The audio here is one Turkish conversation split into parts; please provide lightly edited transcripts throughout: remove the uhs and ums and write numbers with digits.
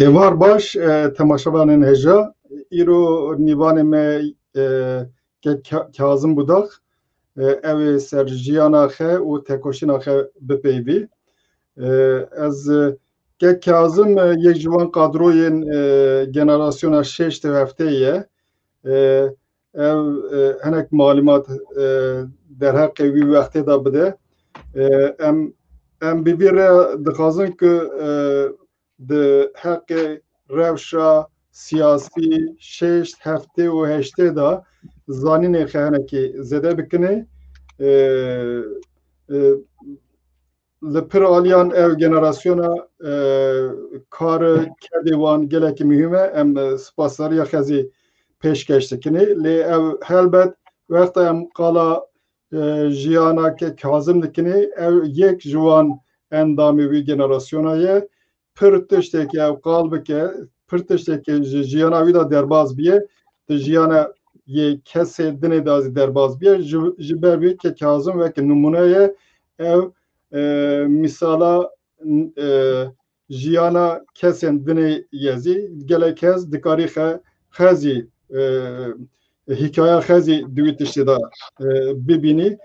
Êvar baş temaşevanên hêja îro nîvanê me Kazım Budak ew ê ser jiyana xwe û tekoşîna xwe bipeyvî. Ez Kazım yek ji wan kadroyên generasyona şêş tê hefteyê ye. Ew hinek malûmat derheqê wî wextê de bide. Em bi vî re dixwazin ku di heqê rewşa siyasî şêş heftê û heştê de zanînê xwe hinekî zêde bikine. Li pir aliyan ev generasyona karı kedê wan gelekî mühim e. Em spasdariya xezî pêşkeş dikinê. Lê ev helbet wexta em qala jiyana Kazım dikinê, ev yek ji wan endamê wî generasyona ye. Pir tiştekî ev qal bike, pir tiştekî ji jiyana wî de derbas biye, di jiyana yê kesê dinê de zî derbas biye. Ji ber wî Kazım wekî numune ye. Ev misala jiyana kesên dinê ye zî gelek kes dikarî xezî hîkaya xezî di wî tiştê de bibînî.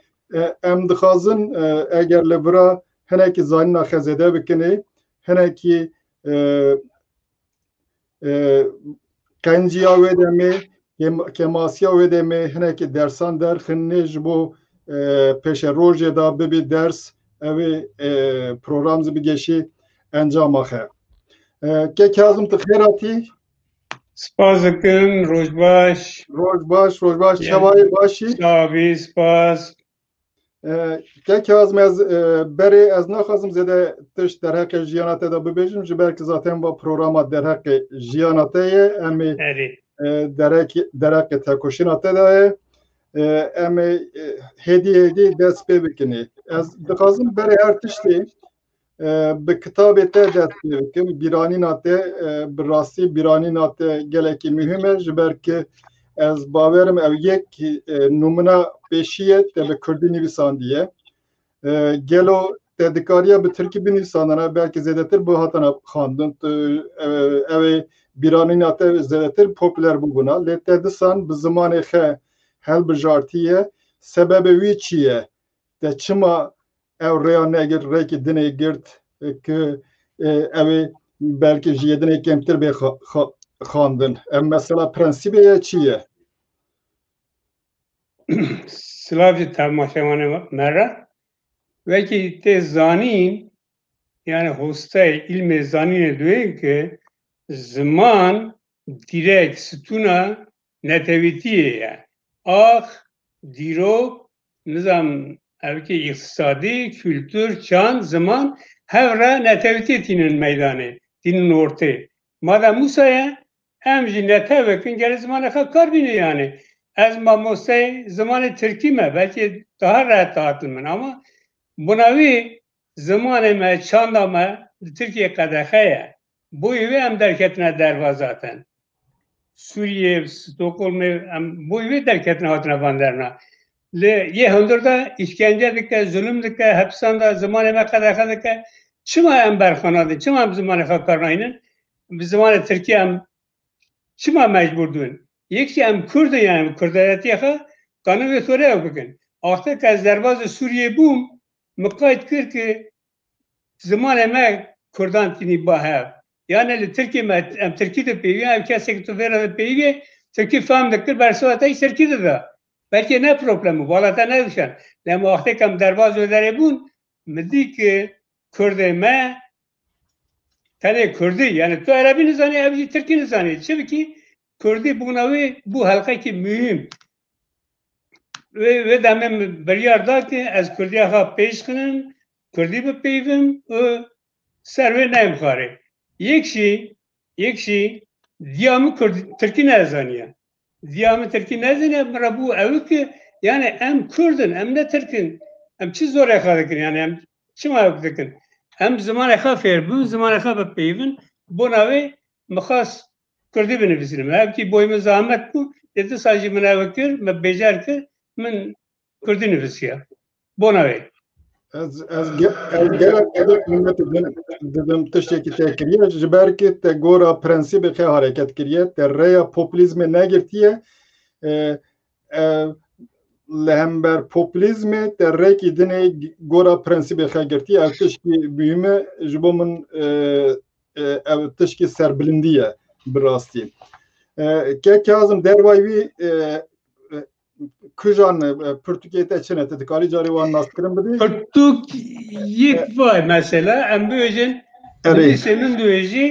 Em dixwazin eger li vira hinekî zanîna xwe zêde bikine, hinekî qenciya wê demê, kemasiya wê demê hinekî dersan derxînî ji bo pêşe rojê de bibî ders ew ê program zî bigeşî encama xwe. Kazım tu xêr hatî? Spas dikim, roj baş. Roj baş, roj baş. Çavayê başî? Çavî, spas. Kazım ez berê ez naxwazim zêde tişt derheqê jiyana te de bibêjim ji ber ku zaten va programa derheqê jiyana te ye. Em ê dereqê tekoşîna te de ye. Em ê hêdî dest pê bikinê. Ez dixwazim berê her tiştê bi kitabê te dest pê bikim. Bîranîna te bi rastî bîranîna te gelekî mühim e ji ber ku ez bawerim ew yek numuna pêşî ye te bi Kurdî nivîsandiye. Gelo te dikariya bi Tirkî binivîsandine belkî zêdetir bu hatine xandin. Ew ê bîranîna te zêdetir popüler bûbûna. Lê te disan bi zimanê xwe helbijartiye. Sebebê wî çi ye? Te çima ew rêya negir rêkî dinê girt ku ew ê belkî ji yê dinê kêmtir bê xandin. Ev mesela prensîbê ye çi ye? Silavcı temaşevanê me re wekî tê zanîn yani hostayê ilmê zanînê duyên ki ziman direk stûna netewîtiyê ye. Ax, dîrok, nizam evkî iktisadî, kültür, çand, ziman hev re netewîtiyê tînin meydanê, tînin ortê. Madem Musa ye, em jî netewekin gelê zimanê xwe kar bîne yani. Ez mamosteyê zimanê Tirkî me, belkî daha rahat hatîn min ama buna wî zimanê me, çanda me di Tirkiye qedexe ye. Boî wê em derketine derva zaten. Sûriye, Stockholmê em boî wê derketine hatine vanderna. Lê yê hundir de işkence dike, zulüm dike, hepsan da zimanê me qedexe dike. Çima em berxwe nadin? Çima em zimanê xwe kar nayînin? Bi zimanê Tirkî em çima mecbûr dibin? Yekî em Kurdin yani Kurdiyetiye xwe qanûn wê Sûriye bikin. Axte ku ez derbasî Sûriyê bûm, min qeyd kir ki zimanê me Kurdan tînî ba hev. Yani li Tirkiye me em Tirkî de pêviye, ev kesekî tu vêre de pêviye, Tirkî fehm dikir bersiva te Tirkî dide. Belkî ne problemi, vala te ne dişen. Lê axte ku em derbas wêderê bûn, min dî ki Kurdê me tenê Kurdî yani tu Erebî nizanî, ev jî Tirkî nizanî. Çivkî Kurdî bûna wê bû helqekî mühim. Wê demê min biryar da ki ez Kurdiya xwe pêşxinim, Kurdî bipeyvim û ser wê neyim xwarê. Yek jî diyamî Tirkî nezaniye. Diyamî Tirkî nezaniye mira bû ew ki yani em Kurdin, em ne Tirkin. Em çi zorê xwe dikin yani em çima ew dikin. Em zimanê xwe fêr bûn, zimanê xwe bipeyvin, bona wê mixas Kurdî binivîsînim. Evkî boy min zahmet bû, lê dîsa jî min ew kir, me bêjer kir, min Kurdî nivîsiye. Bona wê. از گرک dedim tiştekî te kiriye ji ber ku te gora prensîbê xwe hareket kiriye te rêya populîzmê negirtiye li hember populîzmê te rêkî dinê gora prensîbê xwe girtiye ev tişkî büyüme ji bo min ev tişkî serbilindî ye bi rastî ke Kazım dervayî wî kujan Pirtûkê te çi ne te dikarî carî wan naskirin bidî Pirtûk yek var mesela em bêjin nivîsê min dûêjî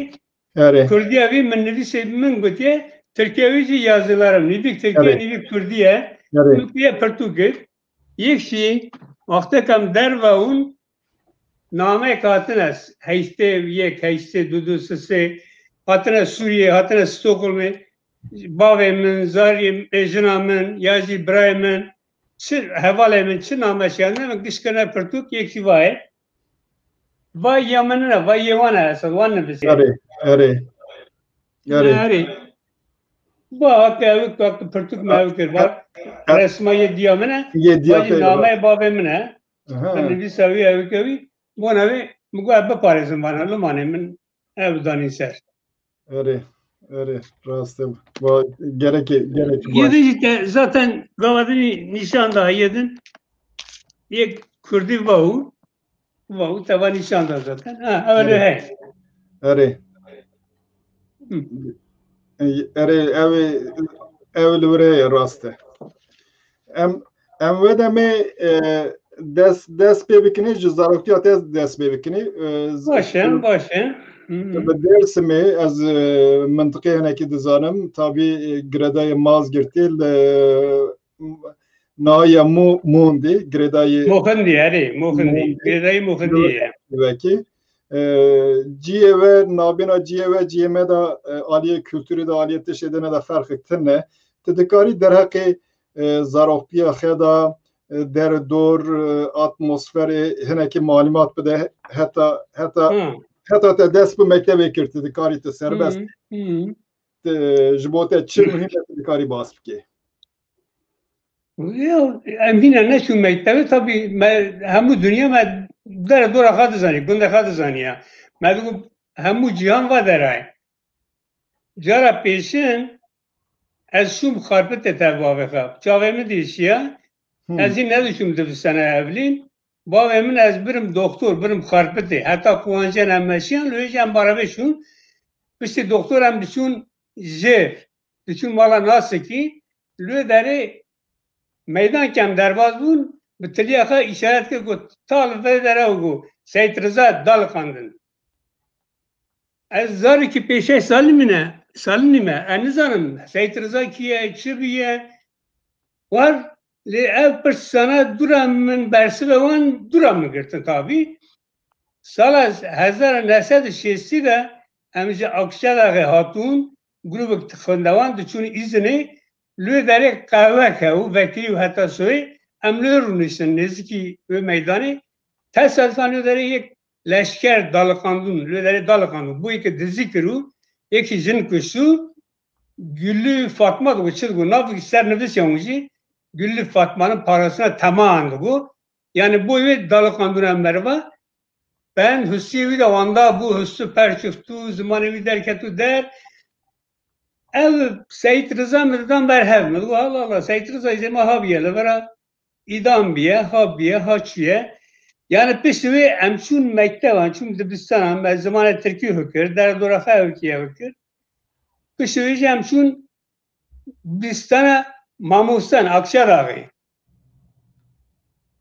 Kurdiya wî min nivîsê min gotiye Tirkiye wî jî yazılarım nivîk Tirkiye nivîk Kurdiye nivîk Pirtûk yek jî wextek em derva hûn namek hatine heyste yek heyste du du sesê hatine Sûriye hatine Stockholmê bavê min zarî jina min ya jî birayê min çi hevalê min çi nameşiyane min gişkine Pirtûk yek jî vaye vay ya min ne vay yewan e wan nivîse Bak ev kalktı Pirtûk mevkir var resmayı diye mine vay name bavê min e min nivîsa wî ev kevî bon ev bu ev biparêzin bana limanê min ev danî ser rast gerekê yedin zaten gavadî nîşan da yedin yek Kurdî vahu teva nîşan da zaten öyle hey ev li wirê rast e em wê demê dest pê bikinî ji zarotiya te dest pê bikinî baş bi Dêrsimê ez mintiqê hinekî dizanim tabî giredayê maz girtiye li nahêya Mondê giredayê Moxindî giredayê Moxindî ye vekî ciyê ve nabêna ciyê ve ciyê me da aliyê kültûrê da aliyê tişê de ne da ferqek tin ne tu dikarî derheqê zarotiya xwe da derdor atmosferê hinekî malîmat bide heta te dest bi mektebê kir tu dikarî tu serbest ji bo te çi muhîm e tu dikarî bas bikî em hîne neçûn mektebê tabii hemû dunya me derdora xwe dizanî gundê xwe dizaniye me digo hemû cîhan ve deraye cara pêşin ez şûm xarpitê te bavê xwe çavê min dîşiye ez jî nedişûm di sene evlîn bavê min ez birim doktor birim xarpitê heta kuwancên em meşiyan li wê jî em beraber şûn piştî doktor em diçûn jêr diçûn mala nasekî li wê derê meydan kem derbas bûn bi tiliya xwe îşaret kir got ta li vê dere got Seyid Rıza daliqandin ez zarîkî pêşê salînî me ez nizanim Seyid Rıza kî ye çi bûye war li ev pirsana dura min bersive wan dura min girtin tabî sala 1960 de em ji Akşedaxê hatûn grûbek xwendewan diçûn îzinê li wê derê qehwe kew vekirî û heta soyê em li wê rûniştin nêzîkî wê meydanê tel saltan li derê yek leşker daliqandûn li wê derê daliqandûn bû yekê dizî kirû yekî jin kuşû Güllü Fatma digo çi digo nav ser nivîsyan jî Güllü Fatma'nın parasına tamam digo yani bu evi daliqandûn em merva ben Hüsnü de wanda bu Hüsnü perçiftû zimanê wî derketû der ev Seyid Rıza mirdan berhev mi digo Allah Seyid Rıza zema habiye li vera idam biye habiye haçiye yani piştî wê em çûn mekteban çûn dibistanan me zimanê Tirkî hikir derdora xwe Tirkiye hikir piştî wê jî em çûn bistana Mamostan Akşedaxê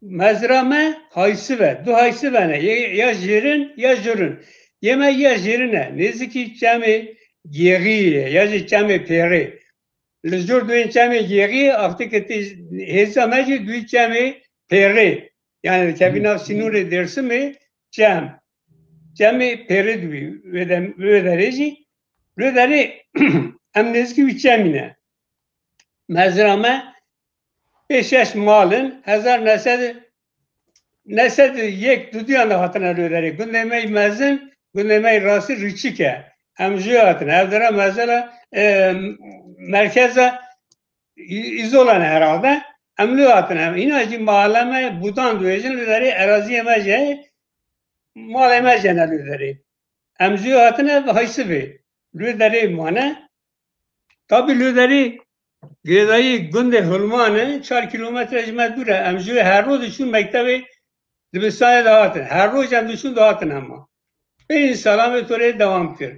mezra me haysive du haysive ne ya jirin ya jurun yeme ya jirine nêzîkî çemê gerî ya jî çemê pêrê li jur duyên çemê gerî axtiketî hêza me jî duyî çemê pêrê yani kevîna Sinûrê Dêrsimê çemê pêrê dibî wê derê jî wê derê em nêzîkî wî çemî ne mezra me 5-6 malin 1901 duduyan da hatine li wê derê gundê me mezin gundê me rastî rîçik e em jî hatine ev dere mezela merkeza İzolan herhalde emli hatına ina ji maleme budan duyecin lüderi erazi emece mal emece ne lüderi emzi hatına haysı be lüderi mane tabi lüderi Gredayı günde Hulman'ı 4 kilometre cimet dure emzi her roz düşün mektebi dibistane dağıtın her roz hem düşün dağıtın ama ben selamet oraya devam kır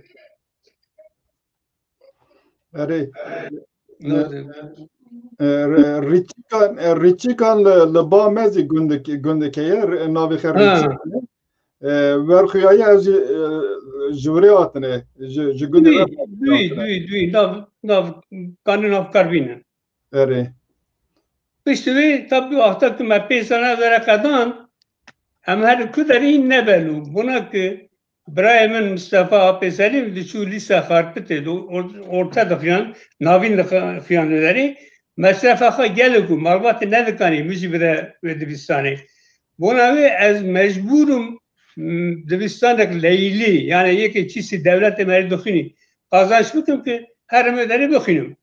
Eri Riçikan le ba mezi gündekeye navi xer verxuyayı ez jivre atne ji günde duy nav kanun afkar binen Eri işte tabi ahtak me sana vera kadan em her kudari ne belu buna ki Brahim'in Mustafa Peselim düşü lise harpete orta fiyan navin fiyan öderi mesafe geliku malbatı ne dikani müzibire ve dibistani buna ve ez mecburum dibistanek leyli yani yeki çisi devlet meri dokini kazanç bıkım ki her öderi bakınım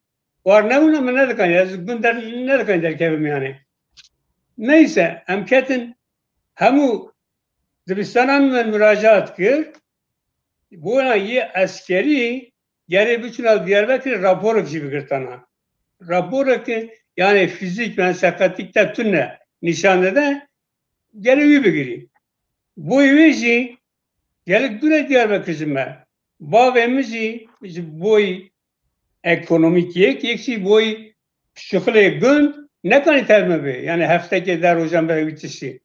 var ne buna ne dikani ez günder ne dikani derkebim yani neyse emketin hemu Dibistanan müracaat kır buna ye askeri geri bütün al Diyarbakır rapor gibi kırtana rapor ki yani fizik ve sakatlıkta tünne nişanede geri üye giri bu üyeci gelip dure Diyarbakır'cıma bağvemizi boy ekonomik yekşi boy şıkle gün ne kadar terme be yani haftaki der hocam böyle bitişi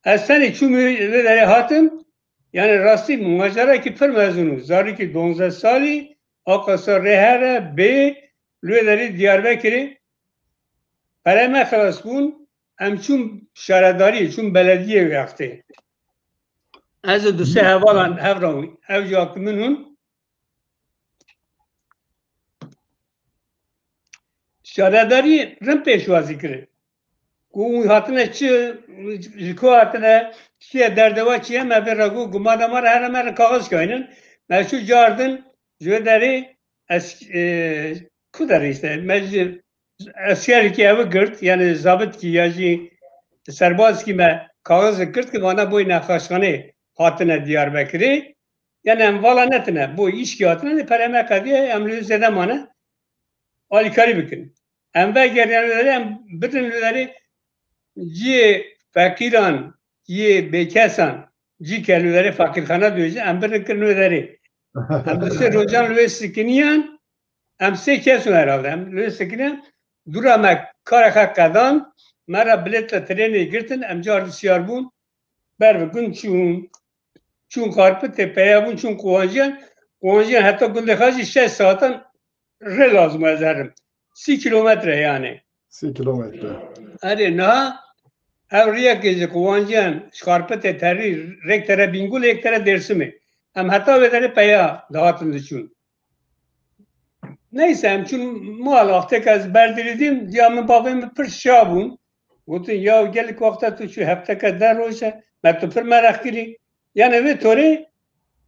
Aslen çümüleri hatım yani rasti macera ki per mezunu zari ki 12 sali akasa rehere be lüeleri Diyarbakır'ı pereme xalas bun em çüm şaradari çüm belediye yaptı. Az du se havalan hevran evcak minun şaradari rim peşvazi kırı. Ku hatine çi ko hatine çi derdeva çi me bir ragu gumadamar her mer kağız kaynın meşhur jardın jöderi es kudari işte mecbur asker ki evi gırt yani zabit ki yaji serbaz ki me kağız gırt ki bana bu nakaşkanı hatine Diyarbakır'ı yani em vala netine bu iş ki hatine pereme kadiye emri zedemane alikari bikin em ve gerileri em bütün lüleri ye fakiran ye bekesan ji kelüleri fakirhana döje em bir kelüleri em de rojan lüve sikiniyan em se kesun herhalde em lüve sikiniyan duramak karakak kadan mera biletle treni girtin em cardı siyarbun berve gün çun karpı tepeye bun çun kuvanciyan hatta günde kaç 6 saatten re lazım ezerim 6 kilometre yani 6 kilometre Hadi na Evriya gece kuvanciyan şarpete teri rektere bingul ektere dersimi. Hem hatta vedere paya dağıtın düşün. Neyse hem çün mal aktek az berdiridim diyamın babamı pır şabun. Gotun ya gelik vakta tu şu hafta kadar roşa metu pır merak kiri. Yani ve tori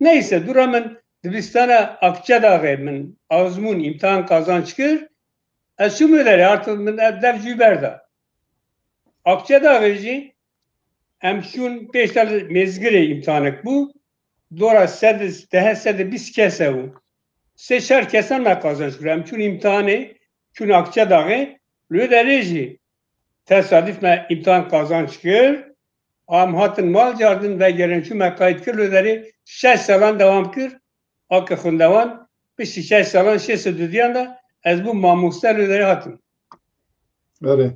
neyse duramın Dibistana Akçadağ'ı min azmun imtihan kazanç kır. Esümüleri artık min evdev cüberda. Akçadağ'ı emşun 5 tane mezgire imtihanık bu. Dora sedis tehessede biz kesevu. Seçer kesen me kazanç kır. Emşun imtihanı çün Akçadağ'ı lüdereci tesadüf me imtihan kazanç kır. Am hatın mal cardın ve gelen şu me kayıt kır lüderi 6 salan devam kır. Akı xundevan 5 salan 6 düdüyan da ez bu mamuster lüderi hatın. Evet.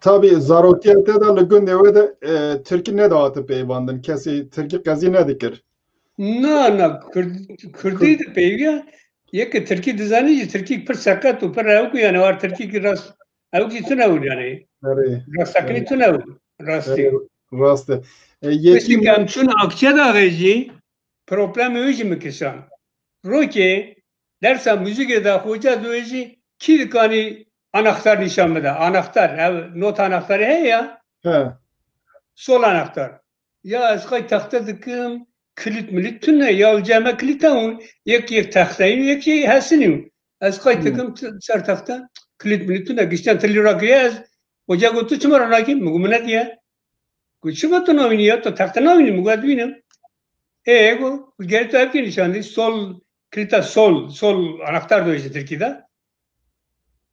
Tabii zarotiyete de lügün de Türkiye ne dağıtı peyvandın kesi Türkiye kazi ne dikir? Na Kürdi de peyviya yek Türkiye dizani Türkiye per sakat per avku yani var Türkiye ki rast avki tuna yani. Evet. Rastakni tuna rasti. Rastı. Yetim kamçun Akçadağ'ı problem öyle mi kesan? Roke dersen müzik da hoca döveci kilkani anahtar nişanlıda. Anahtar. Not anahtarı he ya. He. Sol anahtar. Ya eskay tahta dıkım kilit milit tünne. Ya cema kilitavun. Yek tahtayın yek hasinim. Eskay dıkım ser tahta kilit milit tünne. Gişten tili rakıya Hoca gotu çımar anaki mugumuna diye. Kuçuma tu navini to takta navini mugadvinim. Go geri tabi ki nişandı sol krita sol anahtar da işte Türkiye'de.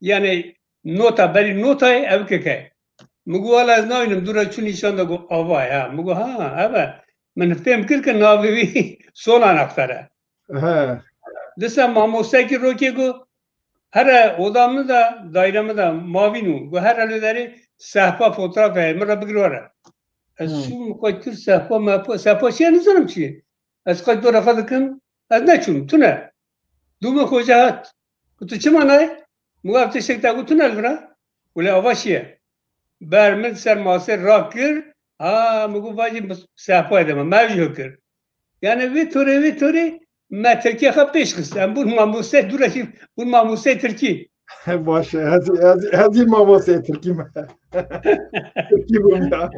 Yani nota beri notayı evkeke. Mugu ala navinim dura çu nişanda go ava ya. Mugu ha evet. Men fem kirken navivi sol anahtara. Desa mamostaki roke go her odamı da dairemi da mavinu. Go her alüleri sehpa fotoğraf mera bigirvara. Şu mukaytir sehpa şey nizanım ki. Az kaç dora fadıkın. Az ne çum tune. Dumu kocahat. Kutu çimanay. Mugab teşekta kutu nelvra. Ule avaşiye. Bermin ser maser rakir. Ha mugu vacim sehpa edemem. Mevcu kır. Yani vitori me Türkiye ha peş kısım. Bu mamuse duraşim. Bu mamuse Türkiye. Baş. Hadi mamuse Türkiye. Türkiye bu ya.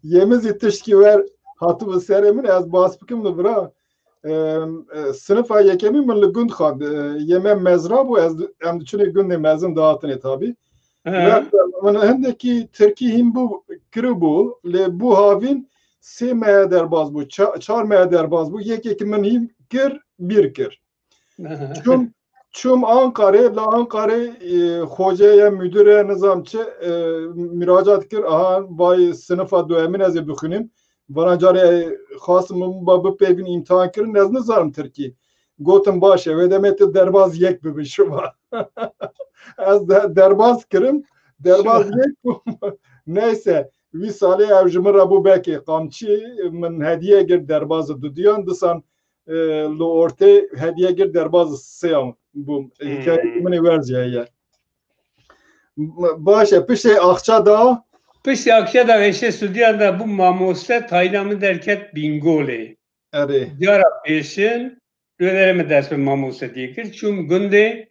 Yemiz itişki ver. Hatı bu seremin az basbıkım da bura. Sınıfa yekemi min li gund xwand yemem mezra bu em diçûnê gundê mezin dihatine tabi min hindekî Tirkî hîn bû kiribû lê bu havîn sê meya derbas bû çar meya derbas bû yekekî min hîn kir bir kir çûm Ankarê li Ankarê xweceyê müdîre nizamçi müracaat kir aha vay sınıfa duemin ez ê bixwînim bana carê xasım bipêvin imtihan kirin ez nizanim Tirkî gotim baş e wê demê derbaz yek bibe şima ez derbaz kirim derbaz yek bûm neyse wî salê ev ji min re bû bekê qamçî min hediye gir derbazı dudiyan disan li ortê hediye gir derbazı sêyan bûm hikayeyê min ê werciye baş e piştê axça da Pişti akşada veşe stüdyanda bu mamoste taynamı derket bingole. Evet. Diyara peşin ödereme dersi mamoste diyekir. Çum günde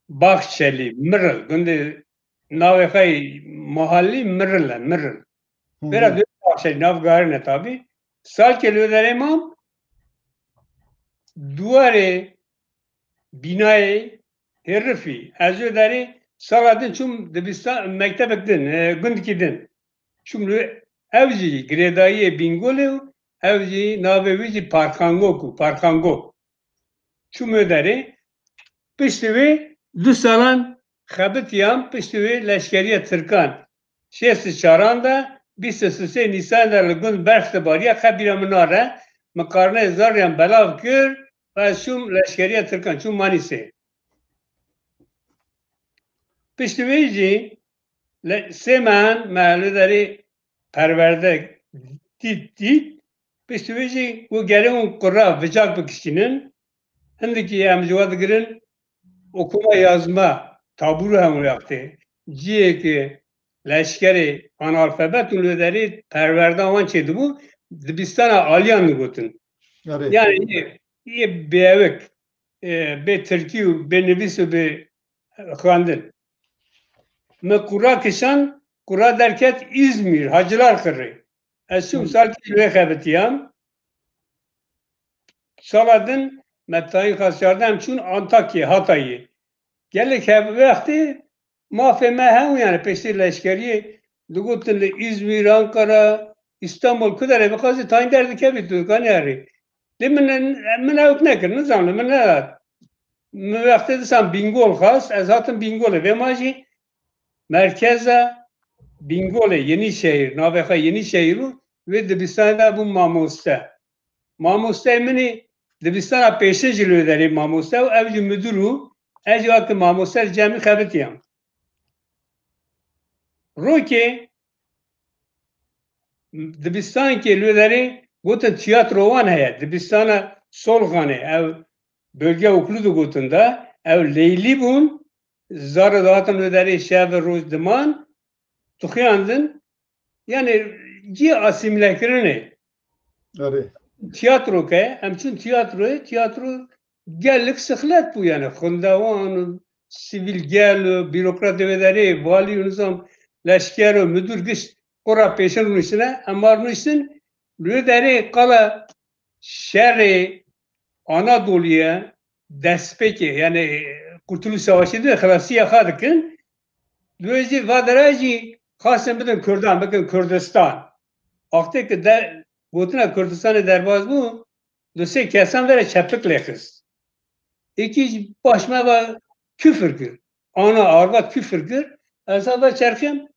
Bahçeli, Mırıl, günde navekay mahalli Mırıl. Biraz diyor Bahçeli navgarine tabi. Salkel öderemem duvarı binayı herifi. Az öderi saladın çum dibistan mektebektin, gündikidin. Şimdi evci gredayı bingole evci navevici parkango. Çum öderi piştivi du salan xabitiyam piştivi leşkeriye Türkan. Şesi çaranda 23 Nisan der gün berxte bariya xabira minare makarne zaryan belav kir ve şum leşkeriye Türkan çum manise. Piştivici semen mahallederi perverde dit piştivici bu gelin kura vecak bakışının hindiki emcivat girin okuma yazma taburu hem yaptı. Ciye ki leşkeri analfabet ünlüleri perverde avan çeydi bu Dibistana alyan gotun. Yani iyi beyevik be Türkiye be nevisi be kandil. Me kura kişan kura derket İzmir hacılar kırı. Eşim salki ve xebetiyam. Saladın metayı khasyardan çun Antakya Hatay'ı. Gelek hep vakti mafeme hem yani peşte leşkeriye dugutunlu İzmir, Ankara, İstanbul kadar bir kazı tayin derdik hep Türkan yani. Demin avuk ne kır nizamlı men ne vakti desem Bingol khas zaten Bingol'e ve maji merkeze Bingol'e Yenişehir, Naveka Yenişehir ve Dibistan'da bu mamoste. Mamoste emini Dibistan'a peşin cilveleri mamoste evci müdürü ecvakı mamoste cemi xebetiyam. Roke Dibistan ki lüleri gotun tiyatrovan heye. Dibistan'a Solgane ev bölge okulu gotunda ev Leyli bun zarı dağıtın lüleri şev roz diman tukiyandın yani ci asimlekirini Evet. tiyatro ke hemçin tiyatro gellik sıklet bu yani xundavan sivil gel bürokrat develeri vali nizam leşker müdür güç kora peşin üstüne amar üstün lüderi kala şerri Anadolu'ya despeki yani Kurtuluş Savaşı'nda xalasiye xadıkın دویجی و درجی خاصم بدن کردان بکن کردستان وقتی که در گوتنا کردستان درباز بود دو سه کسان داره چپک لخست یکی başma و küfür kır ana arvat küfür kır asaba çarkım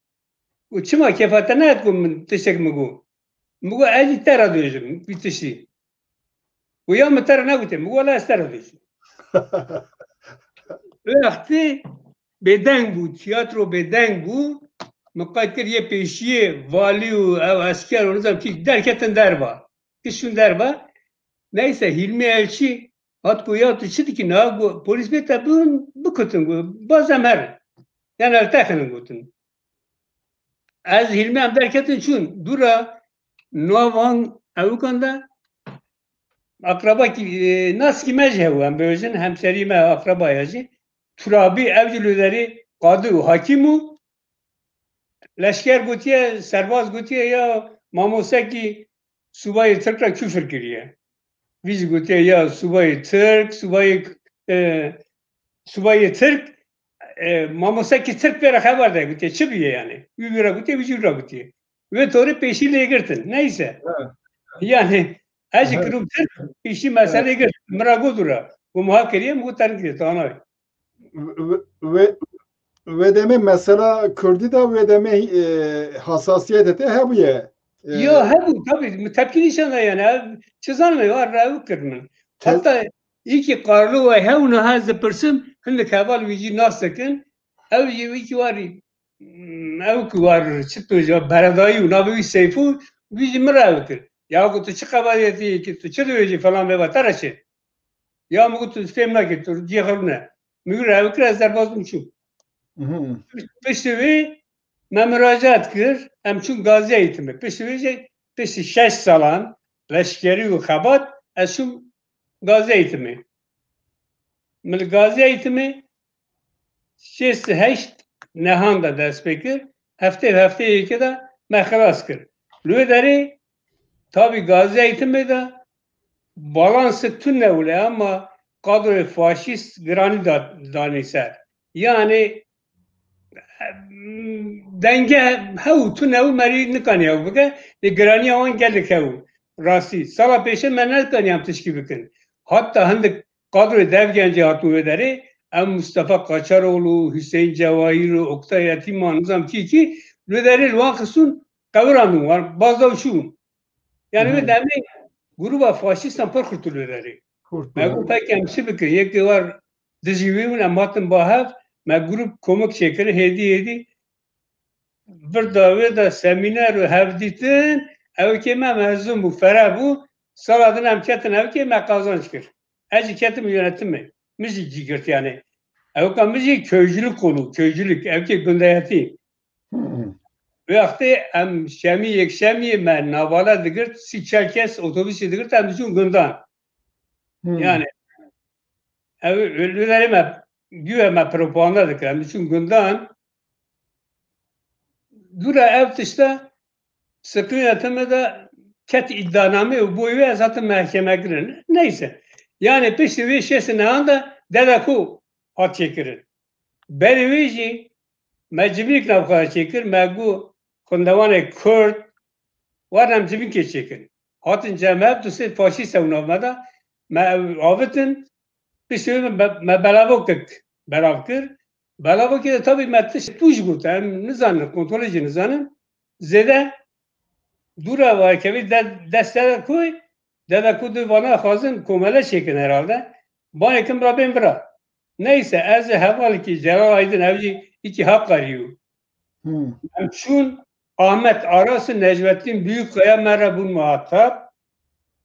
o çima kefata ne etkum teşek mugu mugu acı tera diyeceğim bitişi bu ya mı tera ne gutem mugu la tera diyeceğim vakti beden bu tiyatro beden bu مقدر یه پیشیه والی و asker o zaman ki derketin derba kişun derba neyse Hilmi Elçi hat koyat içi ki ne bu polis bir tabun bu kutun bu bazen her yani ertekinin kutun az Hilmi am derketin çun dura novan avukanda akraba ki nas ki mechevu hem böylece hemşerime akraba yazı turabi evcilüleri kadı hakimu leşker gutiye, serbaz gutiye ya mamosa ki subayı Türk'le küfür kiriye. Biz gutiye ya subayı Türk, subayı Türk, mamosa ki Türk vere haber de gutiye çıkıyor yani. Übüre gutiye, vücura gutiye. Ve doğru peşiyle girtin. Neyse. Yani acı kırım Türk peşi mesele girtin. Mırago dura. Bu muhakkeriye mi gutarın ki? Tanrı. Ve deme mesela Kürdi da ve deme hassasiyet ete hebuye. Yo hebu tabii tepki nişanı yani çizan mı var ravu kırmın. Hatta iki karlı ve hevnu hazı pırsın hındık heval vici nasıkın ev iki var ev ki var çıtı beradayı nabi seyfu vici mıravu kır. Ya kutu çıkabaliyeti ki tu çıdıyıcı falan ve bataraşı. Ya mı kutu femna ki tu ciğerine. Mügür ravu kır azderbazım şu. Piştivi me müracaat kir em çün gazi eğitimi. Piştivi pişti 6 salan leşkeri ve xabat eşum gazi eğitimi. Mil gazi eğitimi 8 nehanda ders pekir. Hafte iki de me xelas kir. Lüderi tabi gazi eğitimi de balansı tünne ule ama kadro faşist grani daniser. Yani denge hev tu nev meri nikaniyav bike de graniya wan geldik hev rasti sala peşe men nikaniyam tişki bikin hatta hindik kadro dev genci hatu ederi em Mustafa Kaçaroğlu Hüseyin Cevahir Oktay Yetiman nizam ki lüderi lwan kısun kavramı var bazda şu yani ve demli gruba faşistan par kurtulurları bu pek emsi bikin yeki var dizivimin amatın bahav me grup komik şekeri hedi bir davada seminer ve hevditin ev ki me mezun bu fera bu saladın em ketin ev ki me kazanç kir eci ketim yönetimi müzik cigirt yani ev ki müzik köycülük konu köycülük ev ki gündeyeti ve akte em şemi me navala digirt si çerkes otobüsü digirt em düşün gündan yani ev ölülerime güveme propaganda dikirim düşün gündan dura ev tışta sıkı yönetimi de ket iddianame bu evi zaten mahkeme girin. Neyse. Yani peşi bir şeysine anda dedeku hat çekirin. Beni vici mecbrik navkara çekir. Megu kundavane Kürt varım cibinke çekir. Hatın cemhep tüse faşist savunamada avitin peşi me belavokir. Belavokir de tabi mettiş tuş gut. Hem nizanı kontrol edici nizanı. Zede dura var ki destede koy dede kudu bana fazın komele çekin herhalde. Bana kim Rabbim bırak. Neyse ez heval ki Celal Aydın evci iki hak arıyor. Çün Ahmet Arası Necmettin Büyükkaya merhabun muhatap.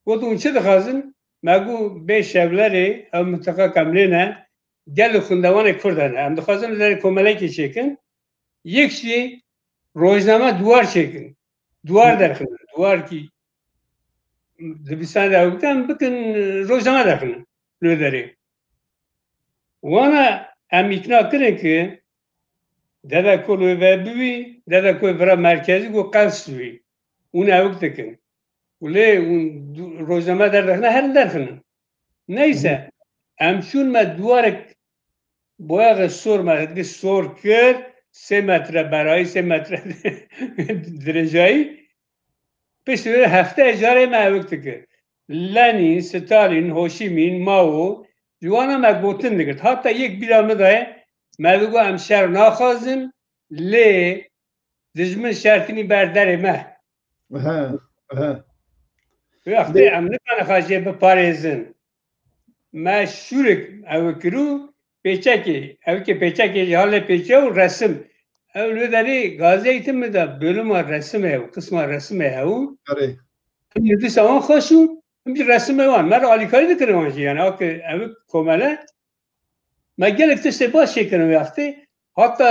O da unçı da kazın megu 5 evleri ev mutlaka kamline gel kundavan Kürden. Hem de kazın üzeri komele çekin. Yekşi rozname duvar çekin. Duvar derken, duvar ki dibisane davuktan bakın rozname derken lüderi. Wana em ikna kırın ki dede kolu ve büyü, dede kolu vera merkezi ko kalsvi. Onu avuk dekin. Ule rozname derken her derken. Neyse, em şun me duvarek boya sor me sor kır 3 متر برای 3 متر درجایی پس هفته اجاره ما وقت که لنین، ستالین، هوشیمین، ماو جوانا ما گوتن دکرد حتی یک بیرامه داره ما بگو هم شهر ناخوازن لی دجمن شرطینی برداره ما وقتی هم نکنه خواهی بپارزن ما شورک او کرو پیچکی او که پیچکی حال پیچه و رسم اولو داری گازه ایتم دا بلوم رسمه و قسم رسمه او هم یدی سوان خوشو هم رسمه وان من آلیکاری دکرم وانشی یعنی آکه او کماله ما گلک تشت باز شکنم وقتی حتی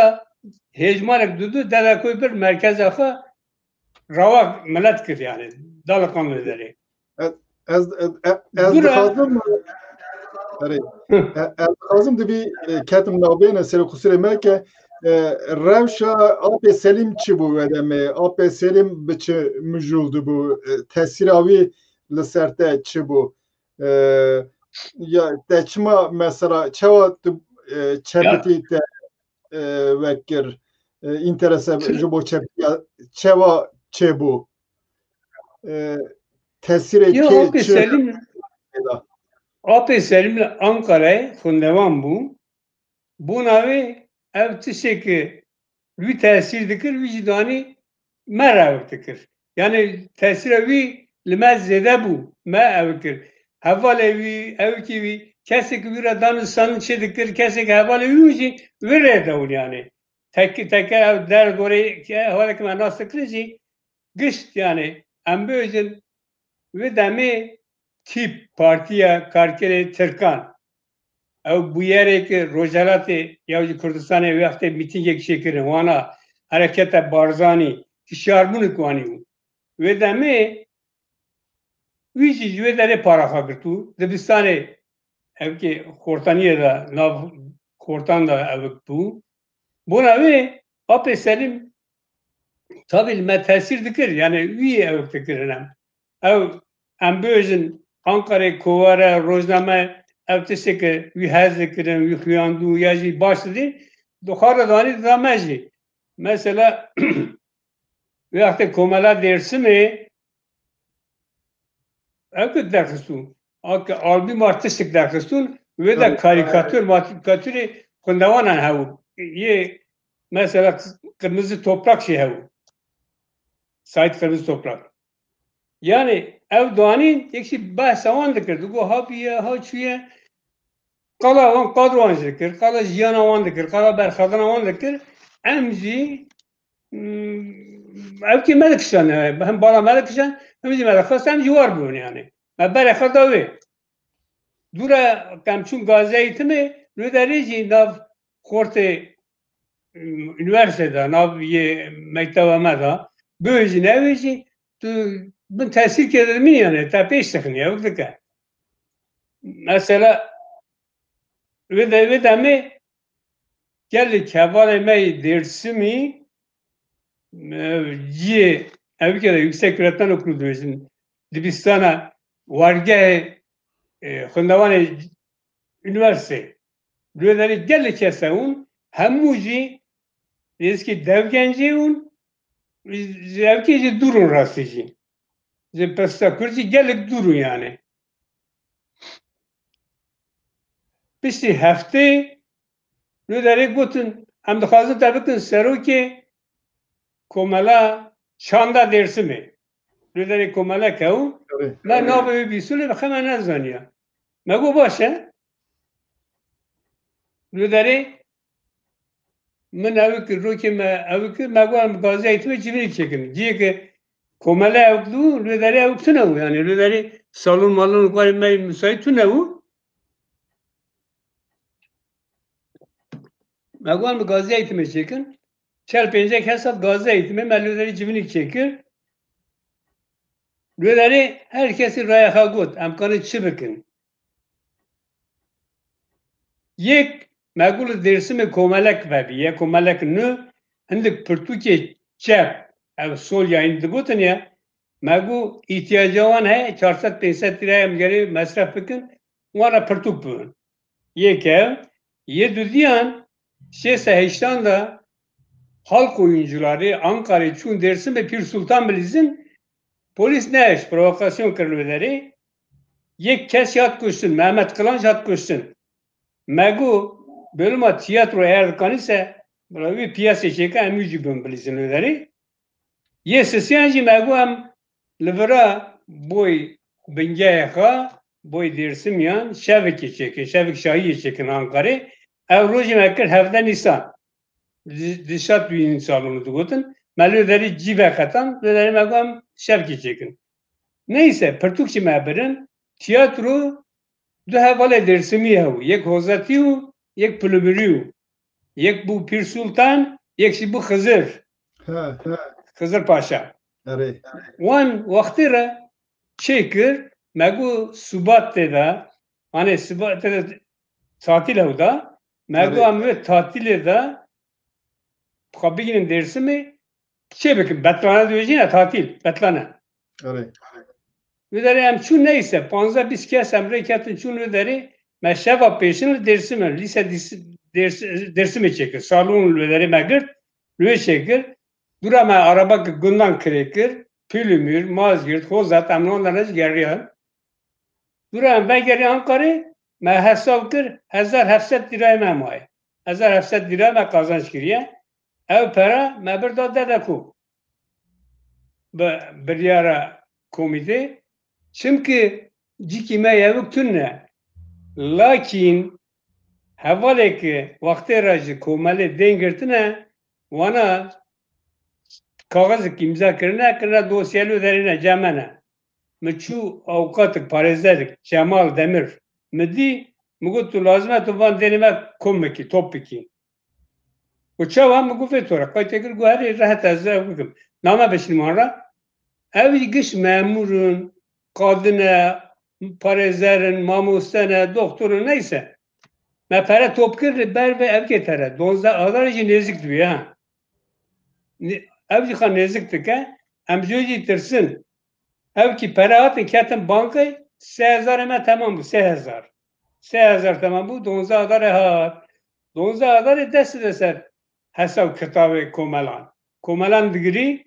هجمانک دودو دادکوی بر مرکز آخوا رواق ملت کرد یعنی دالقان داری از دخوازم لازم دبی کتم نابین سر خسر ما که روشا آب سلیم چی بود دم آب سلیم به چه مجول بود تاثیر آوی لسرته چی بود یا دچما مثلا چه چپتی وکر اینترسه جبو چه بود تاثیر کی چه آب سلیم آنکاره خوندوان بود بوناوی او تشه که وی تاثیر دکر وجدانی مرا دکر یعنی تاثیر وی لما زده بو ما او کر حوال وی او کی وی کسی که وی را دانستان چه دکر کسی که حوال وی وجی وی را دون یعنی تک او در دوره که حوالا که من ناست کلیجی گشت یعنی ام بیوزن وی دمه تیپ پارتیا کارکر ترکان او بویره که روزالات یا کردستان وقت میتینگ یک شکر وانا حرکت بارزانی که شاربون کوانی و دمه ویچی جوی داره پاراخا کرتو دبستان او که خورتانیه دا ناو خورتان دا او تو بوناوی آپ سلیم تابیل ما تاثیر دکر یعنی وی او دکرنم او امبوزن آنکاره کواره روزنامه او تسته که وی هز کردن وی خیاندو یا جی باش دی دخار دانی دامجی مثلا وقتی کمالا درسمه او که درخستون آکه آلبی مارتستیک درخستون و دا کاریکاتور خندوانان هاو یه مثلا قرمز توپراک شی هاو سایت قرمز توپراک یعنی او دانین یکی بحث آن دکرد گو ها بیه ها چیه قالا آن قادر آن ذکر قالا جیان آن ذکر قالا برخادن آن ذکر امزی او که ملکشان هم بالا ملکشان همزی ملکشان هم جوار بون یعنی ما برخاد آوه دورا کمچون گازه ایتمه رو دریجی ناو خورت انورسه دا ناو یه مکتب آمده بویجی نویجی تو من تاثیر کرده میانه تا پیش تخنیه وقت که مثلا و دمه گل کبال می درسمی جیه اوی که yüksek öğretmen okulu diyorsun Dibistan'a varge خندوان üniversite diyorlar gel kese un hamuji eski devgenci un zevki durun rastlıcı pasta kurci gelip durun yani pişti hafte diyorlar gotun hem de fazla tabii ki seruki komala çanda dersi mi diyorlar komala kavu ben ne yapayım bir süre hemen azania مگو باشه لوداری من اوکی روکی ما اوکی مگو هم گازه ایتو جیبی چکن جیه که کماله اوکلو لوداری اوکتو نو یعنی لوداری سالون مالون کاری ما مساعد تو نو مگو هم گازه ایتو چکن 4-5 حساب گازه ایتو من لوداری جیبی چکر لوداری هر کسی رای خواه گود امکانه چی بکن یک مقول درسم کومالک و یا کومالک نو هندک پرتوکی چپ او سول یا اندگوتن یا مقول احتیاجوان ہے 400-500 لرای مگری مصرف بکن وانا پرتوک بون یک یه دو دیان 6-8 دا halk oyuncuları Ankara çun dersin ve Pir Sultan Biliz'in polis ne iş provokasyon kırılmaları yek kes yat kuşsun Mehmet Kılanç yat kuşsun megu bölüma tiyatro eğer kanise bir piyasa çeken emücü ben Biliz'in öleri ye sesiyancı megu hem livra boy bingaya boy dersim yan şevki çekin şevk şahi çekin Ankara ev roji mekir hevden Nisan dişat düğün salonu duydun. Meloderi cive katan, meloderi megam şevki çekin. Neyse, pertukçi mebirin tiyatro du hevale dersimi yahu. Yek hozatiyu, yek pülümürüyu. Yek bu Pir Sultan, yek bu Hızır. Hızır Paşa. Wan vaktira çekir, megu subat teda, hani subat teda tatil evda, megu amve tatil eda, kabinin dersimi şey bakın Betlana diyeceğine tatil Betlana. Evet. Ve hem şu neyse panza biz kesem rekatın şunu ve meşeva peşin dersimi lise dersimi çekir. Salon ve megir lüye çekir. Durama araba günden krekir. Pülümür, mazgirt, hozat amnonlarınız geriyor. Duram ben geri Ankara me hesap kır 1700 liraya memay. 1700 liraya me kazanç kiriye. Ev para me bir da dedeku. Bir yara komite. Çünkü cikime yavuk tünne. Lakin hevaleki vakti racı komali dengirtine vana kağızı imza kırına dosyalı üzerine cemene. Müçü avukatlık parezledik Cemal Demir. Medi mugutu lazım tuvan denime komiki topiki. Uçağa mugu fetora kaytekir guhari rahat azra bukum. Nama beşin mara. Evi giş memurun kadına parezlerin mamusene doktorun neyse. Me pere topkir ber ve ev getere. Donza adar için nezik diyor ha. Ev yıkan nezik dike. Emcoji tirsin. Ev ki pere atın ketin bankayı 3000 eme tamam bu 3000. 3000 tamam bu donza adar ha. Donza adar dest deser. Hesap kitabı komelan. Komelan digri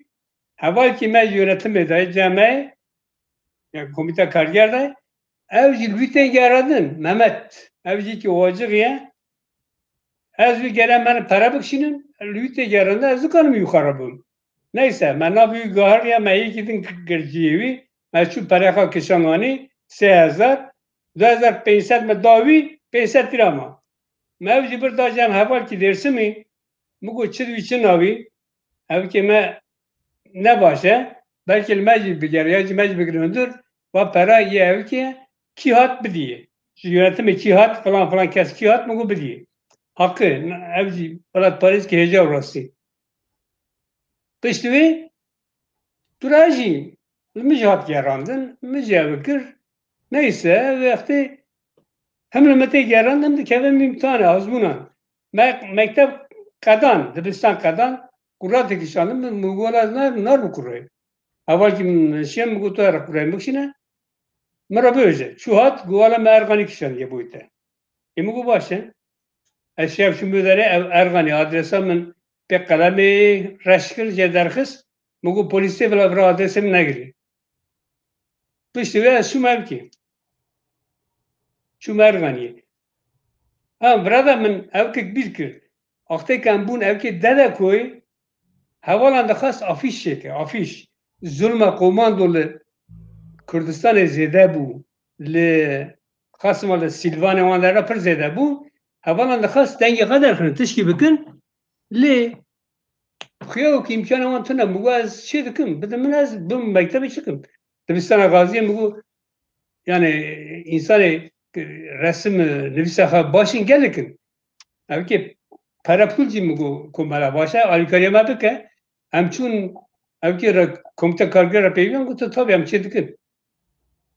heval ki me yönetim edayı camiye yani komite kariyerde evci lütfen yaradın Mehmet evci ki ovacık ya ez bir gelen bana para bakışının lütfen yaradın ez kanımı yukarı bum neyse ben ne büyük gahar ya me iyi gidin gırciyevi me şu paraka kışanani 3000 2500 me davi 500 lira ma mevci bir da cam heval ki dersi mi mugu çiz için abi ev ki me ne başa belki mecbur bir ya mecbur göründür ve para yev ki kihat bidiye. Şu yönetimi kihat falan kes kihat mı bu bidiye. Hakkı evci Paris ki hece orası. Pişti durajı mücadele yarandın mücadele neyse vakti hem mete yarandın da kevin imtihanı azmuna. Mektep kadan dibistan kadan kurat ekişanım muğulazlar nar bu kurayı. Aval ki şem gutar kurayım bakşine. Mera böyle. Şu hat guvala mergani kişan diye bu ite. Mugu başın. Eşyaf şu müdere ergani adresamın pek kalemi reşkir cederkis. Mugu polise bile bir adresim ne giri. Pişti ve şu mevki. Şu mergani. Ha burada min evkik bilkir. Aktekan bun evki dede koy. Havalanda khas afiş çeki. Afiş. Zulma komandolu Kürdistan zede bu. Le khasma le Silvan wanlara per zede bu. Havalan da khas dengi kadar khın tişki bikin. Le khiyo ki imkan wan tuna mugaz şey dikim. Bidim minaz bim mektebi çıkım. Dibistana gaziye mugu yani insanı resim nivisa başın gelikin. Evki parapulci mugu kumala başa alikariyama bike. Amçun evki komite kargara peyvan kutu tabi amçe dikim.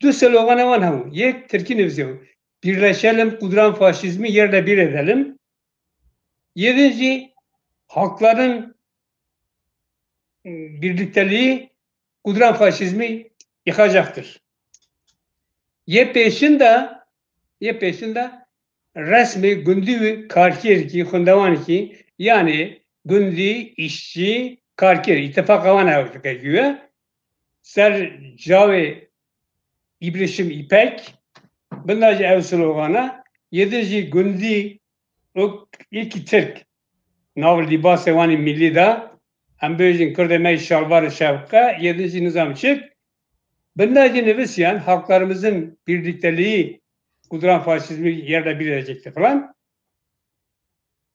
Du sloganı var ham. Yek Türkiye nevziyor. Birleşelim, kudran faşizmi yerle bir edelim. 7. Halkların birlikteliği kudran faşizmi yıkacaktır. Ye peşinde resmi gündüğü karşıyır ki, hundavan ki yani gündî, işçi, karker, ittifak avan evdike güve. Ser cavê İbrişim İpek, bindacı ev slogana, yedinci gündî, o ilk Türk, nav libas vani milli da, em bêjin Kurdemey şalvar şevka, yedinci nizam çık. Bindacı nevisyan, halklarımızın birlikteliği, kuduran faşizmi yerde bir edecekti falan.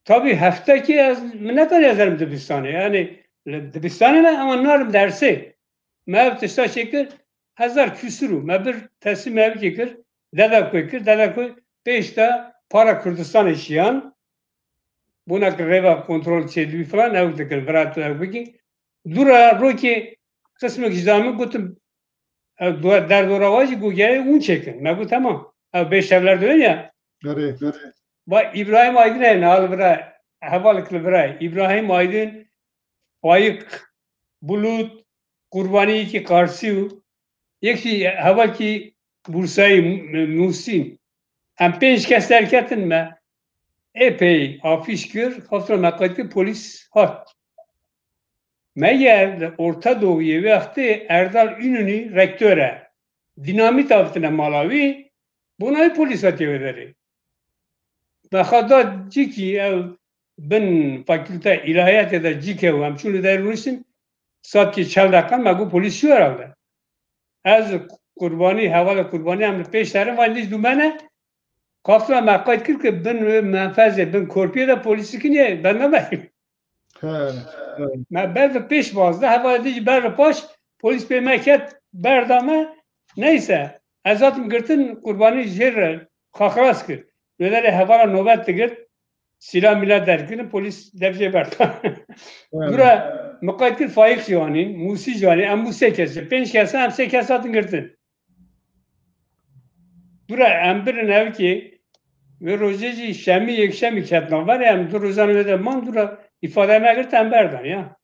Tabii hefteki ne kadar yazarım Dibistan'a, yani Dibistan'a ne ama narım dersi. Mev tışta çekir, hazar küsürü, mebir teslim mev çekir, dede koy, beşte para Kürdistan işleyen, buna reva kontrol çedvi falan, ev dikir, vratu ev biki. Dura roki kısmı gizamı kutum, der dora vacı bu geri un çekin. Mev tamam. Ev beş evler diyor ya. Bak İbrahim Aydın evine al bırak, havalıklı bırak. İbrahim Aydın, Faik, Bulut, Kurbani ki Karsi, yekşi hava ki Bursa'yı Muhsin. Hem peş kes derketin me epey afiş gör, hafta mekatli polis hat. Meğer Orta Doğu'ya vakti Erdal Ünlü'nü rektöre dinamit altına Malawi buna polis atıyor ederi. Ve hatta ciki ben fakülte ilahiyat ya da cike ve hemşunu dermişsin saat çeldakan megu polis şu herhalde. Az kurbani havalı kurbani hem peşlerim var liz dumene kafla mekayt kır ki ben menfeze ben korpiye de polisi ki niye ben ne bakayım. Ben peş bazda havalı dici ber paş polis bir meket berdama neyse azatım gırtın kurbani jer kakras kır. Böyle havalı nöbet tigir silah milah derkini polis devce berda. Dura mekayt kır faik civanin musi civanin em bu sekesi penç kese hem sekesatın gırtın. Dura em birin ev ki ve rojeci şemi yekşemi ketna var ya em dur rozanı ve de man dura ifademe gırt em berdan ya.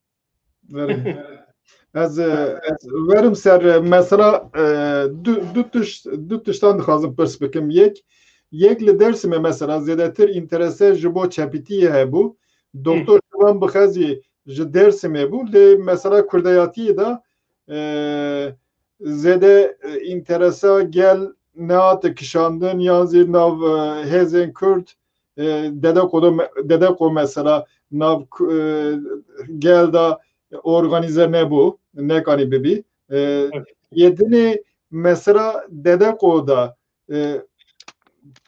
Ez verim ser mesela du tiştan dixwazim pirs bikim yek li Dêrsimê mesela zêdetir interese ji bo çepîtiyê hebû doktor Şivan Bixezî ji Dêrsimê bû lê mesela kurdeyatiyê de zêde interesa gel nehate kişandin yan zî nav hêzên Kurd dedeko mesela nav gel da organize nebû nekanî bibî yedinê mesela Dedeko'da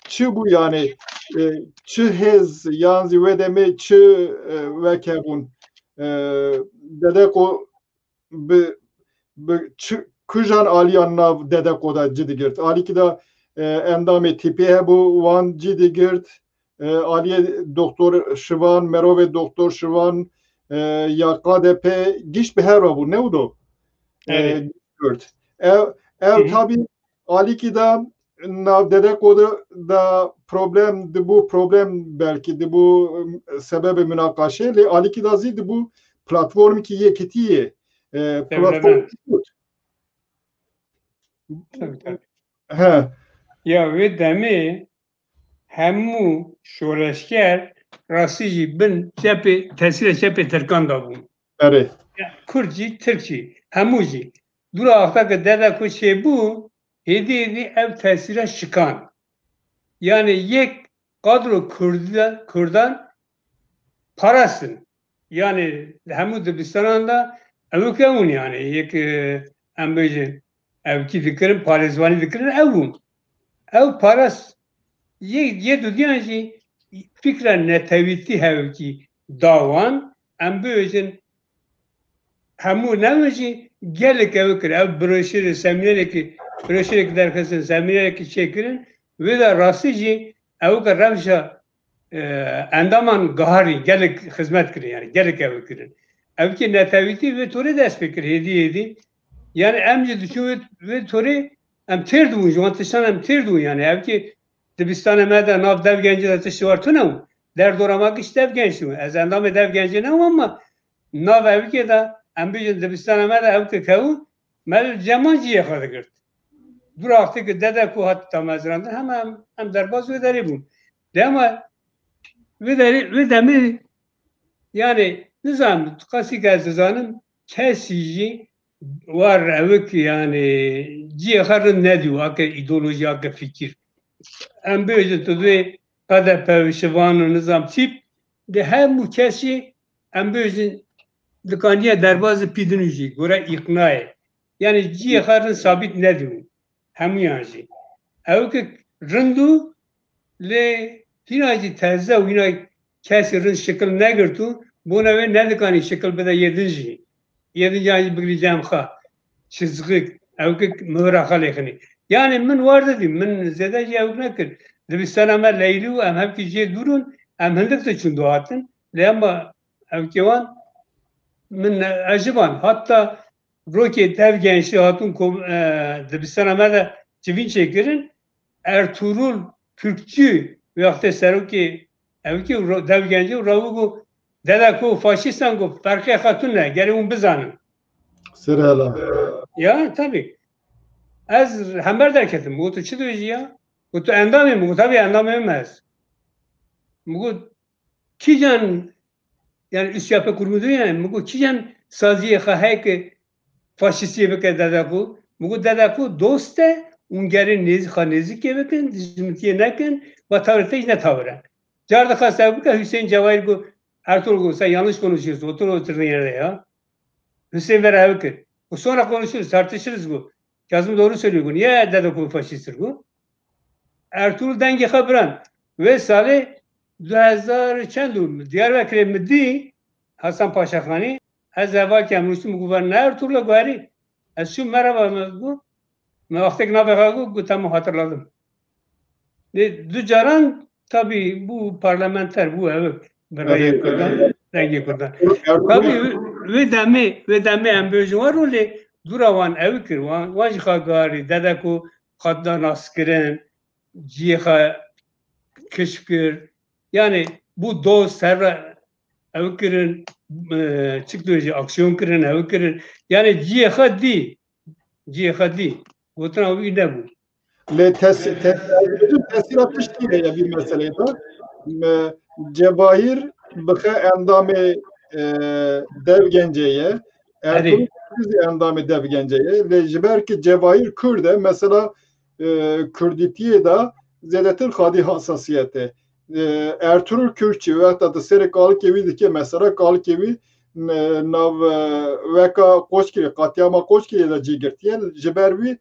çi bu yani çi hez yan zî ve demê çi vekebûn Dedeko bi kujan aliyan nav Dedeko'da cidigirt alîkî da endamê tîpê hebû wan cidigirt aliye doktor Şivan Merove doktor Şivan ya KDP giş bir her bu ne oldu? Ev tabi aliki da nav Dedeko'da da problem bu problem belki de bu sebebi münakaşeli aliki da zid bu platform ki yekitiye platform tabii. Ya ve demi hemu şoreşker rasici bin cepi tesir cepi Türkan da bu. Evet. Kürtçi, Türkçi, hemuci. Dura akta ki Dedeko şey bu hedi ev tesire çıkan. Yani yek kadro Kürdan parasın. Yani hemu Dibistan'da evkemun yani yek embeci evki fikrim parizvani fikrin evun. Ev paras ye dünya ki fikren neteviti hevki davan embeci hemu nevci gelek evkir ev broşürü semineri derkesin semineri çekirin ve de rasici evkir revşa endaman gahari gelek hizmet kirin yani gelek evkirin evki neteviti ve tori dest fikir hedi yani emci düşün ve tori em terdun jantışan em terdun yani evki Dibistan'a meda nav dev genci de tıştı var tunam der doramak iş dev gençsin ez endam dev genci ne ama nav evki de em bicin Dibistan'a meda evki kavu mel cemanciye kadıgırt dur artık Dedeko hatta tamazrandı hem derbaz ve deri bu dema ve demi Yani nizam kasik azanım kesici var evk yani ciharın ne diyor ak ideoloji ak fikir. Em böyle tadı kada pevşivanı nizam tip de hem bu kesi em böyle dikaniye derbazı pidinüji göre ikna et. Yani ciharın sabit ne diyor? Hem yani. Evk rındu le hinacı tezde o hinacı kesirin şekil ne gördü? Buna ve ne dikani şekil bede yedinci. Yedinci ayı bileceğim ha. Çizgi. Evkik mühra halekini. Yani min var dedim. Min zedeci evk nekir. Dibistan ama leyli ve em hevki jê durun. Em hindik de çün doğatın. Le ama evkevan min aciban. Hatta roket ev gençliği hatun dibistan ama da civin çekirin. Ertuğrul Türkçü vaqte seroki evki dev genci ravugu dedeko faşistan go farkı hatun ne geri un bizanın. Sırala. Ya tabii. Az haber derketim. Bu çi diyor ya? Bu to endamı bu tabii endamı emez. Bu kijan yani üst yapı kurmudu yani bu kijan saziye khahek faşistiye beke dedeko. Bu dedeko doste Ungeri nezi kevekin, dizimtiye nekin, ve tavırtı ne tavıra. Carda kasta bu ka Hüseyin Cevahir bu Ertuğrul sen yanlış konuşuyorsun. Oturduğun yerde ya. Hüseyin ver evkir. Bu sonra konuşuruz, tartışırız bu. Kazım doğru söylüyor bu. Niye dedeko faşisttir bu? Ertuğrul denge habran ve Salih 2000 çendu Diyarbakır'e midi Hasan Paşa Khani az evvel ki Müslüm Guvernör Ertuğrul'a gari. Şu merhaba bu. Ben vakti nabığı tamam hatırladım. Dücaran tabii bu parlamenter bu evet. Berayı kurdan, rengi kurdan. Tabii ve demi ambiyoncu var öyle duravan evkir, vajha gari, dedeku kaddan askirin, ciha kışkır. Yani bu dost serra evkirin çıktığı aksiyon kirin evkirin. Yani ciha di. Otra o ne bu? Le tesiratı işte ya bir mesele de. Cevahir bıkı endamı dev genceye Ertuğrul endamı dev genceye le jiberki Cevahir Kürde mesela Kürditiye da zedetir hadi hassasiyeti. Ertuğrul Kürtçü ve hatta seri Kalkevi ki mesela Kalkevi nav veka koçkiri katiyama koçkiri da cigirtiye jibervi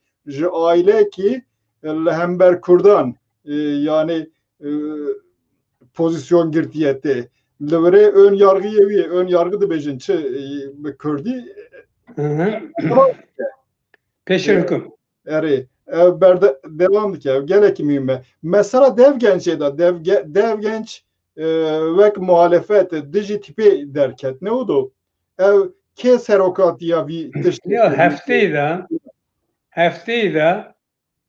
aile ki hember Kurdan yani pozisyon girtiyeti levre ön yargı da bejinçi Kürdi peşirkum eri devam ki gelek mühim mesela dev gençe da dev genç ve muhalefet diji tipi derket ne oldu ev ke serokatiya vi ya haftayı da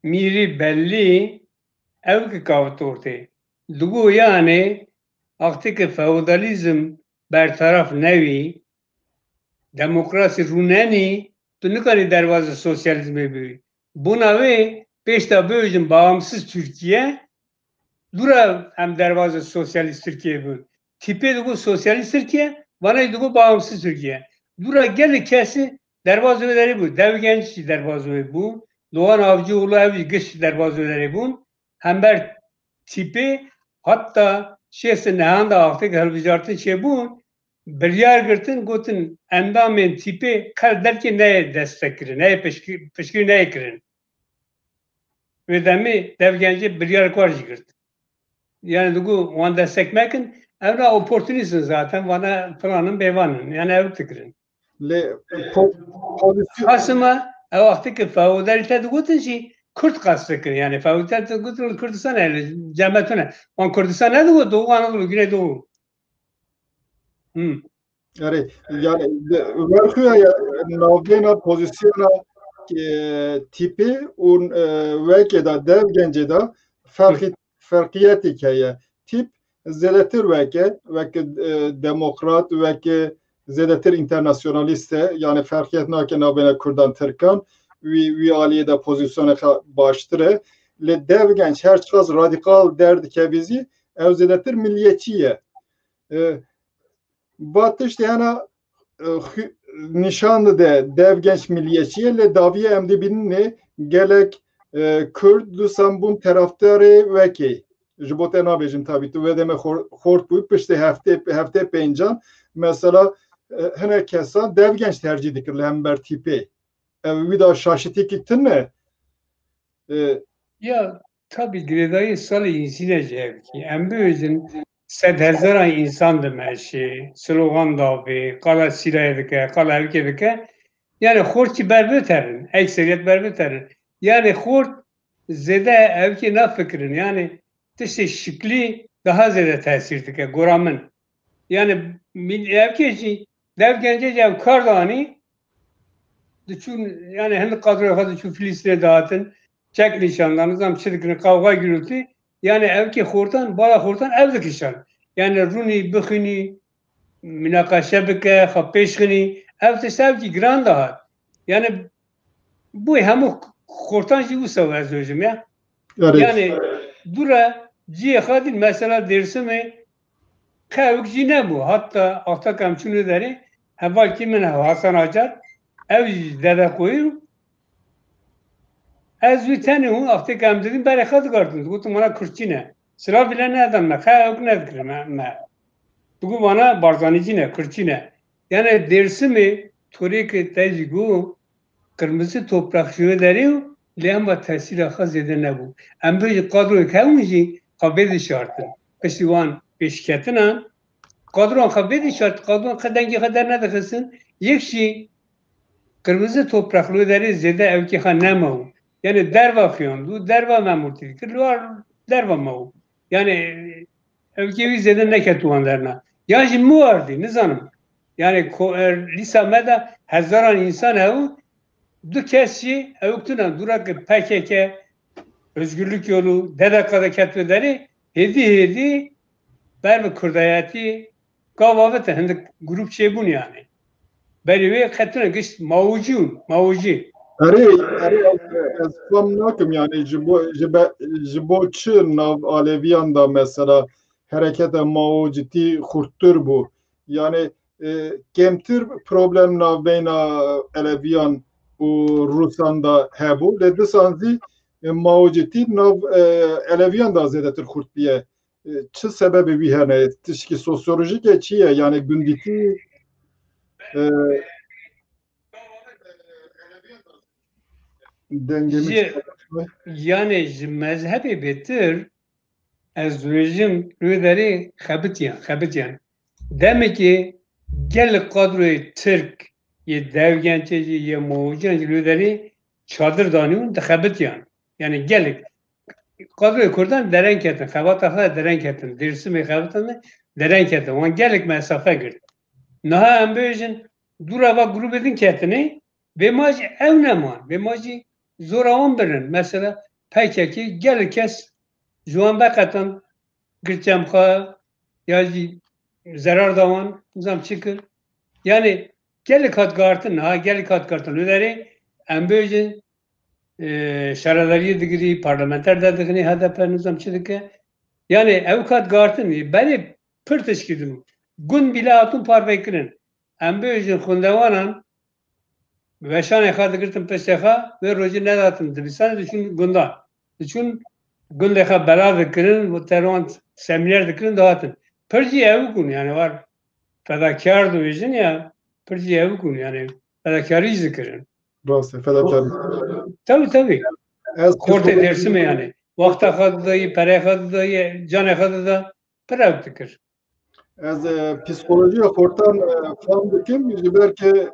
miri belli ev kavtorte dugu yani artık feodalizm bertaraf nevi demokrasi runeni tu ne kadar dervazı sosyalizme büyü buna ve peşte böylece bağımsız Türkiye dura hem dervazı sosyalist Türkiye bu tipe dugu sosyalist Türkiye bana dugu bağımsız Türkiye dura gel kesi dervazıları bu dev genç dervazıları bu Doğan Avcıoğlu evi gış dervazıları bu hember tipi hatta şeyse nehanda artık helvicartın şey bu bir yer girtin gotin endamın tipi kal derken neye destek kirin neye peşkiri neye kirin ve demi dev genci bir yer karşı girt yani dugu onu destek mekin evra opportunizm zaten bana planın bevanın yani ev tıkırın aslında vakti feodalite dugutin şey Kürt kastı yani feodalite dugutin Kürdistan yani cemiyetine on Kürdistan ne dugu Doğu Anadolu Güneydoğu yani verkuya navdena pozisyona tipi un veke da dev gence da farkiyet hikaye tip zedetir veke demokrat veke zedetir internasyonaliste yani farkiyet nake navbena Kurdan Türkan vi aliye da pozisyona baştire le dev genç her çıkaz radikal derdi ke bizi ev zedetir milliyetçiye Batış yana nişanlı de dev genç milliyetçiye le daviye emdi binne gelek Kürdistan bun taraftarı veki. Jibote nabejim tabii tu ve deme hort bu pişti hafte pencan mesela hene kesa dev genç tercih dikirli hember tipi. Bir daha şaşıtı gittin mi? Ya tabii gredayı salı insinecek ki en büyüzün sedhezara insan demeşi, slogan davi, kala sirayedike, kala ülkedike yani horçi berbeterin, ekseriyet berbeterin. Yani hort zede evki ne fikrin yani tişi şıkli daha zede tesir dike, goramın. Yani evki dev gence cev kardani düşün yani hem kadroya düşün Filistin'e dağıtın çek nişanlarınız hem çirkin kavga gürültü yani evki hortan bala hortan evlik işan yani runi bıkhini münakaşa bike hapeşkini evte sevki gran daha yani bu hem hortan jibu savaz hocam ya yani dura ciye kadil mesela dersimi kavuk cine bu hatta altta kamçunu deri heval kimin Hasan Acar ev dede koyuyor. Ez vi tane hon afte kam dedim berekat gardın. Gutum bana Kürtçine. Sıra bile ne adam me? Kaya ne dikirim me? Dugu bana Barzanici Kürtçine. Yani dersimi Turik tecgu kırmızı toprak şöyle deriyor. Lehma tesir ahaz edene bu. Em bir kadro kavunci kabedi şartın. Pesivan peşketine kadro kabedi şart. Kadro kadengi kadar ne dikilsin? Yekşi kırmızı topraklı deri zede evki hanemav. Yani derva fiyondu, derva memurtiydi. Kırlılar derva mav. Yani evki zede ne ketuanlarına. Ya şimdi mu vardı nizanım. Yani lisa meda hezaran insan ev du kesi evktuna durak PKK özgürlük yolu dedekada ketvederi hedi berbe kurdayati kavavet hendik grup şey bun yani. Beri xetine gist mavcun. Eri ez fam nakim yani jibo çi nav Aleviyan da mesela harekete mavciti kurttur bu. Yani kemtir problem nav beyna Aleviyan u Rusan da hebu. Le disanzi mavciti nav Aleviyan da zedetir kurt diye. Çi sebebi bir hene tişki sosyolojik çiye yani gündiki dengemi yani mezhebi betir ez rejim rüderi xebitiyan. Demek ki gel kadroyu Türk ye devgenceci ye moğucan rüderi çadır danıyım da xebitiyan. Yani gel kadroyu kurdan derenk etin. Xebatafla derenk etin. Dersimi xebatanı derenk etin. Wan gelik mesafe gir. Naha em bejin durava grup edin ketini bemaji ev neman. Bemaji zoravan birin. Mesela peykeki gel kes juan bekatan gircem kha ya zarar davan zam çıkır. Yani gel kat kartın ha gel kat kartın öderi em bejin şaraları digri parlamenter dedikini HDP nizam çıdıke yani ev kat kartın beni pırtış gidim. Gün bile atın parvekirin. Em bejin khundevanan veşan xadı girtim peşexa ve roji nedatın dibisan düşün gündan. Düşün gündexa bela dikirin bu terwan seminer dikirin dağıtın. Perci ev kun yani var fedakar duyujin ya perci ev kun yani fedakarı zikirin. Rastı fedakar. Tabii. Korte dersime yani. Vakta xadı dayı, pere xadı dayı, can xadı da pere dikir. Ez psikolojiye hortan fam dikim belki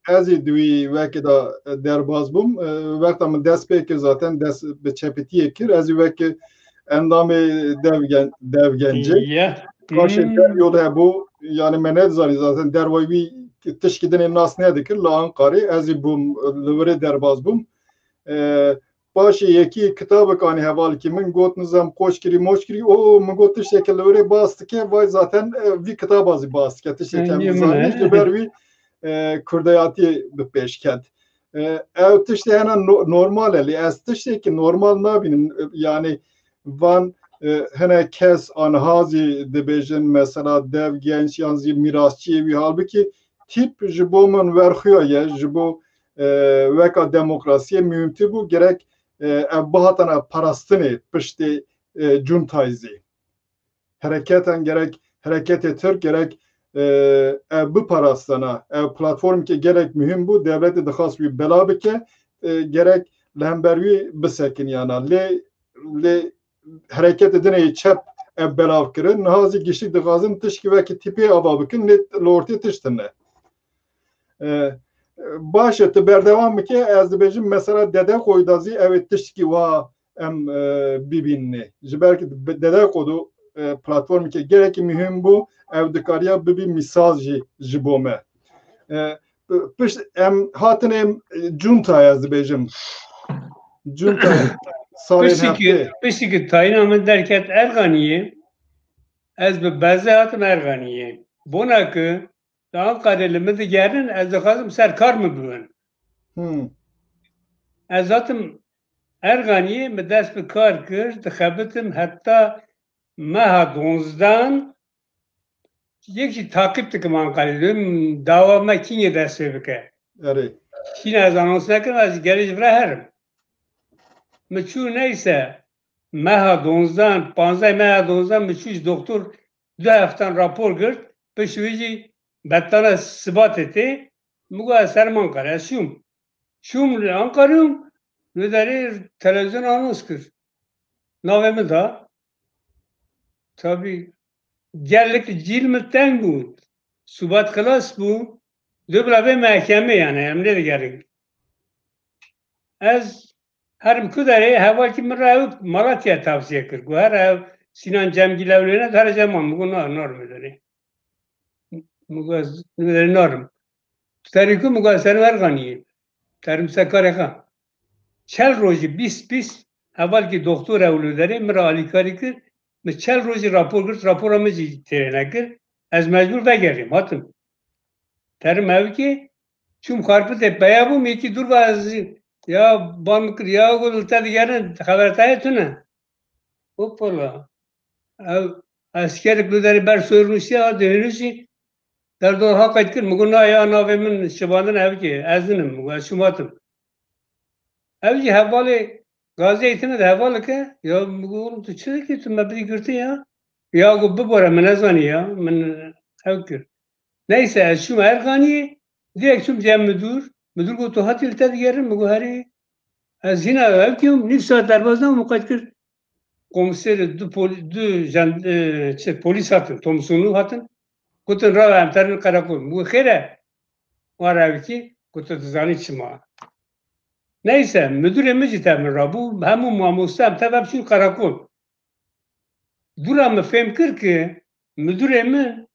ez duy veki da derbaz bum vekta min dest pekir zaten dest be çepetiye kir ez veki endamı devgence karşı der yolu bu yani mened zani zaten dervay bir tişkidin nas ne dikir la Ankara ez bum lüvre derbaz bum başı yeki kitabı kani heval ki min got nizam koşkiri moşkiri o min got tişekil öyle bastı ki vay zaten bir kitap azı bastı ki tişekil nizam jiber bir kurdayati bir peşket ev tişte hemen normal eli ez tişteki normal ne bileyim yani van هنه کس آنهازی دبیجن مثلا دو گنج یانزی میراثچی وی halbuki tip ji bo min werxuya ye ji bo weka demokrasiye mümkün bu gerek ev bahatana parastinê piştê cuntayzê hareketan gerek hareketê Türk gerek ev bu parastana ev platform ki gerek mühim bu devleti dixas wî bela bike gerek lehemberwî bisekin yana lê hareket edinê çep ev belav kirin nihazî giştî dixwazin tişkî wekî tipê ava bikin lê li ortê tiştin ne baş e tu berdewam bike ez dibêjim mesela dede Xoydazî ew ê tiştkî wa em bibînê ji ber dede Xodu platformekî gerekî mühim bû ew dikariya bibî mîsal ji bo me pişt em hatin êm cuntaya ez dibêjim cuntaya piştî tayin min derket Erganiyê ez bi bezê hatim Erganiyê bona ku Ankara'lı mı digerin ez dixwazim serkar mı bibin ez hatim Erganiyê mi dest bi kar kir dixebitim heta meha 12 yekî takip dikim Ankara'yê dava me kînê dest pê bike kîne ez anons nekim ez gerê ji vir herim mi çû neyse meha 12 15 meha 12 mi çû ji doktor 2 heftan rapor girt pişt wî jî betana sibat etê migo ez serim Ankara ez şûm li Ankara'yım li derê televizyon anons kir navê min da tabii gellik cîl min teng bû subat xilas bû dû bila vê mehkemê yani em lê digerin ez herim ku derê hevalkî min re ew Malatya tavsiye kir ku her ev Sinan Cemgîl ewlêne here cema migo norm derê migo ez derê narim terî ku migo ez serim Erganiyê terim sekarê xwe çel rojî 20 hevalkî doktor ew li derê min re alîkarî kir mi çel rojî rapor girt rapora min jî têrê nekir ez mecbûr vegerîm hatim terim evkî çûm xarpitê peya bûm yekî dur ve ez ya ban mikir ya gul te digerin xebertayê tune hoppala ew askerik li derê ber soyrûsiya dihênûsî derdor haqet kir migo na ya navê min şibandin evkî ez dinim migo ez çûm hatim ew jî hevalê gaziyê tune de hevalike ya migo tu çi dikî tu me bidî girtî ya got bibore min nezanî ya min ew kir neyse ez çûm Erganiyê direkt çûm cem müdür got tu hatî li te digerin migo herî ez hîna ew kîm nîv saet derbas nam qet kir komiserê du polîs hatin Tomsûnû hatin gotin rawe em terin qerakol migo xêr e wara evkî got tu dizanî çi ma neyse müdürê min jî tev min rabû hemû mamoste em tev çûn qerakol dûra min fêm kir ki müdürê min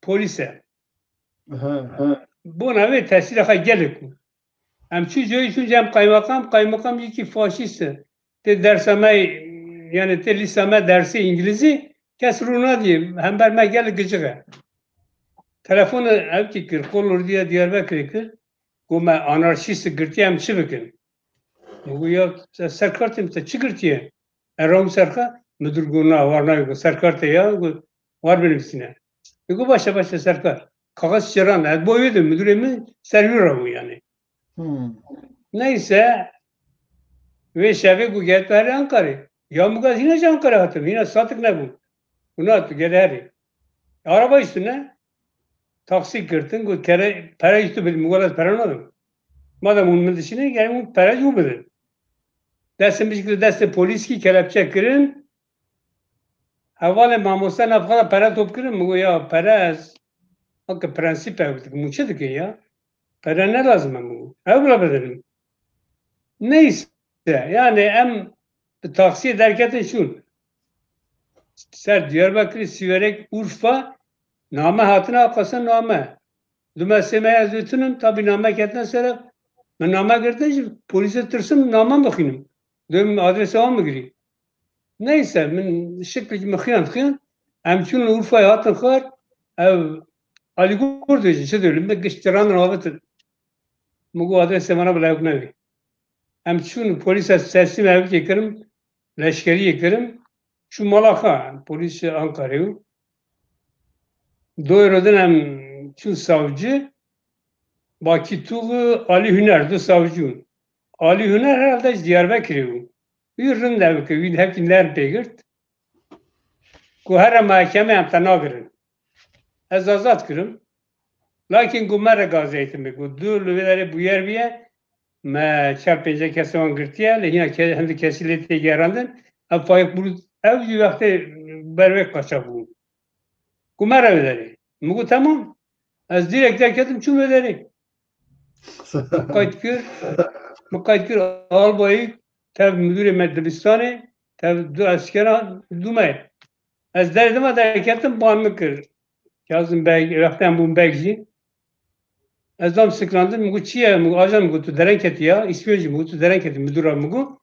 polîs e bona wê tesîra xwe gelek bû em çû cihê çûn cem kaymakam yekî faşîst e tê dersa me yani tê lîsta me dersê îngilîzî kes rû nadî hember me gelek gicix e telefonu evkî kir Kol Orduya Diyarbekirê kir got me anarşîst girtiye em çi bikin migo ya serkartêm te çi girtiye erawî serxwe müdür got na war nayê got serkar te ya got war binivîsîne got başa serkar kaxez çêran ez bo wê dim müdürê min servî rabû yani neyse wê şevê got get herî Ankara'yê ya migo ez hîna ji Ankara hatim hîna satik nebûm hûna tu gele herî araba üstüne taksi girtin got kere pere üstü bidim migo ez pere nadim madem hûn min dişîne gelin hûn pere jû bidin destim bişkî destê polîskî kelepçe kirin hevalê mamoste navxwe pere top kirin migo ya pere ez hakî prensîp ew dikim hûn çi dikin ya pere ne lazım e migo ew bila bidinim neyse yani em bi taksiyê derketin şûn ser Diyarbakirê Sîverek Urfa name hatine aqasin name du me sêmaya ez dîtinim tabî name ketine ser min name girtin ji polîsê tirsim name bixînim dêm adresê wan bigirî neyse min şeklekî min xiyan em çûn li Urfayê hatin xwar ew alîgor dêjin çi dêwî me giştiranin avêtin migo adresê wana bila ew nevî em çûn polîsa teslîm evkê kirim leşkeriyê kirim şu Malaka polis Ankara'yı doyurdan şu savcı Bakituğu Ali Hüner de savcı. Ali Hüner herhalde Diyarbakır'ı. Yürün de ki bir hepkiler begirt. Ku her mahkeme amtana girin. Ez azat kirim. Lakin ku mer gazetimi ku dur lüveleri bu yer biye ma çarpınca kesan girtiye lehina hem de kesileti gerandın. Ev fayık bunu ev bir vakti bervek kaça bu. Ku mer evleri. Mugu tamam. Ez direkt derketim çum evleri. Mukayyet kır albayı tev müdür medrebistanı tev du askera dumay. Ez derdim derketim bağımlı kır. Kazım Bey, Rahten Bun Beyci. Ezam sıklandım. Mugu çiye, mugu ajan mugu tu derenketi ya. İspiyoncu mugu tu derenketi müdüra mugu.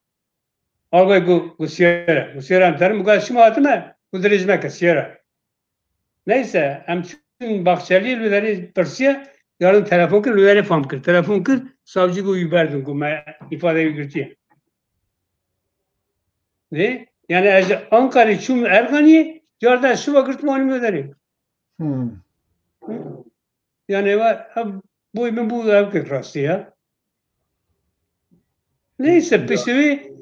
Albay gu siyara. Gu siyara antarım. Mugu aşımı atıma. Gu derecime siyara. Neyse. Hem çünkü bahçeli lüleri persiye. Yarın telefon kır, lüleri fam kır. Telefon kır. Savcı gu yüberdim. Gu ifadeyi girtiye. Ne? Yani Ankara çum Erganiye. Yardan şu vakit muhanim öderim. Yani var bu ev rastı ya. Neyse peşevi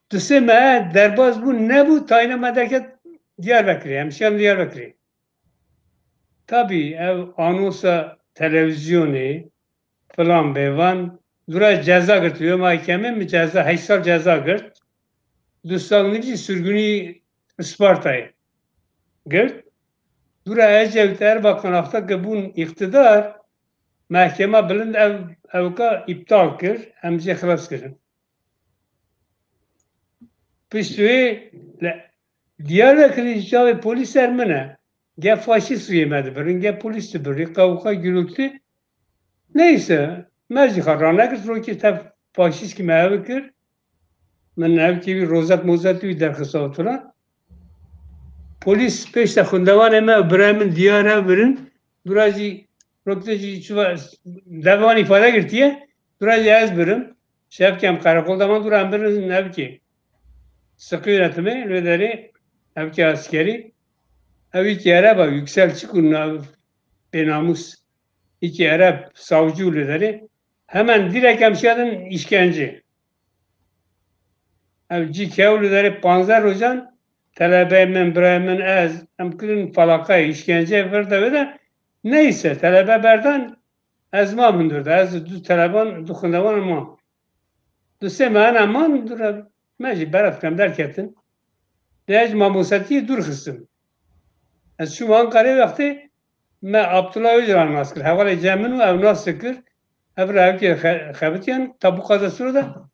tüseme derbaz bu ne bu tayine medaket Diyarbakır hemşem Diyarbakır. Tabii ev anonsa televizyonu falan bevan dura ceza götürüyor mahkeme mi ceza 8 sal ceza göt. Düstalnıcı sürgünü Isparta'yı göt. Dura Ecevit Erbakan hafta ki bunun iktidar mahkeme bilind evka iptal kır, hemce xelas kırın. Piştüğü Diyarbakır'ı çağı polis ermene, ge faşist yemedi birin, ge polis de biri, kavga gürültü. Neyse, mecli kararına kır, roki tef faşist kime evi kır. Men ev ki bir rozat mozat bir derkısa oturan. Polis peşte kundavan eme Bremen diyara birin, duracı Rokiteci devan ifade girtiye, duracı ez birim. Şefkem karakolda man duran birin ev ki. Sıkı yönetimi, lideri, ev ki askeri. Ev iki Arap, yüksel çıkın benamus. İki Arap savcı lideri. Hemen direkt hemşehrin işkence. Ev cikev lideri Panzer Hocan, talebe Bremen ez, emkinin falakayı işkence verdi ve de neyse talebe berdan ezma mündürdü. Ez du teleban dukundavan ama. Du semen aman dur meci berat kem derketin. Dej mamusati dur kısım. Ez şu Ankara vakti me Abdullah Öcalan maskır. Havale cemin ve ev nasıl kır. Evre ev ki xebitiyen tabu kazasını da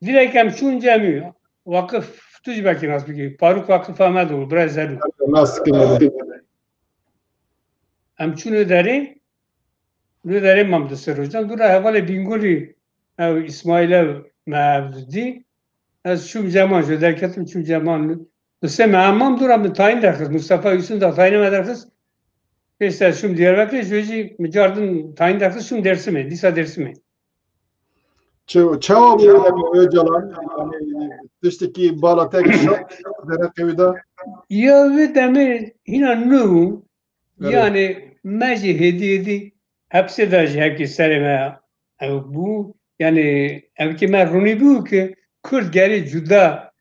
direkt hem şun cemi vakıf tuş belki nasıl ki Faruk Vakıf Ahmet olur. Biraz zelu. Nasıl ki? Hem şunu Lüderi Mamdı Sırıcan. Dura havale Bingoli İsmail'e mevzudi. Az şu zaman şu derketim şu zaman. Duse amam dura mı tayin derkız. Mustafa Yusuf da tayin ederkız. İşte şu Diyarbakır süreci mücardın tayin derkız şu dersi mi? Lisa dersi mi? Çava bu Öcalan dıştaki balatek şok derekevida. Ya ve demir yine nu yani meci hediyedi hepsi de hepki serime bu yani evki merhuni bu ki Kürt geri cüda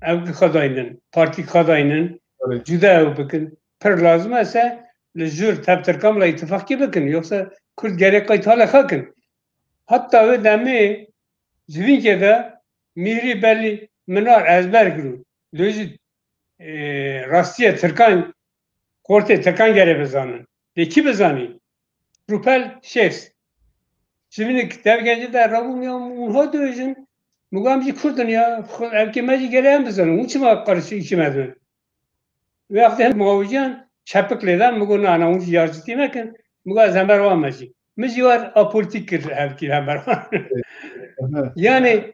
evki kadayının parti kadayının cüda bakın per lazım ise lejür teptir kamla ittifak ki bakın yoksa Kürt geri kayıtala bakın hatta ve demi Zvinke'de mihri belli minar ezber kuru lejür rastiye Türkan korte Türkan geri bezanın de ki bezanı Rupel şefs. Şimdi devgence de Rabbim ya unha döyüzün. Mugamci Kurdun ya. Evkemeci geleyen bizden. Uçma karşı içime dön. Ve akde hem muavican çapıkleden mugun ana uncu yarcı demekin. Muga zember olmacı. Mici var apolitikir evki zember var. Yani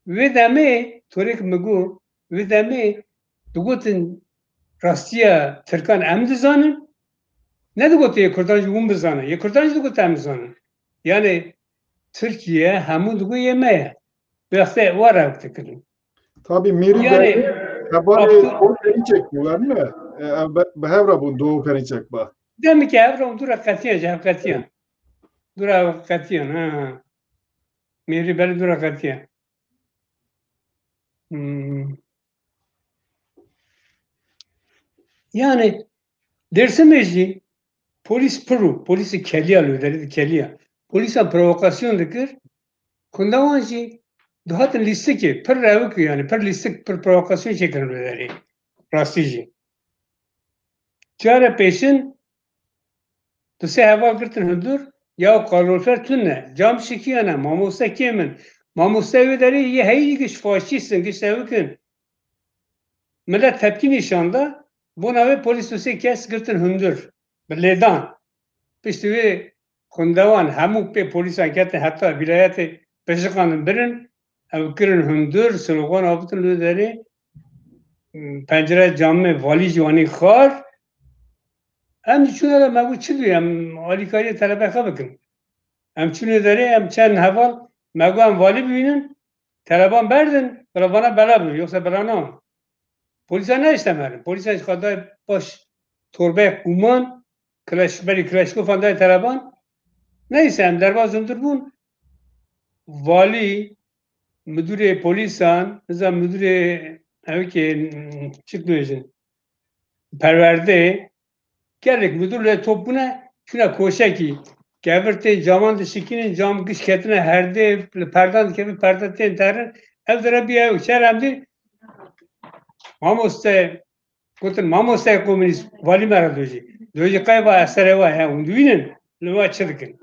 ve deme Turik mugu ve deme dugutin Rastiya Türkan emdizanın ne dugutu Kurdancı umbizanın. Ya Kurdancı dugutu emdizanın. Yani Türkiye hemû dugu yemeye. Vexte var evtekirîn. Tabii Miri yani, Bey Habari o perinçek bu var mı? Behevra bu doğu perinçek ba. Demek ki evren dura katiyen. Dura katiyen ha. Meri bel dura katiyen. Yani dersimeci polis polisi kelli alıyor dedi kelliye. Polisa provokasyon dikir. Kundavanci Duhatın liste ki per revik yani per liste per provokasyon çekilir dedi. Rastici. Çare peşin tu se heval girtin hündür ya kalorifer tünne cam şikiyana mamusta kemin mamusta vederi ye heyi giş faşistsin giş sevikin millet tepki nişanda buna ve polis tu se kes girtin hündür ledan pişti ve kundavan hemu pe polis anketi hatta vilayeti peşikanın birin ev kirin hündür slogan abitın vederi pencere camı vali jivani khar em çune de mebu çi diyor em alikariye talebe kabıkın em çune deri em çen heval mebu em vali binin teleban berdin bana bela bir yoksa bela ne polise ne istemedim polise kadar baş torbe kuman Klaşkov andayı teleban neyse em derbazımdır bun vali müdüre polisan nizam müdüre ev ki çıktı için perverde gerek müdürle topuna şuna koşa ki geverte caman dışıkinin cam kış ketine herde perdan kebi perdaten terin evdere bir ev şeremdi mamoste kutun mamoste komünist vali mera doji kayba esere var ya unduvinin lüva çıdıkın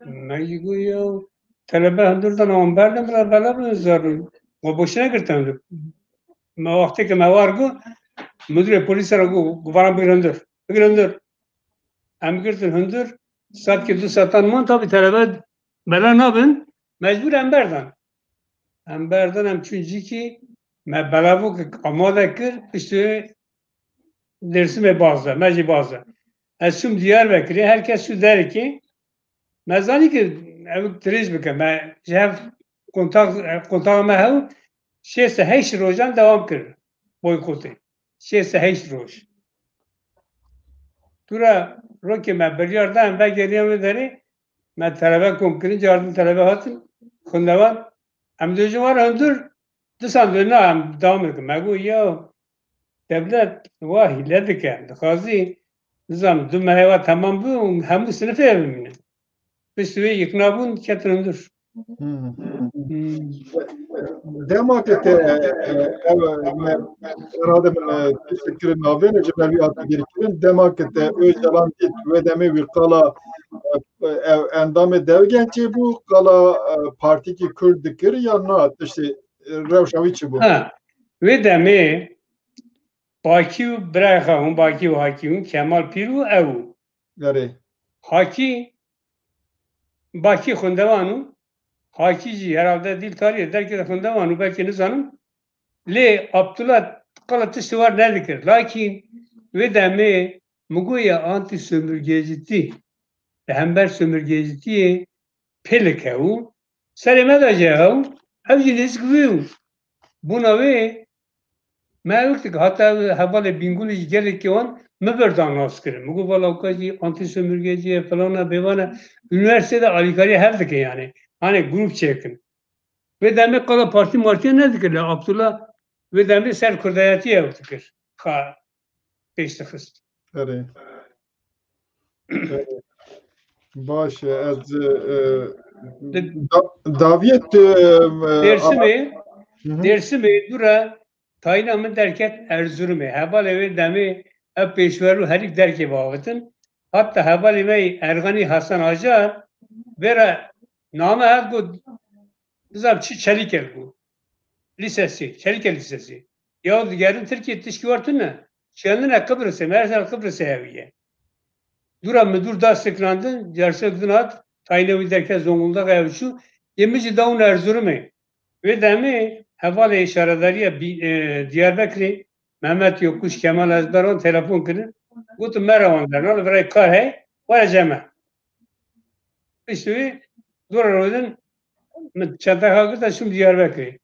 megigo talebe handırdan on berden bela bela zarun o boşuna girtandı ma vakti ki ma vargu müdüre polisler guvana bir hındır em girtin hındır saat ki du satan man tabi talebe bela nabın mecbur emberdan em çünkü ki me bela bu amade kir işte dersime bazı meci bazı esum Diyarbakır'ı herkes şu der ki mezani ki ev triz bike me jev kontak me hev şese heş rojan devam kir boykotu şese heş roj Tura roki me biryardan ve geliyem deri me talebe komkirin yardım talebe hatın kundavan em döjü var öndür disan dönü em devam edim megu ya devlet vahi ledike dikazi nizam du meheva tamam bu hem sınıfı evimine bir sürü ikna bun ketindir Demakete herhalde teşekkür navene cebevi atı birikirin demakete Öcalan dit ve demi bir kala endamı devgençi bu kala parti ki Kürt dikir yanına işte revşaviçi bu. Ve demi Bakü bırakın Bakü hakim Kemal Piru ev. Yani. Haki Bakü kundavanu Hakici herhalde dil tarihi eder ki kundavanu belki nizanım le Abdullah kalatı var nedir? Lakin ve demi muguya anti sömürgeciti hember sömürgeciti pelikevu selime de cehu evciniz gibi buna ve mevktik hatta havale binguli gerek ki on meberdan askırım. Mugu valakaji anti sömürgeci falana bevana üniversitede alikari herdik yani. Hani grup çekin. Ve demek kala parti martiye ne dikirler? Abdullah ve demek ser kurdayatı yaptıkır. Ha peşte kız. Evet. Baş az Davyet Dersimi dura tayinamı derket Erzurum'e. Havale ve demi hep peşveru herik derke bağıtın. Hatta havale ve Ergani Hasan Acar vera namı hep bu nizam Çelikel bu. Lisesi, Çelikel Lisesi. Ya diğerin Türkiye teşkilatı ne? Kendine Kıbrıs'e, Mersin Kıbrıs'e eviye. Dura müdür da sıklandın, Cersek Dünat, tayinamı derket Zonguldak evşu, yemici davun Erzurum'e. Ve demi havale işaretleri Diyarbakır'ı Mehmet Yokuş Kemal Ezberon telefon kırın. Bu da merhaban der. Ne böyle kar he? Var cema. İşte durar oydun çatak da şimdi Diyarbakır'ı.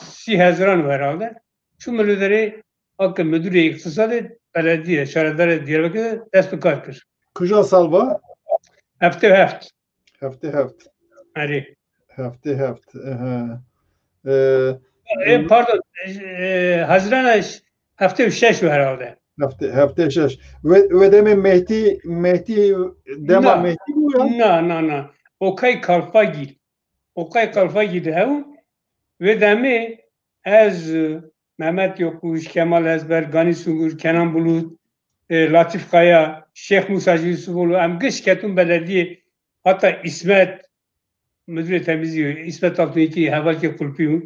3000 var herhalde. Şu müdürü akıl müdürü iktisadı belediye şehirler Diyarbakır dest bi kar kir. Kuja salva? Hafte heft. Hafte. Hani. Hafte. Pardon. Haziran hafte 6 herhalde. Hafte 6. Ve demin Mehdi dema Mehdi bu ya? Na. Okay kalfa gir. Okay kalfa gir hev. Ve demi ez Mehmet Yokuş, Kemal Ezber, Gani Sungur, Kenan Bulut, Latif Kaya, Şeyh Musa Yusufoğlu, em gış ketun belediye, hatta İsmet, müdür temizliği, İsmet Altıniki, Hevalki Kulpiyu.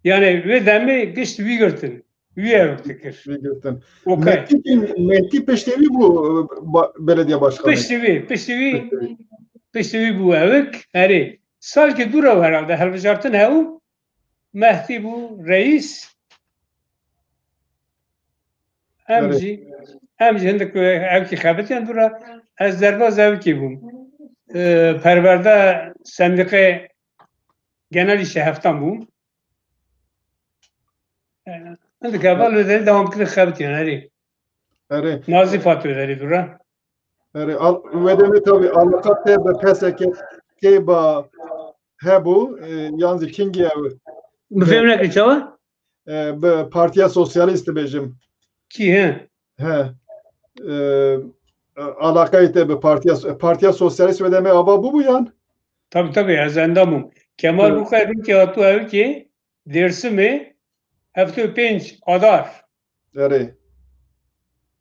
Yani ve demi gış vi görtün. Vi evktikir. Vi görtün. Okay. Mehdi Peştevi bu belediye başkanı. Peştevi bu evk. Heri. Salki durav herhalde. Helvecartın ev. Mehdi bu reis. Emci hindik evki xebetiyen dura. Ez derbaz evki bum. Perverde sendika genel işe heftan bum. Hindik evvel öderi devam kırık xebetiyen heri. Nazifat öderi dura. Ve demek tabi alakat tebe peseke keba hebu yalnız kingi evi. Müfemine ki çava? Partiya Sosyalist bejim. Ki he? He. Alakayı tebe Partiya Sosyalist ve demek aba bu yan? Tabi ezendamım. Kemal bu kayrım ki hatu evi ki dersimi hafta 5 adar.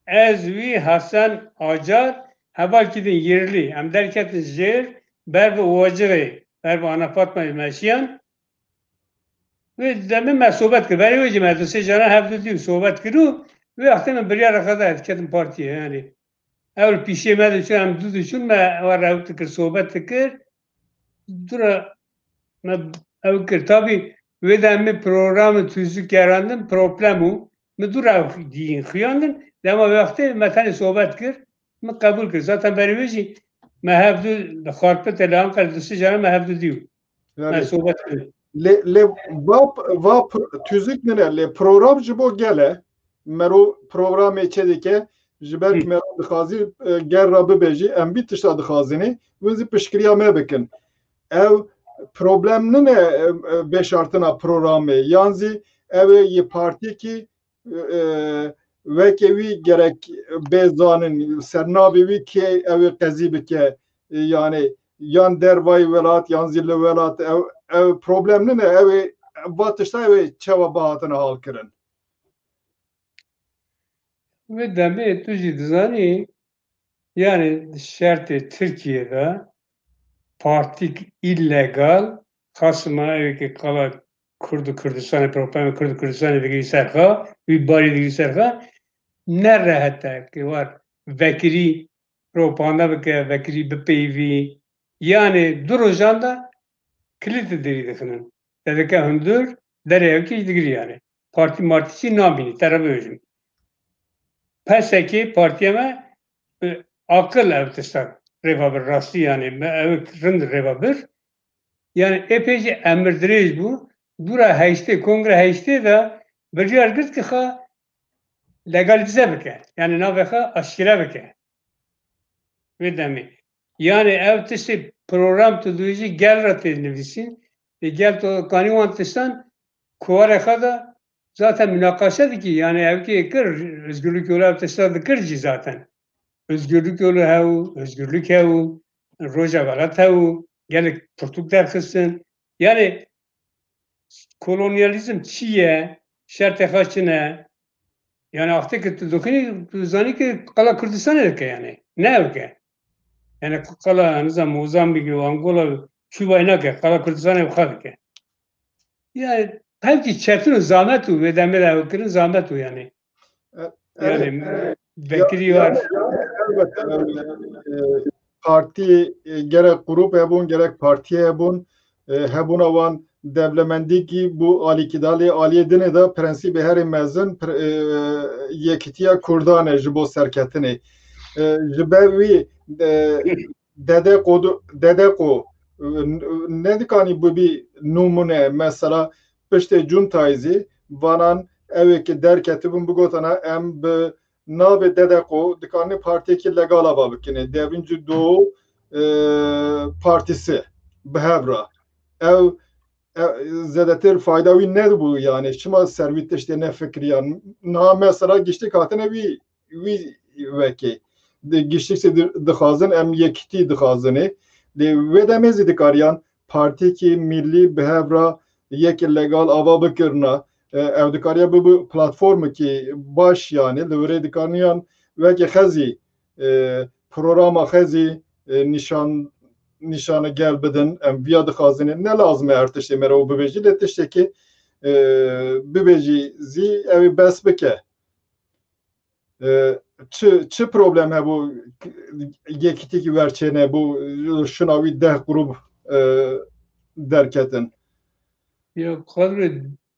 Ez Hasan Acar hevalkidin yerli hem derketin jer berbe uvacıgı berbe ana Fatma meşiyan ve demin ben sohbet kır. Beri hocam edilse cana hafta diyor sohbet kırı ve ahtemem bir yer kadar etiketim partiye yani. Evvel pişirme düşün hem du düşün me var evvel kır sohbet kır dura me evvel kır tabi ve demin programı tüzük yarandım problemu me dura diyin khiyandın dema vakti metani sohbet kır me kabul kır. Zaten beri hocam me hafta kharpet elan kır düşün cana me hafta diyor. Me sohbet kır. Le vap tüzük nere le program jibo gele mero program içedike jiber mero dixazi ger rabı beji em bit tişta dixazini vizi pişkiriya me bikin ev problem ne beş artına programı yanzi ev parti ki ve kevi gerek bezanın sernabevi ki ev kazibi ki yani yan dervay velat yan zille velat ev problem ne ev batışta ev çava bahatına halkırın. Ve demek tücü dizani yani şartı Türkiye'de partik illegal kasma ki kala Kürdistan'ı problem Kürdistan'ı bir serha bir bari bir serha ne rahatta ki var vekili propaganda ve vekili BPV yani durujanda kilit edildiğinin dedeki hündür dereye ki digri yani parti martisi namini tarafı Peki partiyeme akıl evtistar revabır rastı yani rınd revabır yani epeyce emirdireyiz bu dura heişte kongre heişte de bir yargıt ki legalize bike yani naveka aşkire bike ve demi yani evtisi program tutucu gel ratedinivisin gel to kanivantistan kuvareka da zaten münakaşadı ki yani evki kır özgürlük yolu evtişadı kırcı zaten. Özgürlük yolu hev, özgürlük hev, roja galat hev, gelip tutuk derkısın. Yani kolonyalizm çiye, şart kaçına yani artık tuzani ki kala Kürdistan ülke yani. Ne ülke? Yani kala nizam Mozambik, Angola, Küba inake kala Kürdistan ülke. Yani belki çetin zahmet o ve demir ülkenin zahmet o yani. Yani Bekri var. Parti gerek grup hebun gerek partiye hebun hebun avan devlemendiki bu alikidali aliyedine de prensibi her mezun yekitiya kurdane jibo serketini jibevi dedeko ne dikani bu bir numune mesela pişte cuntayzi vanan ev ki derketi bun bu gotana em bi navê dedeko dikanî partiyekî legal ava bikine Devrimci Doğu Partisi bi hev re ev zedetir fayda wî nebû yani çima servî tiştê ne fikriyan na mesela giştî hatine wî vekê giştî dixwazin em yekîtî dixwazinê wê demê zî dikariyan partiyekî millî bi hev re yek legal ava bikirina ev dikariya bu platformekî baş yani li wirê dikariyan wekî xezî programa xezî nişane gel bidin em viya dixwazinê ne lazim e her tiştê me re û bibêjî lê tiştekî bibêjî zî ew ê bes bike çi problem hebû yekîtikî werçêne bû şina wî 10 grup derketin Yok kadro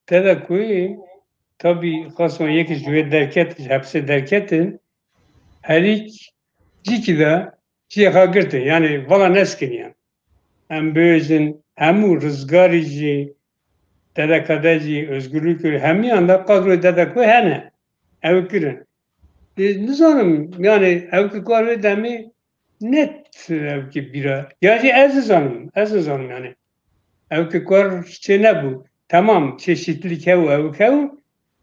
tedakuyi tabii khasma yeki jüve derket hepsi derketin her iki ciki de ciha girdi yani valla neskin yani hem bözün hem rızgarici tedakadeci özgürlük hem yanda kadro tedakuyi hene evkirin nizanım yani evki kadro demi net evki bira yani ez zanım yani evki kadro şey ne bu tamam çeşitlilik ev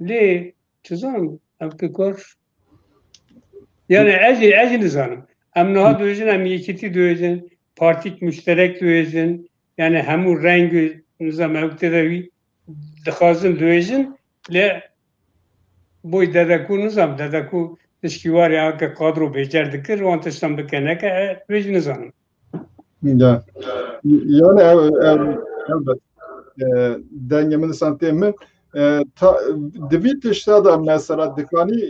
li çizanım evki kadro yani ez nizanım em naha dövizin em yekiti dövizin partik müşterek dövizin yani hemu rengi nizam evkte de dixwazin dövizin li boy dedeku nizam dedeku tişkî var ya ke kadro bêcer dikir wan tiştan bikene ke vêjî nizanim yani elbet denge min santê min divî tişta da mesela dikanî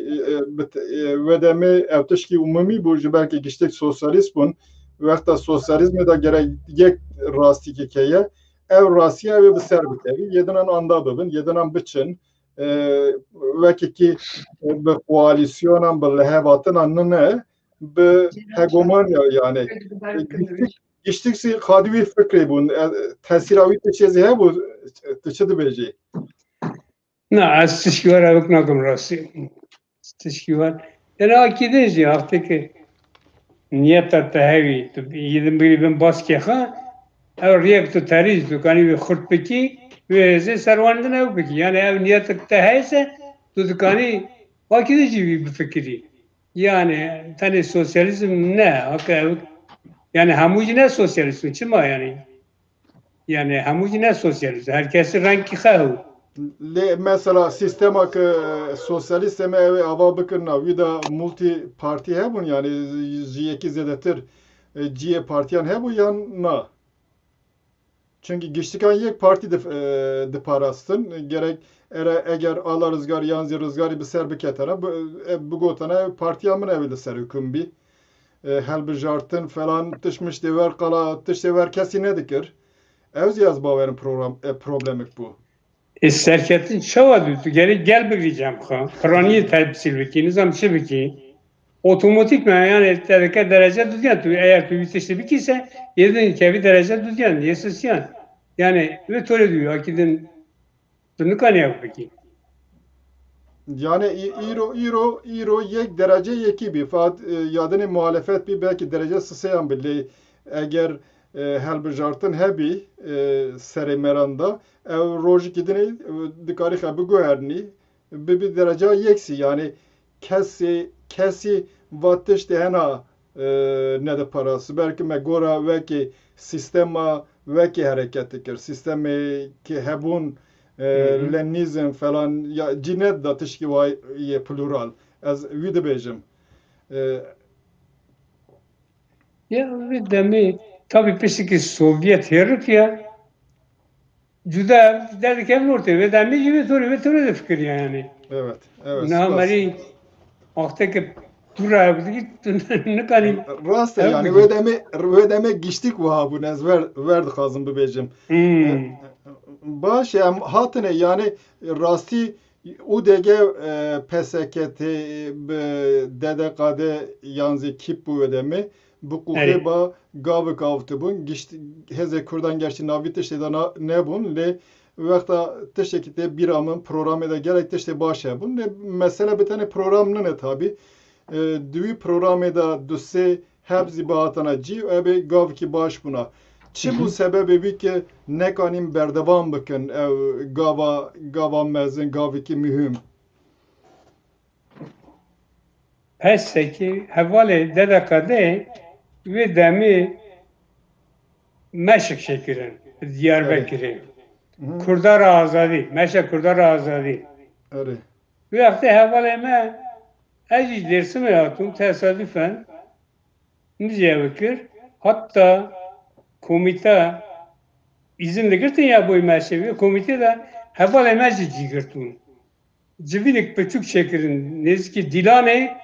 vedemê ev tişkî umumî bû ji ber giştek sosyalîst bûn wexta sosyalîzmê de gerek yek rastîkeke ye ev rastiya ew ê bi ser bikevî yedinan anda bibin yedinan biçin wekekî bi koalîsyonan bi lehevatinan ne bi hegemonya yani giştî xadî wî fikrê bûn tesîra wî tişê zî hebû tu çi dibêjî na ez tişkî var evk nakim rastî tişkî var yani akîdê jî hafteke niyeta te hevî tu yedin birî bin baskexa ev riyek tu terîz dikanî wê xurt bikî wê hêzê serwandin ew bikî yani ev niyetek te heyse tu dikanî akîdê jî wî bifikirî yani tenê sosyalizm ne haka ev yani hemû jî ne sosyalîst çima yani hemû jî ne sosyalîst herkesî renkî xew lê mesela sistema ki sosyalîst em ew ê ava bikirina wî de multi partî hebûn yani ji yekî zêdetir ciyê partiyan hebû yan na çünkü giştikan yek partî diparastin gerek eger ala rizgar yan zî rizgarî bi ser biketene bigotene partiya min ew ê li ser hukûm bî helbijartin falan tişmiştê wer qala tiştê wer kesî nedikir ew zî ez bawerim problemik bû serketin çawa tu gel birîcem xwe piraniyê tebsîl bikî nizam çi bikî otomatikman yani tereke derece düzgen tu eğer tu tiştê bikîse yedin kevî derece düzgen yesisyan yani ve tole diyor akidin tu nikanî ew bikî yani îro yek derece yekî bî fakat yadinê muhalefet bî belkî derece siseyan bî lê eger helbijartin hebî serê meran da ew rojikî dinê dikarî xwe biguhernî bi derece yeksî yani kesî va tiştê hena nediparasî belkî me gora wekî sistema wekî hereket dikir sistemekî hebûn Leninizm falan ya cinet da tişkî wayê plural ez wî dibêjim ya ve demê tabii piştî Sovyet herifya cuda derdik ev ortaya ve demê jî ve tore de fikir yani evet namerî axteke tu rabdî tu nikanî rast yani wê demê giştîk wiha bûn ez wer dixwazim bibêjim baş em hatine yani rastî û dege PSKT DDKD yan zî kîp bû wê demê bi quxê ba gavek avtibûn hêzê Kurdan gerçi navî tiştê de nebûn lê vekta tiştekî te bîramın programê de gelek tiştê baş e. Bûn mesele bi tenê program nine tabi. Duî programê de du sê hebzî bi hatine cî ew ê gavekî baş bûna. Çi bû sebebê wî ki nekanîn berdevam bikin ew gava mezin gavekî mühim? Pestekî hevalê dedekadê wê demê meşik şekirin Diyarbekirê. Kurdara azadî, meşe Kurdara azadî. Wê wextê hevalê me ez jî Dêrsimê hatûm tesadüfen nijê bikir hatta komîte izin digirtin ya boy meşevî komîte de hevalê me jî cîgirtûn. Civînek piçûk çekirin nêzîkî Dîlanê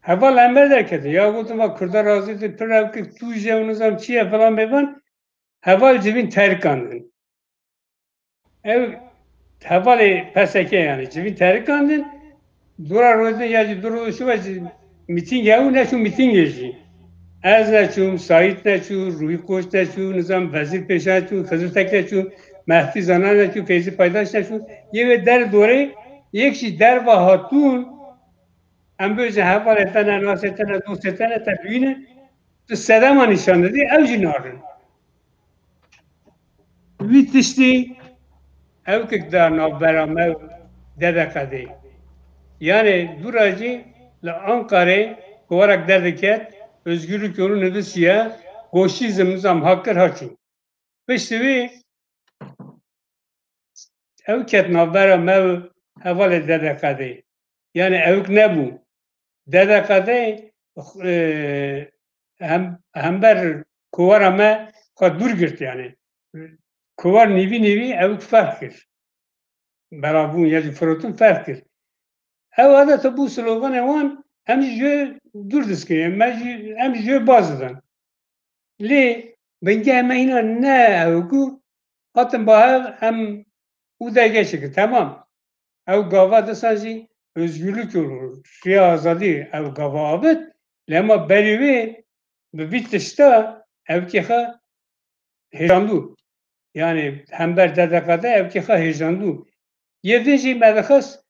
heval ember derkete ya gotum bak Kurdar azadî pir evkik tu jî nizam çi ye falan bêvan heval civîn terkandin. Ev hevalê peseke yani civîn terkandin dura rozê ya jî dura şu ve mîting ya neçû mîtingê jî. Ez neçûm, Saîd neçû, Rûhî Koç neçû, nizam Vezîr Pêşan neçû, Xizir Tek neçû, Mehdi Zanan neçû, Feyzî Paydaş neçû. Yê ve der dorê yek jî derva hatûn em bêje hevalê te ne, nasê te ne, dostê te ne te bîne tu sedema nîşan didî ew jî narin. Wî tiştî evkik da navbera me dedekadê. Yani dura jî li Ankarê kuwarak derdiket özgürlük yolu nivîsiye goşîzm nizam hakkir haçû. Piştî wî ew ket navbera me hevalê dedekadê. Yani ewk nebû. Dedekadê hember kuwara me xwe dûr girt yani. Kuwar nîvî ewk ferq kir. Beravbûn ya jî firotîn ferq kir. Ew adeta bû sloganê wan em jî dûr diskirin, em jî baz didin. Lê bingeh me hîna ne ewkû hatin bahev em û dergeçikir temam. Ew gava disan jî özgürlük yolu, şiya azadî ew gava abit lema berî wê bi vî tişta evkê xwe hêjandû. Yani hember dedekade evkê xwe hêjandû. Yevdin jî me dixwest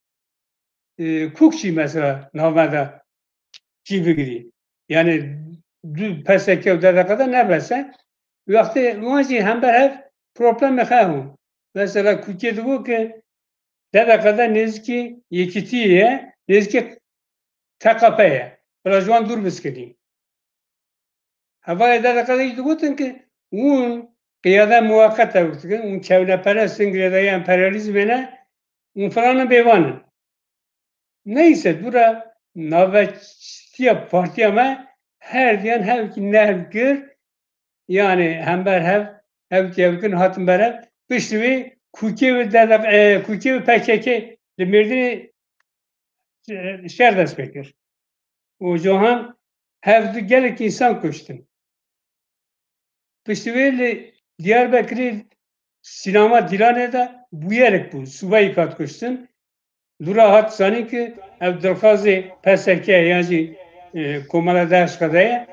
kûk jî mesela nava de cî bigirî. Yani du peseke û dedekade nebese wextê wan jî hember hev problemê xwe hûn. Mesela kûkê digo ki dedekade nêzîkî yekîtiyê ye, nêzîkî TKP ye. Bila ji wan dûr biskirî. Hevalê dedekadê jî digotin ki hûn qiyade muweqet ew dikin, hûn çewneperestin girêdayî emperyalîzmê ne hûn filanin bêvanin. Neyse dura navbeçtiya partiya me her diyan hevkî nev kir yani hember hevkî evkin hatin berev piştî wê kûkê wê PKK li Mêrdînê şer dest pê kir. û cihan hev du gelek însan kuştin. Piştî wê li Diyarbekirê sînema Dîlanê de bûyerek bû, subayî kat kuştin. Dura hat zanîn ki ev dilxwazê PSK yan jî Komala Deşkade ye.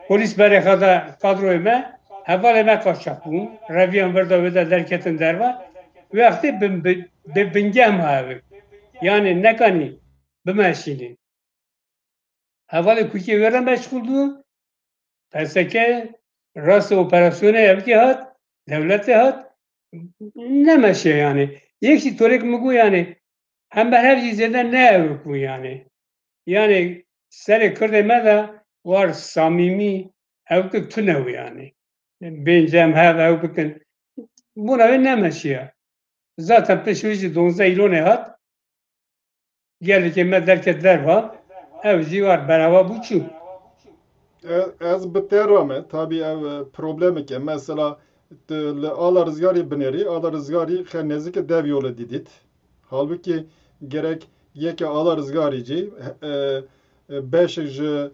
Polîs berê xwe de kadroyê me hevalê me qaçak bûn. Reviyan vir de wê de derketin derve. Wextê bi bingeh ma ev. Yani nekanî bimeşînî. Hevalê kûkê wê re meşgûl bû. PSK rast operasyonê evkê hat, devletê hat. Nemeşe yani. Yek jî torêk min got yani hember hev jî zêde ne ew bû yani. Yani serê Kurdê me de war samîmî ewkik tune wî yani. Bêhnce em hev ew bikin. Bûna wê nemeşiye. Zaten pişt wî jî 12 îlonê hat. Gelekê me derket derva. Ew jî war berava bû çû. Ez bi te re me tabii ev problemek e. Mesela li ala rizgarî binêrî, ala rizgarî xwe nêzîkî dev yolê dîdît. Halbuki gerek yeke ala rizgarî cî beşek ji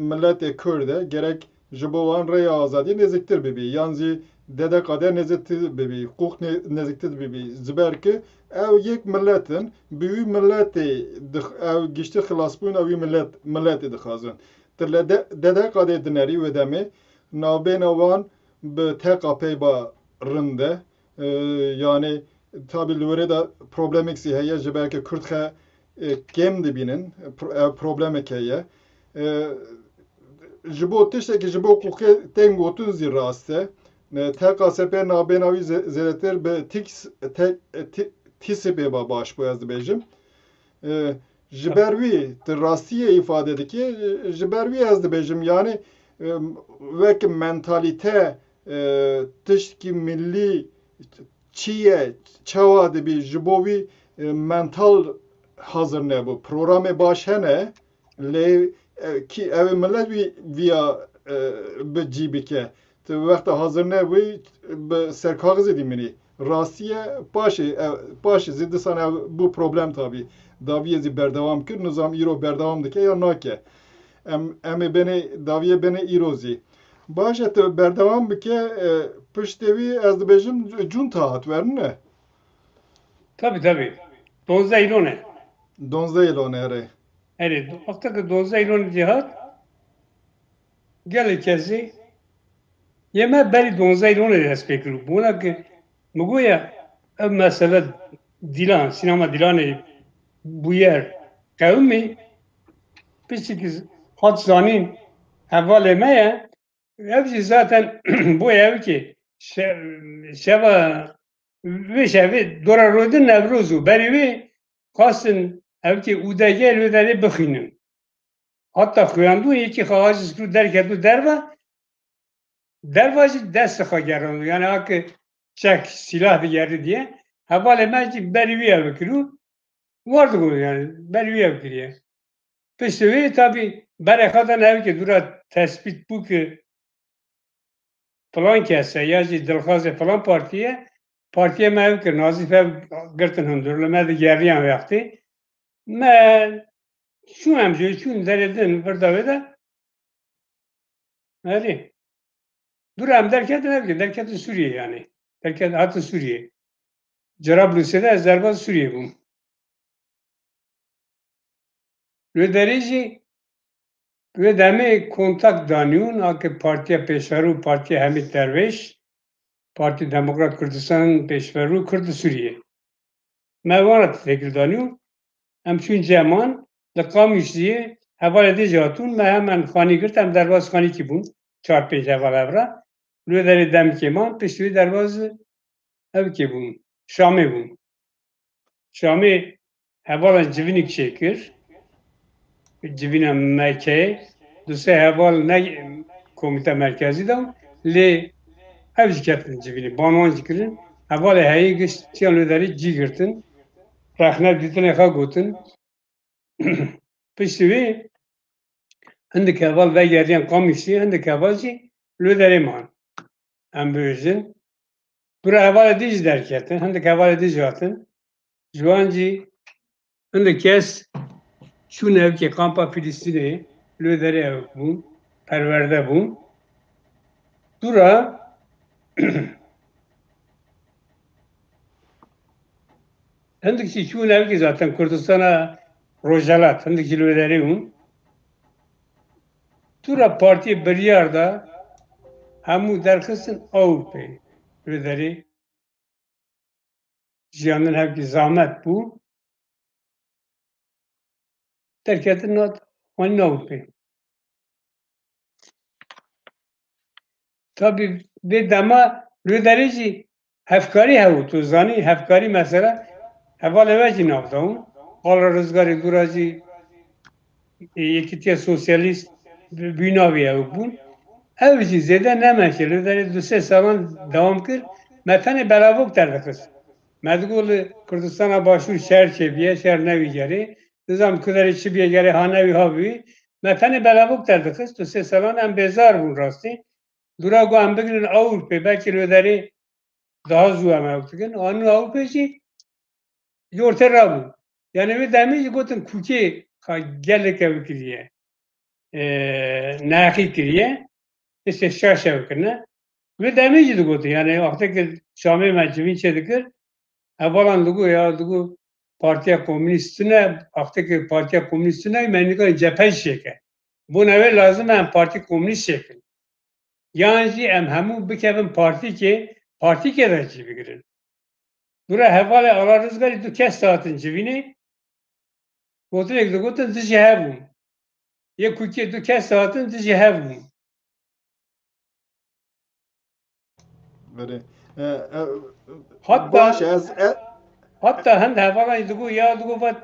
milletê Kurd e gerek ji bo wan rêya azadî nêzîktir bibî. Yan jî dedekade nêzîktir bibî, qûq nêzîktir bibî. Ji ber ki ew yek milletin bi wî milletê ew giştî xilasbûn ew wî milletê dixwazin. Dedekadê dinerî wê demê navbêna wan bi TKP ba rind e. yani tabi lüvere da problemiksi heye ji belki Kürtxe kem dibinin problemek heye ji bo tiştekî ji bo hukukê tên gotin zî rast e TKSP nabênavî zêdetir bi TİSİBê baş bû ez dibêjim ji ber wî ti rastiyê îfade dike ji ber wî ez dibêjim yani wek mentalîte tiştekî millî çiye çawa dibî ji bo wî mental hazır nebû programê baş hene lê ki ev millet wî vîya bi cî bike tu wexta hazır nebûyî bi serkaxizê dîmenî rastiye başê zî disan ev bû problem tabî daviyê zî berdewam kir nizam îro berdewam dike ya nake em ê benê daviyê benê îro zî baş e tu berdewam bike piştê wî ez dibêjim cunta hatwerine tabii 12 îlone 12 îlone here evet hafta 12 îlone cihat gelek kesî yeme beri 12 îlone dest pê kir bûna ki migoya ev mesele dilan sinema dilanê bûyer qewmî piştî hat zanîn hevalê me ye ev jî zaten bu ev ki şeva vê şevê dora rodin Newroz û berî wê xastin ev ki ûdegê li derê bixînin hatta xuyandû yekî xewacî zikrû derketû derva jî dest xwe gerandû yani haki çek silah digerî diye hevalê me jî berî wî ev kirû war digot yani berî wî ev kiriye piştî wê tabî berê xwe ev ki dûra tespît bû ki falan kese ya jî dilxwazê falan partiye me ev kir nazîf ev girtin hundir li me digeriyan wextê me çû em jî çûn derê din birda wê de herî dûra em derketin ev ki derketin Sûriyê yani hatin Sûriyê Cerablus'de ez derbas Sûriyê bûm li derê jî wê demê kontak danîûn haki Partiya Pêşverû Partiya Hemîd Derweş Parti Demokrat Kurdistan Pêşverû Kurd Sûriyê me wana têkil danî em çûn ceman li Qamişliyê hevalê dê jî hatûn me hemen xanî girt em derbas xanîkî bûn 4-5 heval evra li derê demkê man piştî wê derbas evkê bûn Şamê bûn Şamê hevalan civînîk çêkir civîna Mekeyê du sê heval ne komîte merkezî da lê ev jî ketin civînî banwan jî kirin hevalê heyî gişt çiyan li derê cî girtin rexnet dîtinê xwe gotin piştî wê hindik heval vegeriyan Qamişliyê hindik heval jî li derê man em bibêjin dûra hevalê dî jî derketin hindik hevalê dî jî hatin ji wan jî hindik kes çûn evkê kampa Filîstînê li derê ev bûn perwerde bûn dûra hindik jî çûn evkê zaten Kurdistana Rojalat hindik jî li derê bûn dûra partiyê biryar da hemû derxistin Ewropayê li derê jiyanin hevkî zahmet bû derketin xwanîn Ewropayê tabii vê dema li derê jî hevkarî hebû tu zanî hevkarî mesela hevalê we jî nav da Hala Rizgarê dûra jî Yekîtiya Sosyalîst bînavê ew bûn ev jî zêde nemeşe li derê du sê salan dewam kir me tenê belavok derdixist me digot li Kurdistana Başûr şer çêbiye şer nevî gerê nizam kuderê çi biye gerê hanevî havî me tenê belavok derdixist du sê salan em bêzar bûn rastî dûra got em bigirin Ewropayê belkî li derê daha zû em ew dikin anû Ewropayê jî ji ortê rabû yani wê demê jî gotin kûkê gelek ew kiriye nexî kiriye işte şaş ew kirine wê demê jî digotin yani wextekî Şamê me civîn çê dikir hevalan digot ya digot Partiya Komünîst tune wextekî Partiya Komünîst tune me nikarin cephe jî çêke bo newê lazim em Partî Komünîst çêkin yan jî em hemû bikevin partîkê parti kereci bigirin. Dura hevale ala rızgari du kes saatin civini gotrek du gotun diji hevun. Ye kuki du kes saatin diji hevun. Böyle. Hatta hem de hevala dugu ya dugu vat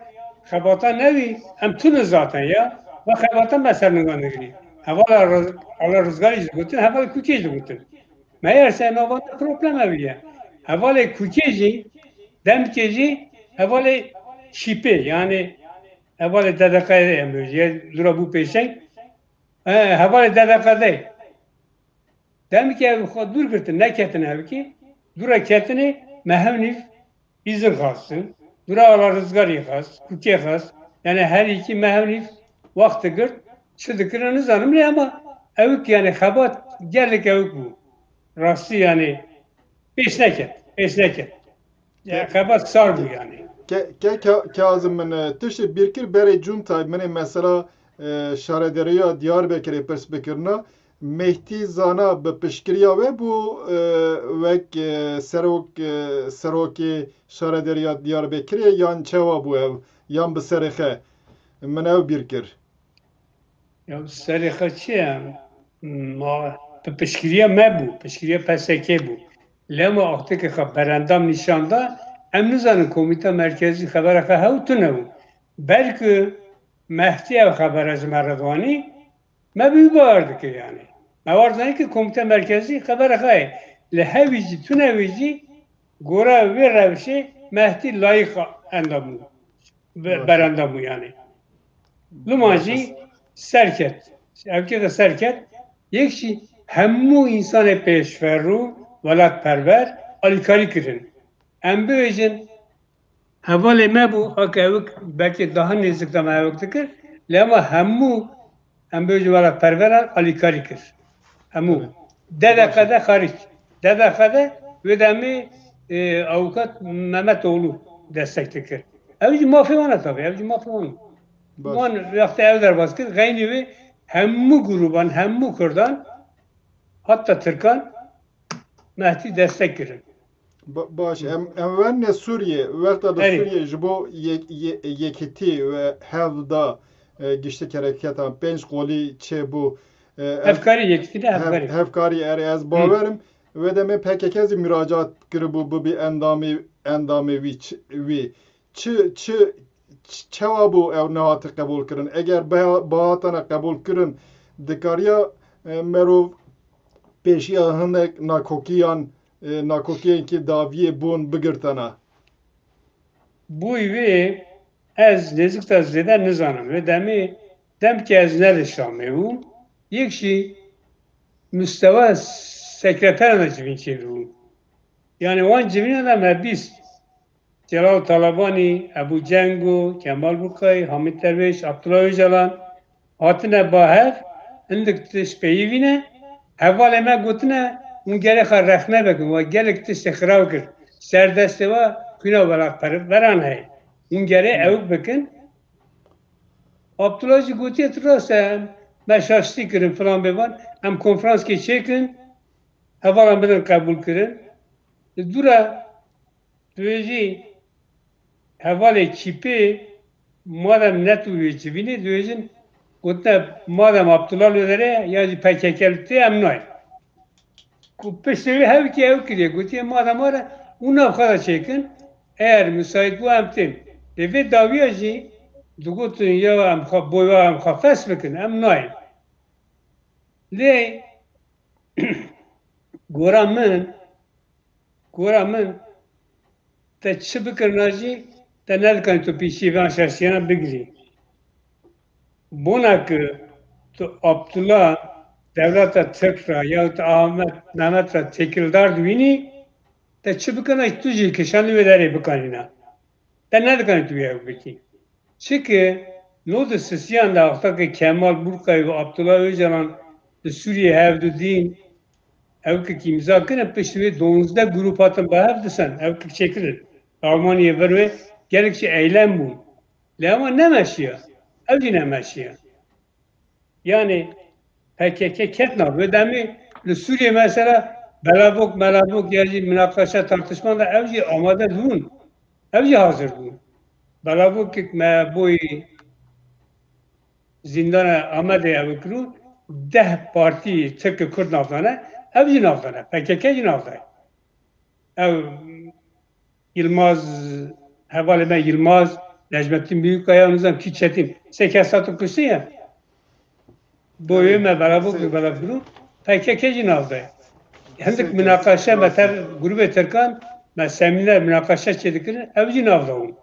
xebata nevi hem tunu zaten ya. Ve xebata mesela gandiri. Hevala ala rızgari gotun hevala kuki gotun. Meğerse navanda problem evi ya. Hevala kuki demkeci hevala şipi yani hevala dedekade emir. Ya dura bu peşen hevala dedekade. Dem ki evi xod dur girtin ne ketin evi ki dura ketini mehevnif izin kalsın. Dura ala rızgarı yıkas, kuki yıkas. Yani her iki mehevnif vakti girt. Çıdıkırınız hanım ne ama evik yani xebat gerlik evik bu. Rastı yani peşneket. Ya xebat sar bu yani. Kazım min tişi birkir bere cuntay min mesela şarederiya Diyarbakır'ı perspekirna Mehdi zana be pişkiriya ve bu vek seroki şarederiya Diyarbakır'ı yan çeva bu ev yan be serixe min ev birkir. Ya serixe çiye ma pişkiriya me bu, pişkiriya peseke bu. Lema aktık berendam nişanda emnizanın komite merkezi xebereke hevtune bu. Belki Mehdi ev xeber ez meredvani me büyük vardı ki yani. Me vardı ki komite merkezi xebereke lehevici tünevici gora ve revşi Mehdi layık endamı. Berendamı yani. Lumaci serket. Evke de serket. Yekşi hemmu insan peşferru velat perver alikari kirin. Embeyecin havale me bu hak evik belki daha nezik de me eviktir. Lema hemmu embeyecin velat perver alikari kir. Hemmu. Dedekade hariç. Dedekade ve demi avukat Mehmetoğlu desteklikir. Evci mafyona tabi. Evci mafyona. Man vakti evler baskı gayni ve hemmu gruban, hemmu kurdan hatta Türkan Mehdi destek girin. Baş, em Suriye, vekta da Suriye jibo yekiti ve hevda gişte hareketan penç goli çe bu Hevkari yekiti de hevkari. Hevkari eri ez baverim ve de me PKK'zi müracaat kırı bu bir endami vi çeva bu ev nehatı kabul kırın. Eğer bahatana kabul kırın dikariya merov peşiya hındek nakokiyan ki daviye bun bigirtana. Bu evi ez nezik tazleden nizanım ve dem ki ez ne Şam'ı bu. Yekşi müsteva sekreterine civin çevru. Yani o an civine de mebis Celal Talabani, Ebu Cengo, Kemal Bukay, Hamid Derviş, Abdullah Öcalan hatine bahev indik tiş peyivine heval eme gotine un gerek rehne bekin ve gerek tiş tekrav kir serdeste ve küne verak veran hay un gerek evuk bekin Abdullah goti etrasa meşaşti kirin falan bevan hem konferans ki çekin heval eme kabul kirin dura duyeci heval çipi madem net uyucu bini duyecin gotne madem Abdullah Öder'e yani PKK'li emnay. Peştevi hev ki ev kiriye gotiye madem var ona kadar çekin eğer müsait bu emtin ve daviyacı dugutun ya am boya am khafas bekin emnay. Le goramın te çibikirnacı te nedkan tu pişivan şaşiyana bigri. Buna ki Abdullah devlete Türkra yahut Ahmet Mehmet'e tekildar düğünü te çıbıkana tuji keşanlı vedere bakanına. Te ne dekan tuya beki. Çünkü nodu sisiyan da aktaki Kemal Burkay ve Abdullah Öcalan de Suriye hevdu din evki imza kine peşine donuzda grup atın bahar desen evki çekilir. Almanya verme gerekçe eylem bu. Le ama ne meşiya? Evci ne meşiya? Yani PKK ketna ve demi Suriye mesela Belabok yani münakaşa tartışma da evci amade dun. Evci hazır dun. Belabok ki me boy zindana amade evkru 10 parti Türk Kürt navdana evci navdana. PKK navdana. Ev Yılmaz Hevali ben Yılmaz Necmettin Büyükaya onuzdan ki çetin. Sekesatı kısı ya. Boyu me belabok ki belabok PKK navdana. Hendik münakaşa meter grubu terkan me seminer münakaşa çedikirin evci navdavun.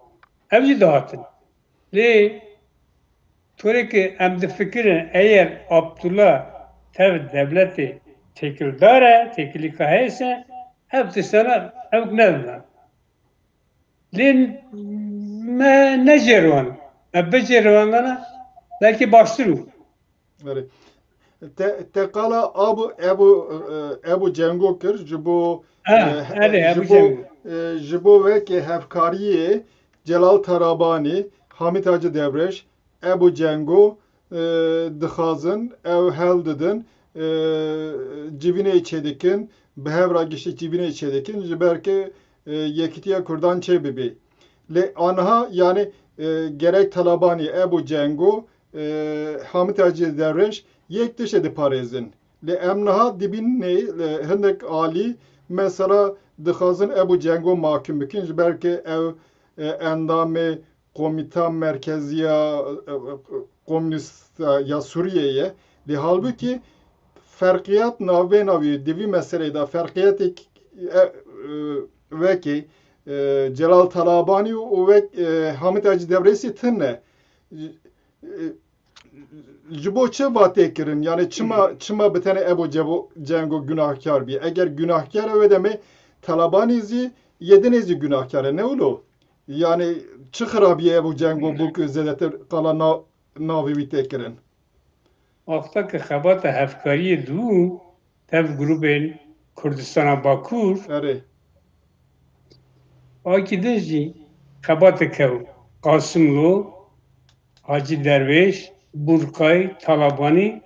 Evci dağıtın. Le Tore ki em de fikirin eğer Abdullah tev devleti tekildara, tekilika heyse ev tiştana ev nedna. Le me ne cervan. Ebbe cervanlara belki başlıyor. Evet. Tekala Ebu Cengo kir jibo jibo ve ki hevkariye Celal Tarabani, Hamit Hacı Devreş, Ebu Cengo dixazin ev hel didin civine içedikin behevra gişi civine içedikin jiberke yekitiya Kurdan çebibi. Le anha yani gerek Talabani Ebu Cengo Hamit Hacı Devreş yek dişedi parezin. Le emnaha dibin ne hendek ali mesela dixazin Ebu Cengo mahkum bikin belki ev endamı Komitan Merkeziya Komünist ya Suriye'ye li halbuki farkiyat navbe navi divi meselede farkiyat ve ki Celal Talabani ve Hamit Hacı Devresi tınne Jibo çı vatekirin yani çıma bir tane Ebu Cengo günahkar bir. Eğer günahkar öyle deme Talabanizi yedinezi günahkar ne olur? Yani çı harabiye Ebu Cengo bu zedetir kala navi vitekirin. Afta ki xebata hevkariye du tev grubên Kurdistana Bakur Evet. Aki dijî xebata kev Qasımlu Hacı Derviş Burkay Talabani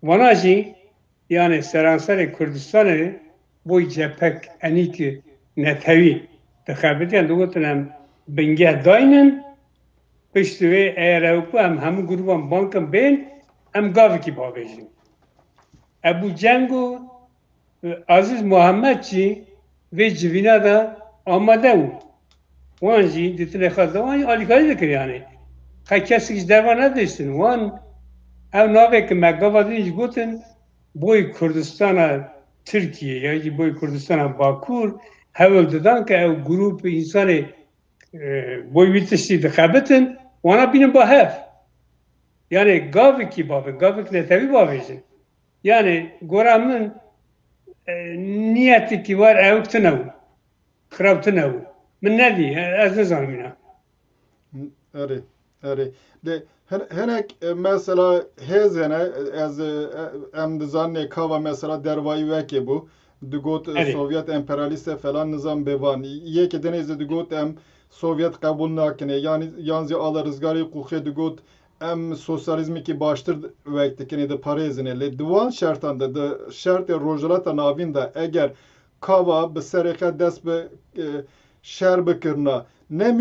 vana jî yani Seranserê Kurdistanê boy cepek enîkî netewî dixebitiyan digotin em bingeh daynin piştî wê eğer ew ku em hemû gruban bankin bên em gavikî bavêjin. Ebu Cengo Aziz Muhammed jî vê civîna da amade bû. Wan jî ditine xwedin wan alîkarî dikir yani. Kesik derva nedeştin. Wan ev navê ki me gava din jî gotin boy Kurdistana Türkiye yani boy Kurdistana Bakur hewil didan ki ev grup insanê boy wî tiştî dixebitin wana bînin ba hev. Yani gavikî bavin, gavik netewî bavêjin. Yani gora min niyetikî var ew tune bû. Xirab tune bû. Min nedî, ez nizanim îna. Evet. Evet. De henek mesela hezene az em dizanne kava mesela dervayı veke bu digot Sovyet emperyalist falan nizam bevan yeke denize digot em Sovyet kabul nakine yani yanzi ala rızgari kuxe digot em sosyalizmi ki baştır vekti kine de parezine le duan şartanda da şart rojlata navinda eğer kava be sereka dest be şer bekirna ne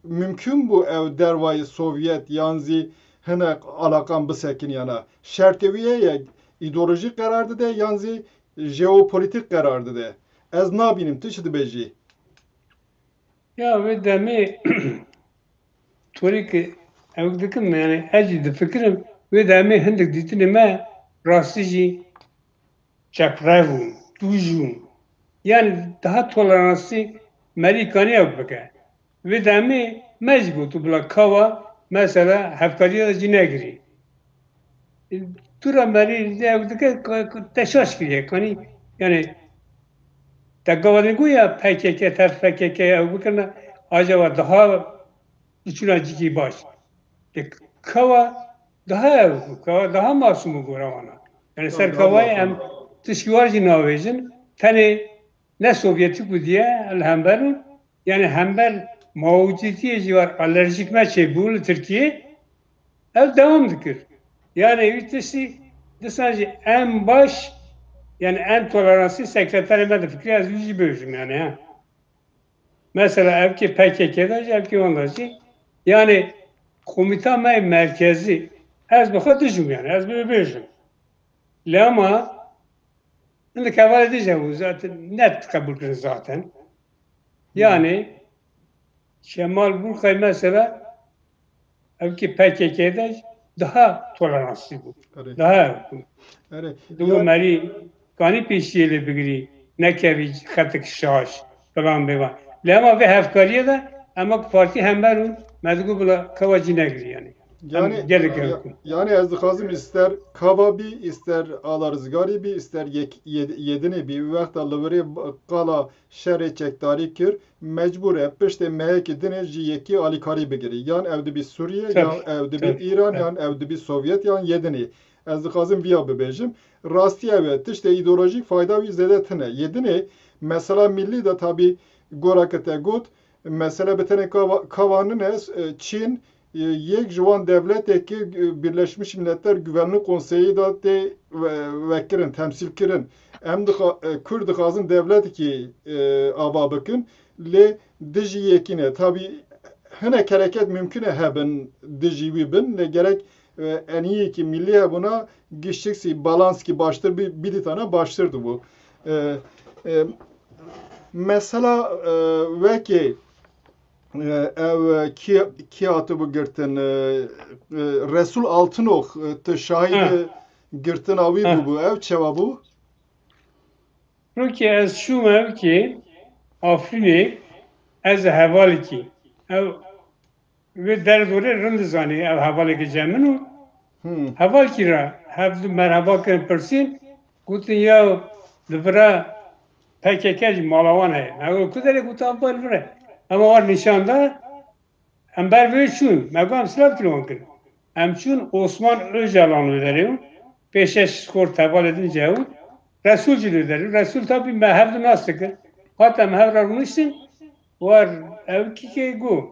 mümkün bu ev dervayı Sovyet yanzi henek alakan bisekin yana şerteviye ya ideolojik karardı de yanzi jeopolitik karardı de ez nabinim tışıdı beji ya ve demi torik ev dikim yani ecid fikrim ve demi hindik ditine me rastici çakrevun tujun yani daha toleransı Amerikanı yok beke ve demi mecbur bula kava mesela hafkariye de cine giri. Tura meri evdeki teşaş giriyor. Yani tekavadın guya PKK, PKK evdeki acaba daha içine ciddi baş. Kava daha masum guravana. Yani ser kavayı hem tışkivar cinavejin tane ne Sovyetik bu diye elhamberun yani hember mevcutiye civar alerjik meçe bu Türkiye ev devam dikir. Yani vitesi sadece en baş yani en toleransı sekreterime de fikri az yüzü bölüşüm yani ha. Mesela evki PKK'da evki onlarca yani komutan merkezi az bakı düşüm yani az bir bölüşüm. Ama şimdi kabul edeceğim zaten net kabul kırın zaten. Yani Kemal Burkay mesela evki PKK'da daha toleranslı bu. Daha دوم مری کانی پیشیه بگیری نکوی خطک شاش فلان بیوان لما به هفکاریه ده اما parti hem berun mezgu bula kavacı negri yani. Yani ez dixwazim ister kava bi ister alarizgarî bi ister yedinê bi wexta li wirê qala şerê çekdarî kir mecbur e piştê mehekê dinê ji yekî alîkarî bigirî yan ew dibî Sûriye yan ew dibî İran yan ew dibî Sovyet yan yedinê ez dixwazim viya bibêjim rastî ev e tiştê îdeolojîk fayda wî zêde tune yedinê mesela millî de tabî goreke te got mesela bi tenê kavanın e Çîn yek jiwan devleteke Birleşmiş Milletler Güvenlik Konseyi da te vekirin, temsil kirin. Em Kürt dixwazin devletekî ava bikin lê dijî yekîne. Tabii hinek hereket mümkün e hebin dijî wî bin lê gerek eniyekî millî hebûna giştîksî balanskî baştir bir ditana baştırdı bu. Mesela vekî ev ki hatı bu girtin Resul Altınok te şahidi girtin avi bu ev çeva bu? Çünkü ez şu ev ki Afrinê ez hevalî ki ev ve derdore rind zanî ev hevalekî cemin û heval kî ra hevdû merheba kirin pirsîn gotin ya li vira PKK jî mala wan heye ew ku derê gotan li vira ama var nişanda em ber vê çûn me got em silav kilon kirin em çûn Osman Öcalan li derê pêşeş skor teval edince ew Resul jî li derê Resul tabî me hevdû nas dikir hat em hev ra rûniştin war ew kîkê got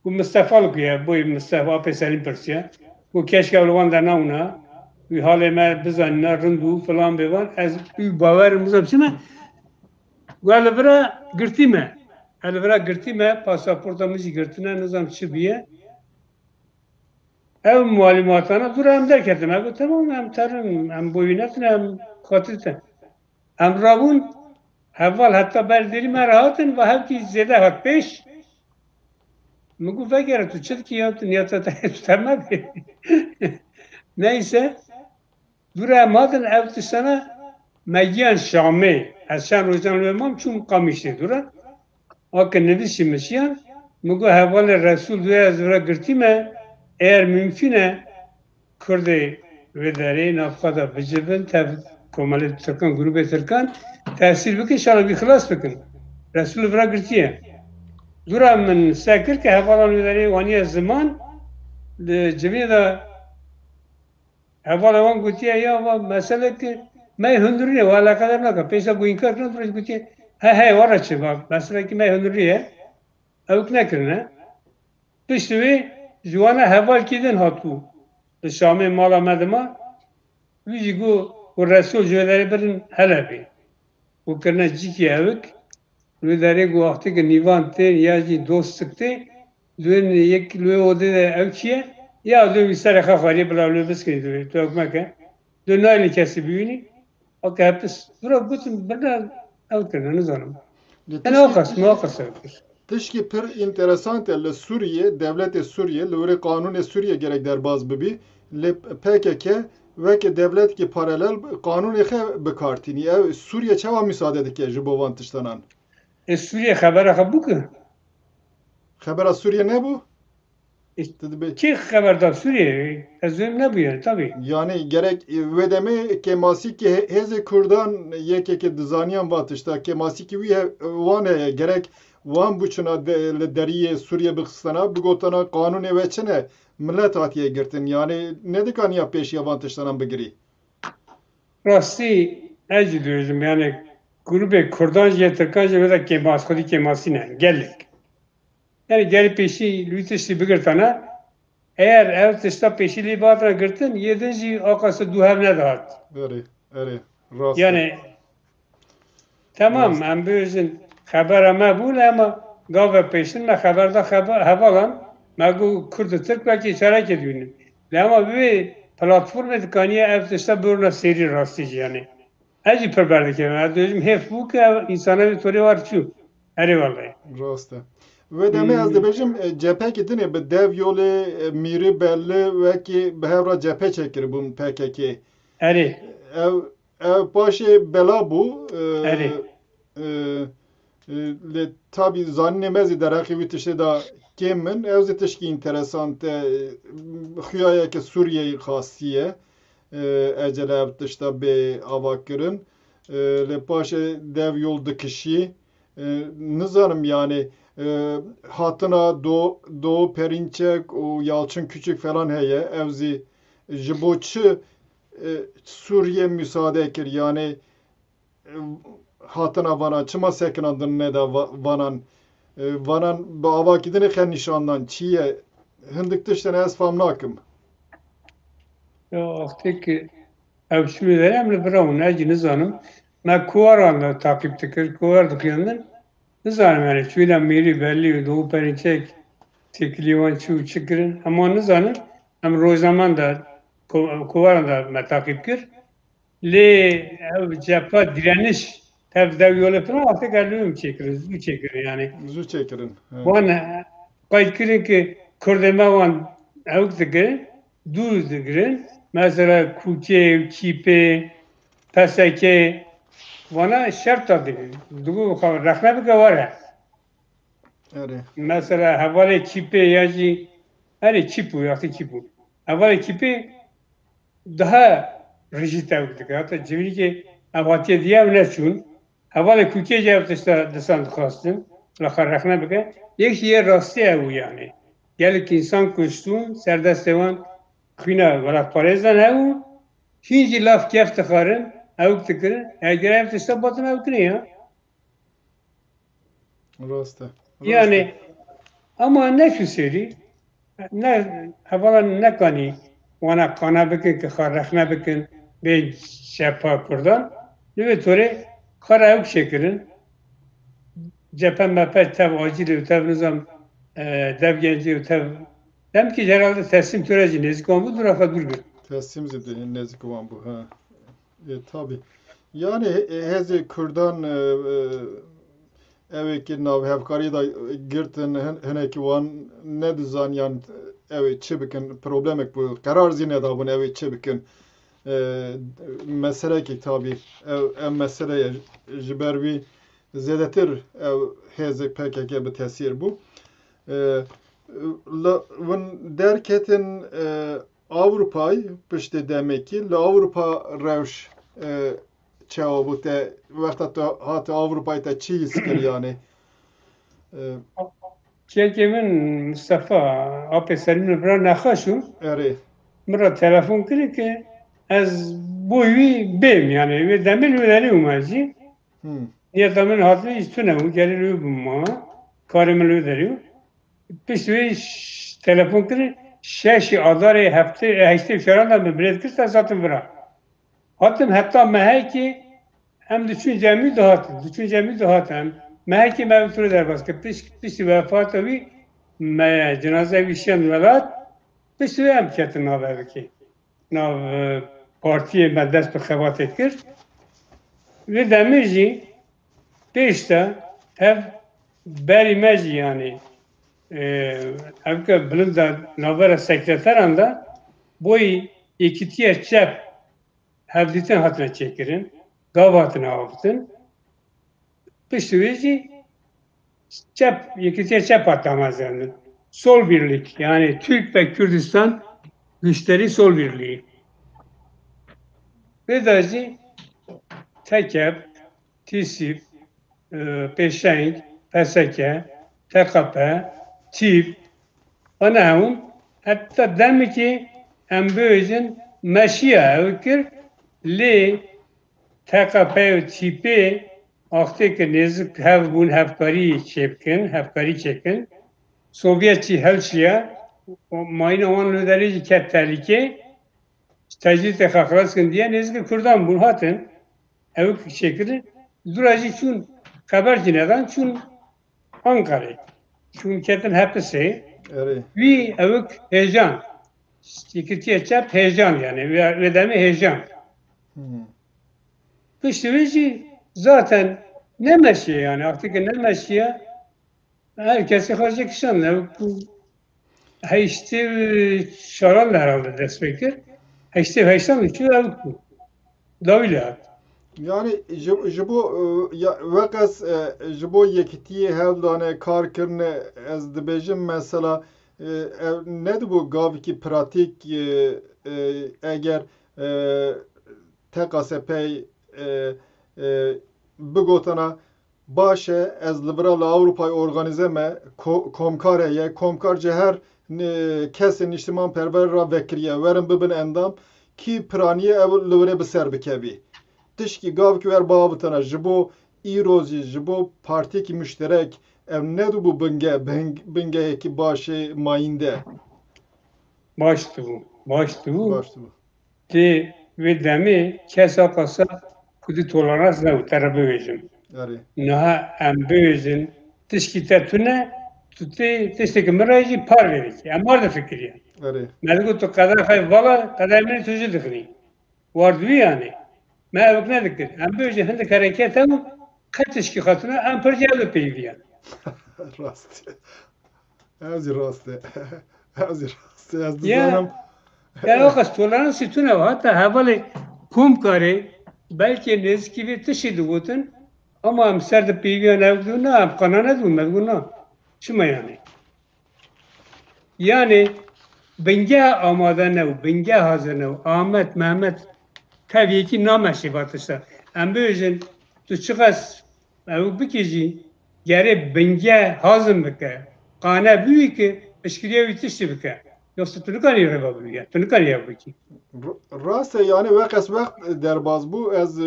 ku Mustefa li ku ye boyê Mustefa pêselîn pirsiye ku keşke ew li wan de nawna wî halê me bizanîne rind û filan bêvan ez bawerim bizam çi me we li vira girtî me li vira girtî me pasaporta min jî girtine nizam çi bûye ev malîmatana dûra em derketin ev temam em terin em boyî netin em xatirtin em rabûn heval heta berderî me re hatin ve hevkî zêde hat pêş min got vegere tu çi dikî ya tu niyeta te teme neyse dûra em hatin ev tiştana me giyan Şamê ez şen rojan li mam çûm Qamişê dûra Akın nivîsî mişiyan min got hevalê Resul duya ez vira girtî me eğer mümkün e Kurdê vê derê navxwe de bicivin tev Komelê Tirkan grûpê Tirkan tehsîl bikin şala wî xilas bikin Resul li vira girtiye dûra min sekir ki hevalan vê derê waniye ziman li civînê de hevala wan gotiye ya mesele ki me hundirîne we alaqadar nake pêşa goyînkar kirin dûra gotiye he wara çi mesele ki me hundirîye ew nekirin e piştî wê ji wan re heval kîdin hatû li Şamê mala me dima wî jî got ku Resul ji wê derê birin Helepê û kirine cîkî evik wê derê got axteke nîvan tê ya jî dostik tê duyên yek li wê odê de ew çi ye ya duyên wî serê xwe xwariyê bila wê biskirî divê tu hekmeke du nayînî kesî bibînî ake hepis dûra gotin birine ew kirine nizanim yani muqas Tişkî pir interesant e li Sûriye devletê Sûriye li wirê qanûnê Sûriye gerek derbas bibî lê PKK wekî devletekî paralel qanûnê xwe bikartînî ew Sûriye çawa müsaade dike ji bo van tiştanan Sûriye xebera xwe bû ki xebera Sûriye nebû Kî xeberdar Sûriye ez nebûye tabii yani gerek wê demê Kemasîkê Hêzê Kurdan yekekê dizaniyan va tişta Kemasîkî wî wan heye gerek wan bûçuna li deriyê Sûriye bixistana bigotana qanûnê ve çi ne millet hatiye girtin yani ne dikaniya pêşiya van tiştanan bigirî rastî ez jî dibêjim yani grûpê Kurdan jî Tirkan jî wê de xwedî Kemasî ne gelek yani gerî pêşî wî tiştî bigirtane eğer ev tişta pêşî lê batira girtin yedin jî aqası dû hev nedat erê Yani tamam em bözün haber me bul ama gave peşin me haberde havalan megu Kurd Türk belki işaret ediyorsun. Ama bir platform etkaniye ev işte böyle seri rastlayıcı yani. Acı perberdik yani. Dözüm hep bu ki insana bir soru var şu. Hadi vallahi. Rastı. Ve deme az debejim cephe gidin be dev yolu miri belli ve ki behevra cephe çekir bun PKK. Hadi. Ev başı bela bu. Hadi. Le tabi zannemezi deraki vitişte da kemin evzi tişki interesante xuyaya ki Suriye'yi khasiye ecele evtişte be avakirin le paşe dev yol dikişi nizanım yani hatına Doğu Perinçek o Yalçın Küçük falan heye evzi jiboçu Suriye müsaade ekir yani hatına vana çıma sekinandın ne da vanan vanan bava gidene xen nişandan çiye hindik tişten ez famnakım. Ya ki ev şunu derem le bravun acı nizanım. Ma kuvaranla takip tekir kuvar dükyandan nizanım yani şuyla miri belli Doğu Perinçek teklivan şu çıkırın ama nizanım hem rozaman da kuvaran da ma takip kir le ev cepha direniş tev dev yolu falan artık elbim çekiriz, bu çekirir yani. Zü çekirin. Wan kayıt kirin ki Kurdema wan ev dikirin, duz dikirin. Mesela Kuçe, Çipe, Peseke, wana şart dikirin. Dugu rakna bir var ya. Mesela havale Çipe yaji, hani Çipu yakti Çipu. Havale Çipe daha rigid ev dikirin. Hatta civili ki avatiye diye ne çun. Havale Kuçe cevap desan kastım. Lakar rakna bike. یک یه راستی او یعنی گلی که انسان کشتون سردستوان خینا ولی پارێزان او هیچی لاف کف تخارن او تکرن اگر ev tişte batın ev kırın ya. Rastı. Yani ama ne şu seri ne havalan ne kani wana kana bikin ki kharrahna bikin be şepa kurdan ne töre kara ev şekirin cephen mepet tev acili tev nizam dev genci tev dem ki herhalde teslim süreci nezik olan bu durafa durgur. Teslim zedi nezik olan bu ha. Tabi. Yani hezi Kürdan evki nav hevkari da girtin heneki wan ne dizan yani evet çebikin problemek bu karar zine da bunu evet çebikin mesele ki tabi ev meseleye jibervi zedetir ev hezi PKK bir tesir bu. Derketin Avrupa'yı pişti demek ki Avrupa revş çavabı te vakti hatı Avrupa'yı da çiğiskir yani. Çekemin Mustafa apı selimle bira nakhaşu. Evet. Bira telefon kiri ki az boyu bem yani ve demir ödeni umazi. Ya demin hatı üstüne u geliyor bu ma. Karımı öderiyor. Pişti telefon kiri şeşi adarı hafte şaranda mı bilet kırsa zaten bira. Hatta meheki hem düşüncemi dağıtın. Meheki mevturu der baskı. Pişti vefatı vi cenaze vişen velat pişti ve hem ketin haber ki. Nav partiye meddest bir xevat etkir. Ve demirci peşte ev beri meci yani evke bilinda navera sekreteranda boy ikitiye çep hevditin hatına çekirin. Gavatına avutun. Piştirici ikitiye çep atlamaz yani. Sol birlik yani Türk ve Kürdistan güçleri sol birliği. Ve dahi TEKEP, TİSİP, Peşenk, PSK, TKP, TİP, anahun hatta demek ki embözün meşiye evkir li TKP ve TİP'i aktik nezik hevbun hevkari çekin Sovyetçi helçiye mayna olan löderici ket tehlike tecrit haklasın diye nezik Kürdan bunu hatın ev şekli duracı çün haber cineden çün Ankara. Çün ketin hepsi ve ev heyecan. İkisi çap heyecan yani ve demi heyecan. Piştirici zaten ne meşiye yani artık ne meşiye herkesi harcı kişiler bu heişti şaran herhalde despektir. Heişten uçuyor bu. Da öyle. Yani jibo vakas jibo yektiye hevdane kar kirne ez dibêjim mesela ne bu gavki pratik eğer TKSP bigotana başı ez liberal Avrupa'yı organize me komkareye komkar ceher kesin iştiman perver ra vekriye verin bibin endam ki praniye ev livre biser bikebi tişki gav ki ver babıtana jibo İrozi jibo parti ki müşterek ev ne bu binge ki başı mayinde baştı bu ki ve demi kesa kasa kudi tolerans ne tarafı vejim naha ambejin tişki tetune tuti tişki meraji par verik amar da fikriye melgo to kadar hay valla kadar meni tüzü dikni vardı yani ما أبغى نذكر أم بيجي عندك حركات هم كتشك خاطرنا أم برجع له بيجي راست هذه راست هذه ya o kadar tolerans itune hatta havale kum kare belki nezki ve tişidi butun ama am serde piyana evduna am kanana dumeduna şuma yani benge amada ne benge hazır ne Ahmet Mehmet tabii ki nameşi batışta am böjün tu çıkas ev bikici gere benge hazır bike kana büyük eşkiliye bitişti bike yoksa tunukan yere büyük tunukan yere büyük راست yani وقت derbaz bu az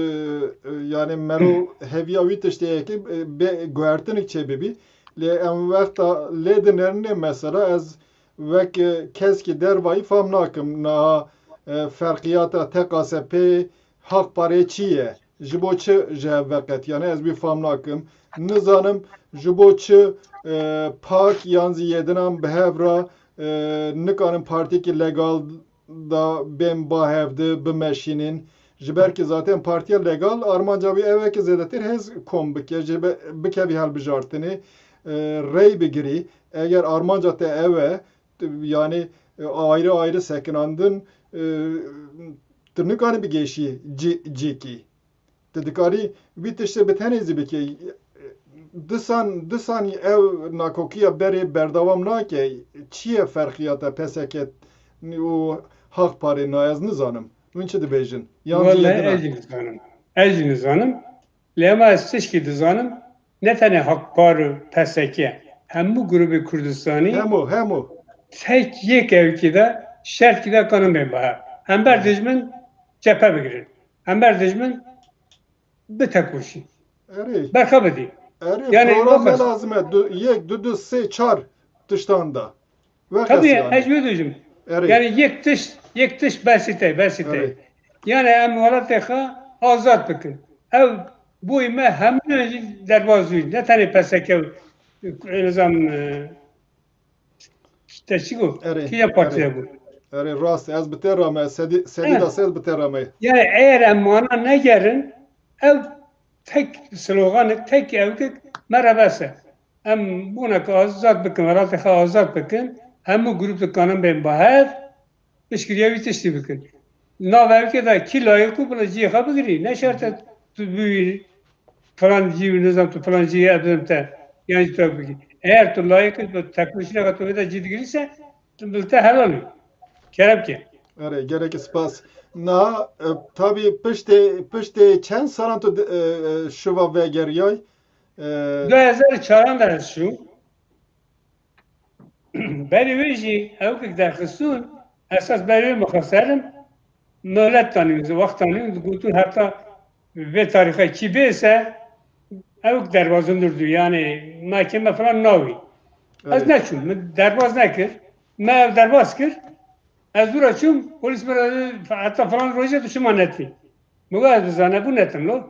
yani mero heviya vitişte ki be guartnik çebebi le em vaqta le denerne mesela az vek keski dervayı famnakim na farkiyata TKSP hak pare çiye jiboçı jevvet yani az bir famnakim nizanım jiboçı pak yanzi yedinam behevra nikanin parti ki legal da ben bahevde bimeşinin jiber ki zaten partiye legal armanca bir eve ki zedetir hez kombike jibe bikevi hal bijartini rey bigiri eğer armanca te eve yani ayrı ayrı sekinandın tırnıkanı bir geçi ciki dedikari bitişte betenezi biki disan ev nakokiya beri berdavam nake çiye farkiyata peseket o hak pare nayaz nizanım. Önce de bejin. Vallahi eciniz hanım. Lema seçki dizanım. Ne tane hak parı peseke. Hem bu grubu Kürdistan'ı. Hem o. Tek yek evkide şert kide kanın ben baha. Hem berdejmin cephe bigirin. Hem berdejmin bir tek kurşun. Berkabedi. Yani program ne lazım? Yek düdü se çar dıştanda. Tabii ecvedicim. Yani yek dış basite. Yani emvalateka azat bakın. Ev bu ime hem derbazı ne tane peseke nizam teşkigo ki yapartı bu. Yani rast az biterame sedi da ses biterame. Yani eğer emana ne gerin ev tek sloganı tek evkik merhabası. Em buna ki azat bakın valateka azat bakın. Hem bu grupta kanın ben bahev eşkiliye bitişti bakın. Navevke da ki layıkı bula ciha bugiri. Ne şartı büyür falan civi nizam tu falan civi adımta yani tabii ki. Eğer tu layıkı takmışına katı da ciddi girse bilte helal oluyor. Kerem ki. Evet gerek spas. Na tabii pişte çen saranto şuva ve geriyay. 2004 şu. Beri veci evkik derkistun esas beri mukhaserim mühlet tanıyoruz, vakt tanıyoruz. Gutun hatta ve tarihe kibe ise evk derbazındırdı. Yani mahkeme falan navi. Az ne çün? Derbaz ne kır? Me derbaz kır. Az duraçum polis beraber hatta falan roja düşman etti. Muğaz bizane bu netim lo.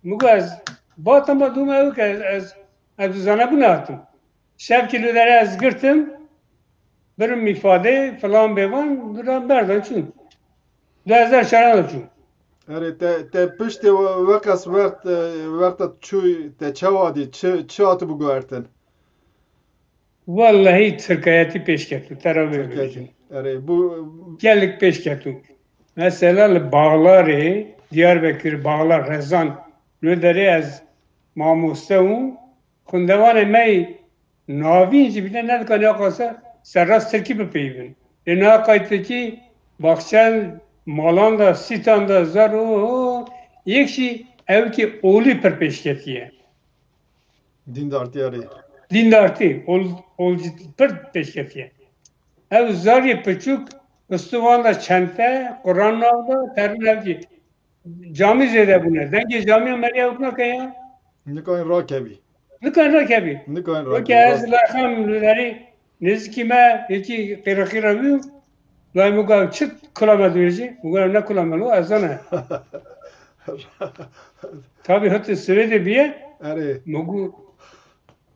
مگو از باتم با دوم او که از زنه بناتم شب کیلودره از گرتم برم میفاده فلان بیوان برم بردن چون 2014 چون اره ته پشت وقت چوی ته چه وادی چه آتو بگوارتن والله ترکایتی پیش کردو ترابه بگیریم اره bu geldik peş katu. Mesela bağları, Diyarbakır bağlar rezan nöderi az mamuste kundevan emey navinci bile ne kadar yakasa serras Türkiye bepeyvin. Ne kayıtlı ki bakçan malanda sitanda zaro yekşi ev ki oğlu per peş ketiye. dindar اره Dindartı ol per peş ketiye. Ev zarı pıçuk Üstüvanda çente, Kur'an navda, terin ki cami zede bu ne? Denge camiye meriye okuna kaya. nikoin rakebi Nikan rakebi. nikoin O ki rakebi ez lakam lüleri nizkime iki kira biyu. Lay mugav çıt kulama duyucu. Mugav ne kulamalı? Azana. Tabi hatta sürede biye. اره Mugu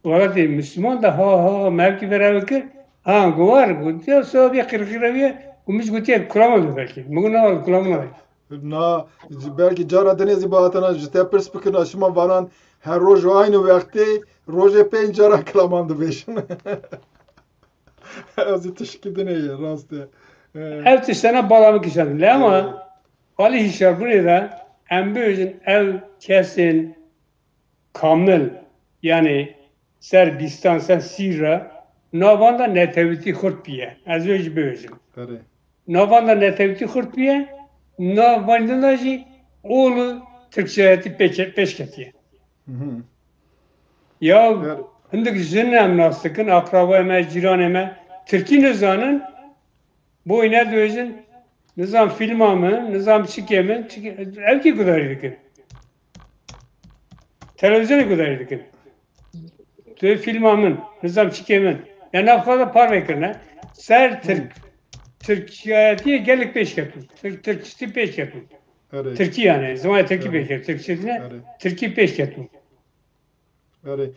Valati Müslüman da ha mevki beraber ki ha guvar gutiya so bir kira biye. Kumiş gutiya kulamadı belki. Mugu ne var kulamadı. na belki cara denezi bahatana jite perspekin aşıma varan her roj aynı vakti roje pen cara klamandı beşin az teşkil ne rastı Ev tiştene bağlamak istedim. Ama Ali Hişar burada en büyüğün ev kesin kamil yani Serbistan sen Sira navanda neteviti kurt biye. Az önce büyüğüm. اره Navanda neteviti kurt biye. Navanda ji oğlu Türkçeyeti peşketiye. Ya hindik zünnem nastıkın akraba eme, ciran eme Türkiye nizanın bu iner dövüşün nizam filmamı, nizam çikemi, ev ki kudarıydıkın. Televizyonu kudarıydıkın. Tüy filmamın, nizam çikemin. Yani fazla parmekirne. Ser Türkiye'ye gelik peş yapın. Türkçesi peş yapın. اره Türkiye yani. Zaman Türkiye peş yapın. Türkçesine Türkiye peş yapın. اره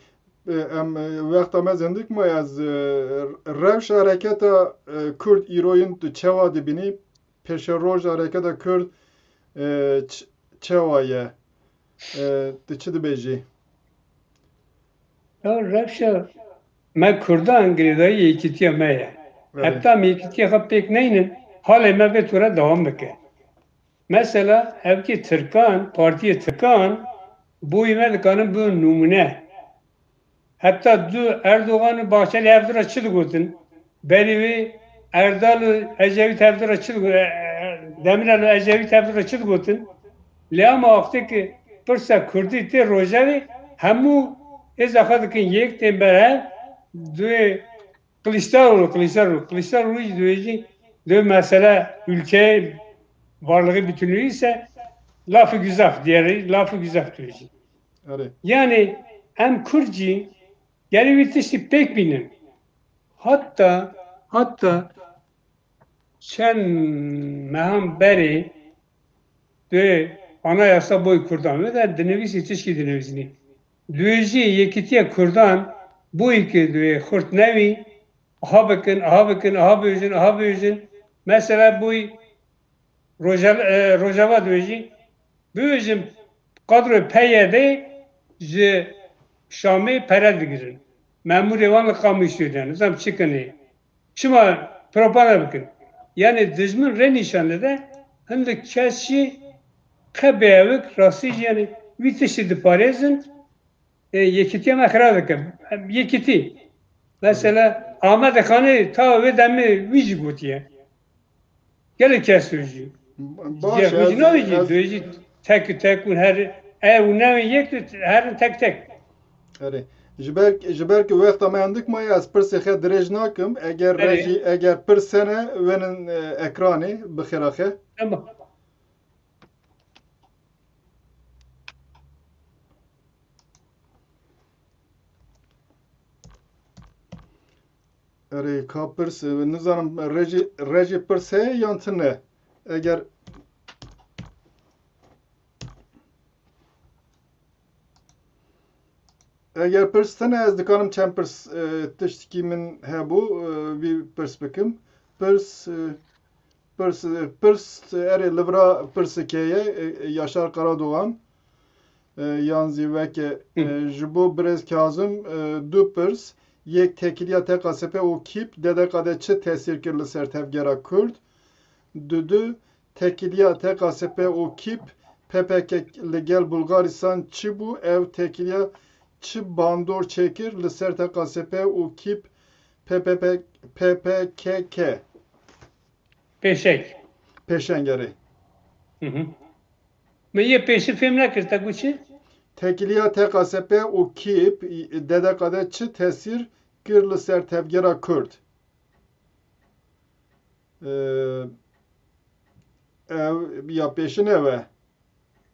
ام وقت ما زندگی ما از روش حرکت کرد ایروین تو چه وادی بینی پیش روش حرکت کرد چه وایه تو چه بیجی Ya Revşa, me Kurdan girdayı ikitiye meye. Hatta mi ikitiye kapek neynin, hale me ve tura devam beke. Mesela evki Türkan, partiye Türkan, bu imedikanın bu numune. Hatta du Erdoğan'ı Bahçeli evdir açıldı gudun. Berivi Erdal'ı Ecevit evdir açıldı Demirel'ı Ecevit evdir açıldı gudun. Lama akte ki pırsa Kürdi te rojavi hemu ez akadıkın yek tembere dü Kılıçdaroğlu duyucu dü mesela ülke varlığı bütünlüğü ise lafı güzaf diğeri lafı güzaf duyucu. اره Yani hem Kürtçi geri bitişi pek binin. Hatta sen meham beri de anayasa boy Kurdan ve de dinlevis yetişki dinlevisini. Duyucu yekitiye Kurdan bu iki de Kurt nevi aha büyücün mesela bu Rojava duyucu büyücün kadro peyede ji Şam'ı pere digirin. Memur evanlı kamu istiyorlar. Nizam çıkını. Şuma propaganda bakın. Yani dizmin re nişanlı da hem de kesi kabeyavik rastı yani vitişi de parezin yekitiye mekra bakın. Yekiti. Mesela Ahmet Khan'ı ta ve demi vici gotiye. Gele kesiyorcu. باشه Vici ne vici? Duyucu tek her ev ne yek her tek. اره جبر که وقت ما عندك ما از پرس خد درج ناکم اگر پر سنه ونن اکرانی بخیراخه Tamam. اره کا پرس نزانم رجی پرسه یانتنه اگر eğer pırstane ez dikanım çem pırs tiştiki min hebu bir pırs bikim. Pırs eri livra pırsikeye Yaşar Karadoğan yanzi veke jibo Brez Kazım du pırs yek tekiliya tek asepe o kip dedekade çi tesir kirli ser tevgera Kürt düdü tekiliya tek asepe o kip PPK gel Bulgaristan çi bu ev tekiliya çi bandor çekir li ser tek asepe o kip PPKK Peşek. peşengeri. Men ye peşi film nekir ta guçi? Tekiliya tek asepe o kip dedekade çi tesir kirli ser tevgera Kürt ev ya peşin eve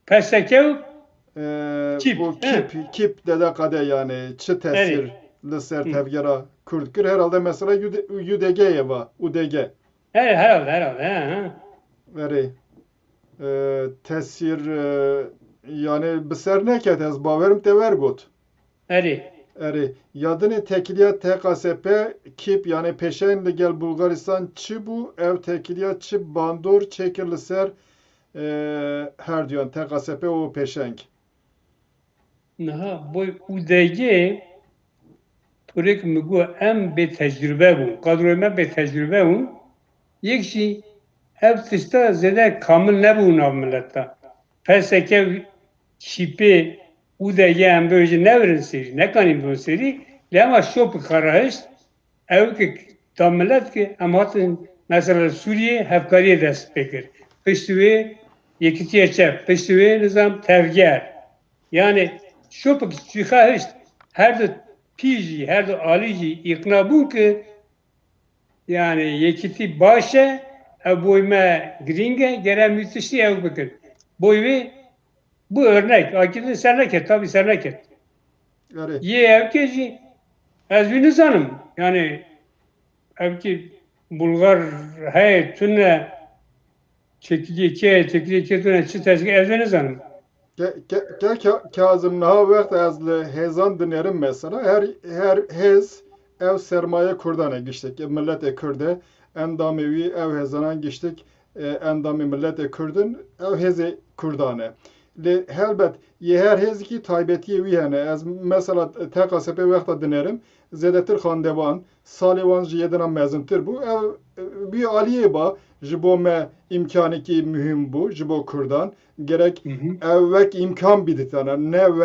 Peşekev kip. bu kip dedekade yani çi tesir li ser tevgera Kürt kir herhalde mesela UDG eva UDG Herhalde. veri tesir yani biser neket ez baverim te vergot eri yadını tekiliya TKSP kip yani peşen gel Bulgaristan çi bu ev tekiliya çi bandor çekirli ser her diyorsun TKSP o peşenk. Naha boy UDG Turek migu em be tecrübe bu. Kadroyma be tecrübe bu. Yekşi ev tişta zede kamil nebu nav milletta. Peseke şipi UDG em böylece ne verin seri. Ne kanim bu seri. Lema şopu karahış ev ki tam millet ki em hatın mesela Suriye hevkariye dest pekir. Piştüve yekitiye çep. Piştüve nizam tevger. Yani şopu çıkahış her de piji, her de alici ikna bun ki yani yekiti başa boyma gringe gere müthişli ev bakın. Boyve bu örnek. Akide serleket tabi serleket. Ye evkeci ez bir nizanım. Yani evki Bulgar hay tünne çekiliye tünne çitezge ez bir nizanım. Kazım naha vakt az hezan dinerim mesela her hez ev sermaye kurdana geçtik millet Kürde endami ev hezanan geçtik endami millet Kürdün ev hezi kurdane le helbet ye her hez ki taybetiye yani az mesela TKSP vakta dinerim zedetir xandevan salivan jiyedana mezuntir bu ev bir aliye ba jibo me imkanı ki mühim bu jibo kurdan gerek evvek imkan biditana ne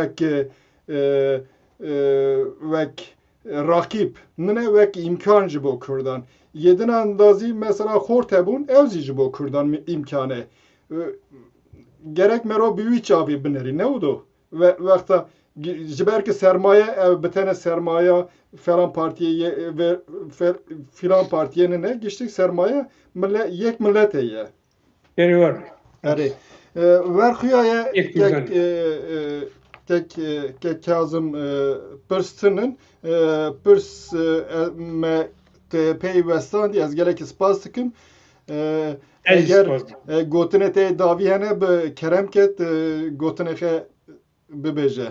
vek rakip ne vek imkan jibo kurdan yedin andazi mesela hortebun evzi jibo kurdan imkanı gerek mero büyük abi bineri ne oldu ve vakta jiberki sermaye ev bitene sermaye falan partiye ve filan partiye ne geçtik sermaye yek millete ye. Geliyor. Evet. Verkuyaya tek Kazım pırstının pırs me peyvestan diye az gerek spastıkım eğer gotinete davi hene be keremket gotineke bebeje.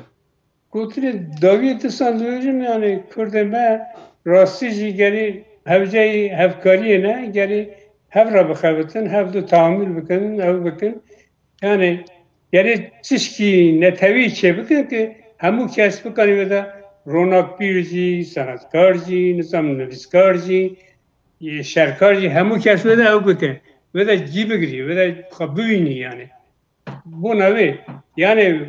Gotine davi sanıyorum yani Kürdeme rastici geri hevceyi hevkariye ne geri hevra bıkabıtın hevdu tahammül bıkın ev bıkın yani geri çişki netevi çebikin ki hemu kes bıkanı ve de ronak birci, sanatkarci, nizam nefiskarci, şerkarci hemu kes ve de ev bıkın ve de cibi giriyor ve de kabuyni yani bu nevi yani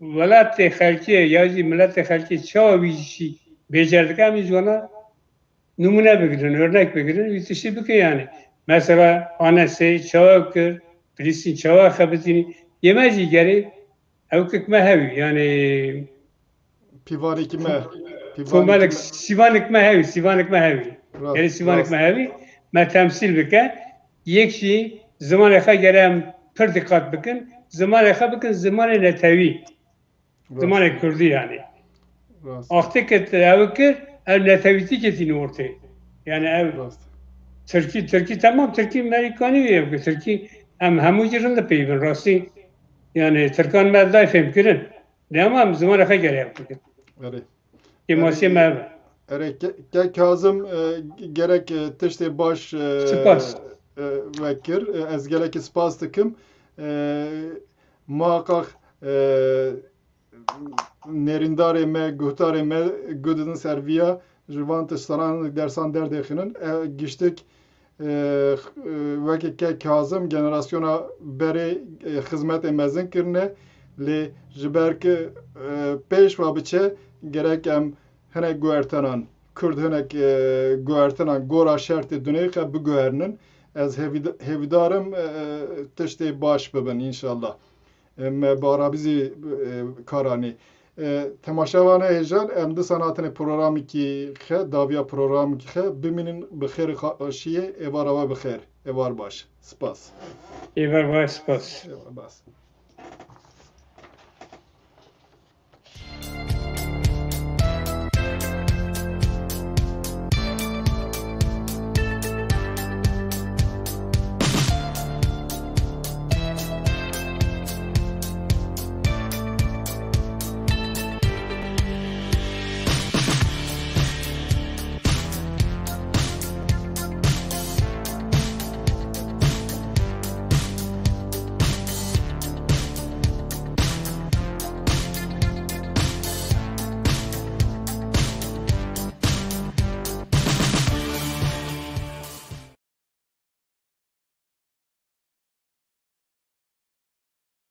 velat halkiye yazı millet halkiye çavişi becerdik ama ona numune begirin, örnek begirin, bitişi bükü yani. Mesela anası çavakır, polisin çavak habitini yemezi geri evkik mehevi yani pivanik me Kumalık sivanik mehevi yani sivanik mehevi me temsil bükü yekşi zaman eka gerem pır dikkat bükün zaman eka bükün zaman netevi zaman Kürdi yani aktik evkir ev neteviti ketini ortaya yani ev Türkiye tamam Türkiye Amerikanı diyor Türkiye hemu yerinde peyvin rasti yani Türkan meddai fem kirin. Tamam zaman aka gere yaptık. اره تماشای مرا اره که کازم gerek tiştê baş سپاس vekir ez gelekî spas dikim muhakkak nêrîndarê me guhtarê me gudin serviya ji van tiştanan dersan derdexinin giştik wekî ke Kazım generasyona berê xizmetê mezin kirine lê ji ber ku pêş ve biçe gerek em hinek guhertenan Kurd hinek guhertenan gora şertê dunê xe biguherinin ez hevîdarim tiştê baş bibin inşallah me barabizî karanî temaşevane hêjan em di sanatinê programekî xe daviya programekî xe bimînin bi xêrê xweşiyê êvar ew bi xêr êvar baş spas ایوار باش سپاس êvar bas